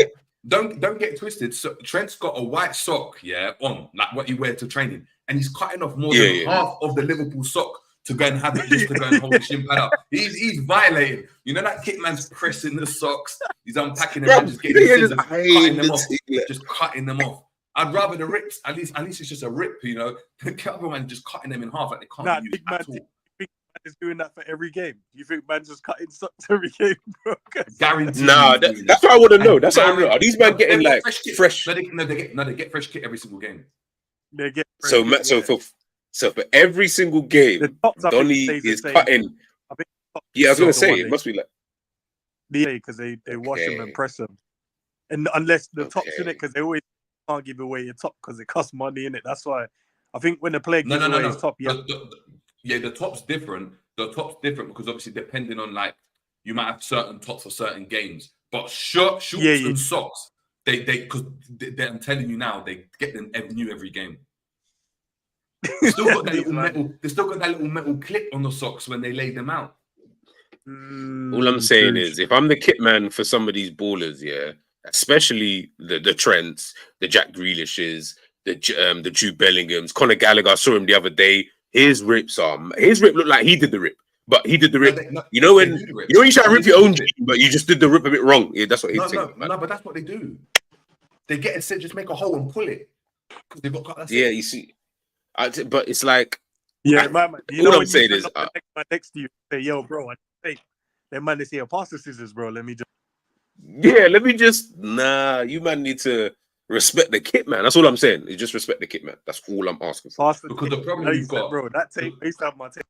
Don't get twisted. So Trent's got a white sock, on like what you wear to training, and he's cutting off more than half of the Liverpool sock to go and have it just to go and hold the shin pad up. He's violating. You know that kit man's pressing the socks. He's unpacking them and just getting cutting them off. Just cutting them off. I'd rather the rips. At least it's just a rip, you know. The other man just cutting them in half like they can't use it at all. Big man is doing that for every game. You think man's just cutting socks every game, bro? Guaranteed. Nah, that's what I want to know. That's what I want to know. Are these men getting like fresh? No, they get fresh kit every single game. They get so for every single game, Donny is cutting. I was gonna say it must be like because they wash them and press them, and unless the top's in it, because they always can't give away your top because it costs money in it. That's why I think when the player gives away his top, the top's different. The top's different because obviously depending on like you might have certain tops for certain games, but shorts and socks, because I'm telling you now, they get them new every game. They still got that little metal clip on the socks when they lay them out. All I'm saying is, if I'm the kit man for some of these ballers, especially the Trents, the Jack Grealishes, the Jude Bellinghams, Conor Gallagher, I saw him the other day. His rip looked like he did the rip. But he did the No, rip. they, no, You know they when do the rip. you try to rip your own Do team, it. but you just did the rip a bit wrong. Yeah, that's what he'd say. No, but that's what they do. They get it said, just make a hole and pull it because they've got. That's Yeah, it. you see, but it's like Yeah, man. You all know I'm when you saying turn is, up the next man next to you, say, "Yo, bro, I think that man is here. Pass the scissors, bro. Let me just." yeah, let me just you man need to respect the kit, man. That's all I'm saying. You just respect the kit, man. That's all I'm asking for. Pass the Because tape. the problem No, you've you said, got, bro, that tape. I used to have my tape.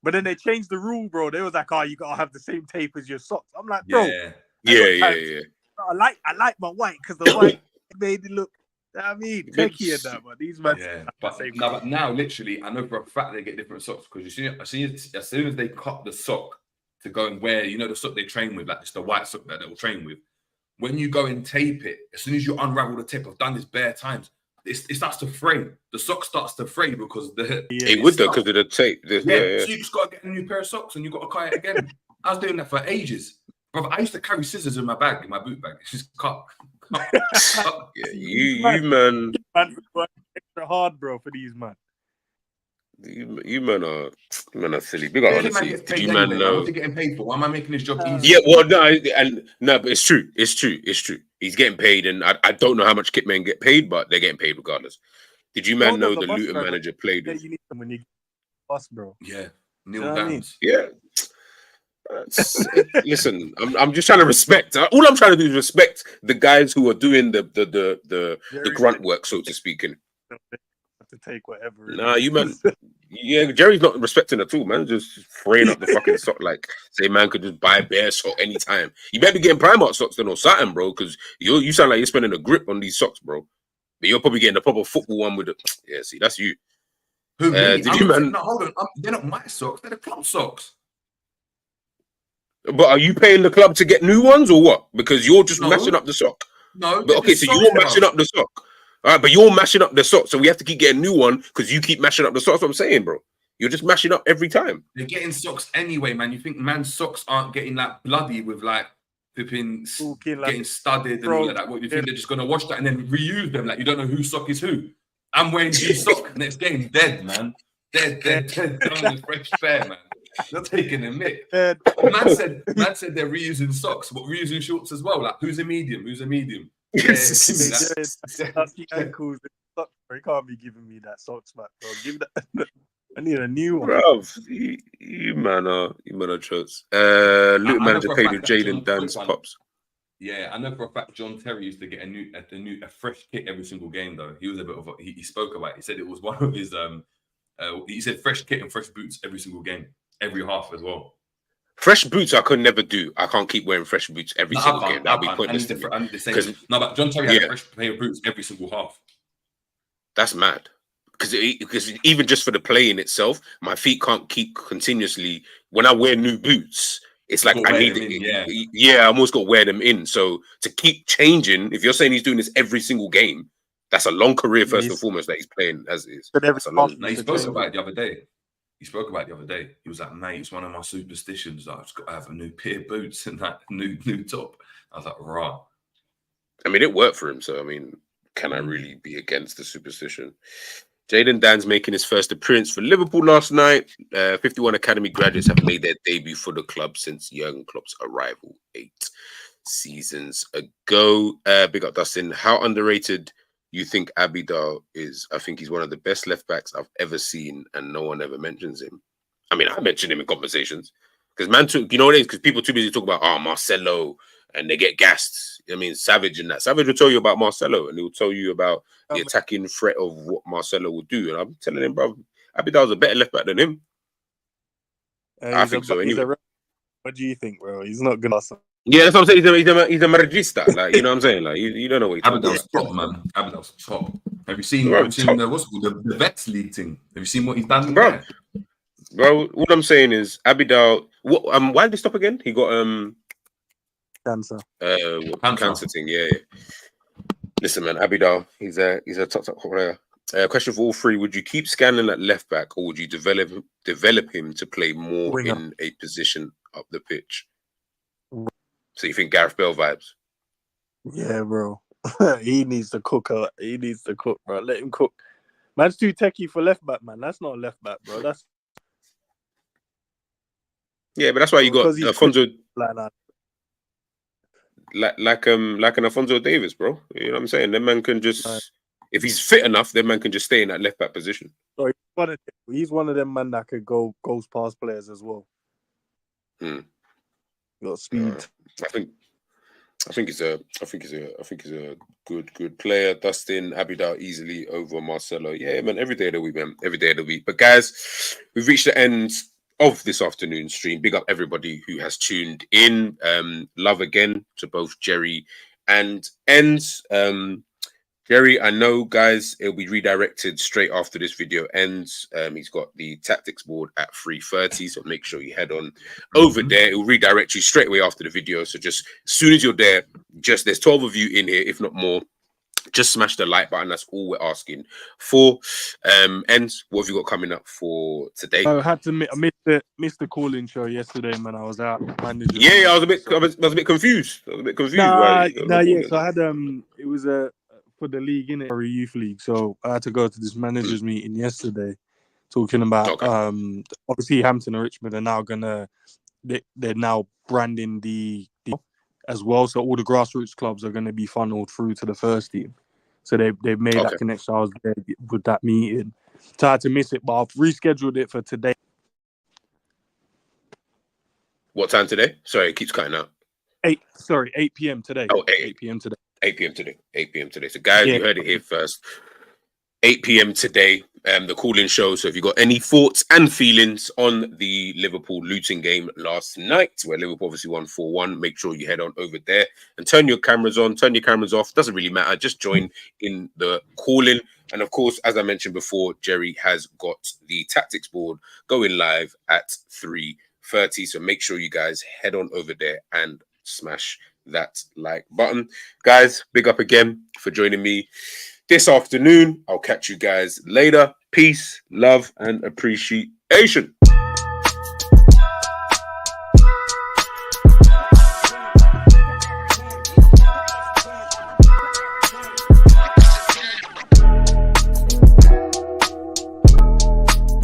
But then they changed the rule, bro. They was like, "Oh, you gotta have the same tape as your socks." I'm like, bro, Yeah. I like my white because the white made it look. I mean, techie and that, but these men. yeah. But now, literally, I know for a fact they get different socks because as soon as they cut the sock to go and wear, the sock they train with, like just the white sock that they'll train with. When you go and tape it, as soon as you unravel the tape, I've done this bare times. It starts to fray. The sock starts to fray because it would though because of the tape. So you just got to get a new pair of socks and you got to cut it again. I was doing that for ages. Bro, I used to carry scissors in my bag, in my boot bag. It's just cut. Yeah, you man. Extra hard, bro, for these man. You man are silly. Big up, honestly. Did you man know? What's he getting paid for? Why am I making his job easy? Yeah, well, no, but it's true. It's true. He's getting paid, and I don't know how much Kitmen get paid, but they're getting paid regardless. Did you man know the Luton manager played with? You need them when you bus, bro. Yeah, Neil Downs. Yeah. Listen, I'm just trying to respect. All I'm trying to do is respect the guys who are doing the grunt work, so to speak. And to take whatever. Nah, you man. Yeah, Jerry's not respecting at all, man. Just fraying up the fucking sock like say man could just buy bare sock anytime. You better be getting Primark socks then or something, bro, because you sound like you're spending a grip on these socks, bro. But you're probably getting the proper football one with the see, that's you. Who me? Did you man? No, hold on. They're not my socks, they're the club socks. But are you paying the club to get new ones or what? Because you're just mashing up the sock. No, but okay, so you're mashing up the sock. All right, but you're mashing up the sock, so we have to keep getting new one because you keep mashing up the sock. That's what I'm saying, bro. You're just mashing up every time. They're getting socks anyway, man. You think man's socks aren't getting like bloody with like flipping, getting studded and all of that? What you think they're just gonna wash that and then reuse them? Like you don't know whose sock is who. I'm wearing these socks next game, dead, man. Dead, done with fresh pair, man. They're taking a mick. Man said they're reusing socks, but reusing shorts as well. Like who's a medium? Who's a medium? That's the ankles. You can't be giving me that socks, man. Bro. Give that. I need a new one. Bro, you man are jokes. Luton manager paid with Jaden Dan's pops. Yeah, I know for a fact John Terry used to get a fresh kit every single game though. He was a bit of he spoke about it. He said it was one of his he said fresh kit and fresh boots every single game, every half as well. Fresh boots I could never do. I can't keep wearing fresh boots every single game. That'd be pointless. No, but John Terry had a fresh pair of boots every single half. That's mad. Because even just for the play in itself, my feet can't keep continuously. When I wear new boots, it's like I need it. Yeah, I almost got to wear them in. So to keep changing, if you're saying he's doing this every single game, that's a long career first and foremost that he's playing as is. That's a long. He spoke about it the other day. He was like, mate, it's one of my superstitions. I've just got to have a new pair of boots and that new top. I was like, right. I mean, it worked for him. So, I mean, can I really be against the superstition? Jaden Dan's making his first appearance for Liverpool last night. 51 academy graduates have made their debut for the club since Jurgen Klopp's arrival 8 seasons ago. Big up, Dustin. How underrated you think Abidal is? I think he's one of the best left backs I've ever seen, and no one ever mentions him. I mean, I mentioned him in conversations because you know what it is? Because people too busy talk about Marcelo and they get gassed. I mean, Savage and that. Savage will tell you about Marcelo and he'll tell you about the attacking threat of what Marcelo will do. And I'm telling him, bro, Abidal's a better left back than him. I think so. Anyway. What do you think, bro? He's not gonna. Yeah, that's what I'm saying. He's a Madridista. Like, you know what I'm saying? Like, you don't know what he's talking about. Abidal's top, man. Abidal's top. Have you seen what's called the Vets League thing? Have you seen what he's done? Bro, all I'm saying is Abidal. Why did he stop again? He got cancer. Cancer thing. Yeah. Listen, man, Abidal, he's a top player. Question for all three: would you keep Scanlon at left back, or would you develop him to play more winger in a position up the pitch? So you think Gareth Bale vibes? Yeah, bro. He needs to cook. He needs to cook, bro. Let him cook. Man's too techie for left back, man. That's not left back, bro. Yeah, but that's why you got because he's quick Alfonso, like that. like an Alfonso Davis, bro. You know what I'm saying? That man can Right. just, if he's fit enough, that man can just stay in that left back position. So he's one of them man that could goes past players as well. Got speed. I think he's a good player. Dustin Abidal easily over Marcelo. Yeah, man. Every day of the week, man. Every day of the week. But guys, we've reached the end of this afternoon stream. Big up everybody who has tuned in. Love again to both Jerry and Enz. Jerry, I know, guys, it'll be redirected straight after this video ends. He's got the tactics board at 3:30, so make sure you head on over there. It'll redirect you straight away after the video. So just as soon as you're there, there's 12 of you in here, if not more. Just smash the like button. That's all we're asking for. And what have you got coming up for today? I had to miss the call-in show yesterday, man. I was out. Yeah, I was a bit confused. Yeah. So I had it was for the league in it, for a youth league. So I had to go to this managers meeting yesterday, talking about obviously Hampton and Richmond are now they're now branding the as well. So all the grassroots clubs are going to be funneled through to the first team. So they've made that connection. I was there with that meeting. So I had to miss it, but I've rescheduled it for today. What time today? Sorry, it keeps cutting out. 8 p.m. today. Oh, 8 p.m. today. 8 p.m. today. So guys, you heard it here first. 8 p.m. today, the call-in show. So if you've got any thoughts and feelings on the Liverpool-Luton game last night, where Liverpool obviously won 4-1, make sure you head on over there and turn your cameras on, turn your cameras off. Doesn't really matter. Just join in the call-in. And of course, as I mentioned before, Jerry has got the tactics board going live at 3:30. So make sure you guys head on over there and smash that like button. Guys, big up again for joining me this afternoon. I'll catch you guys later. Peace, love, and appreciation.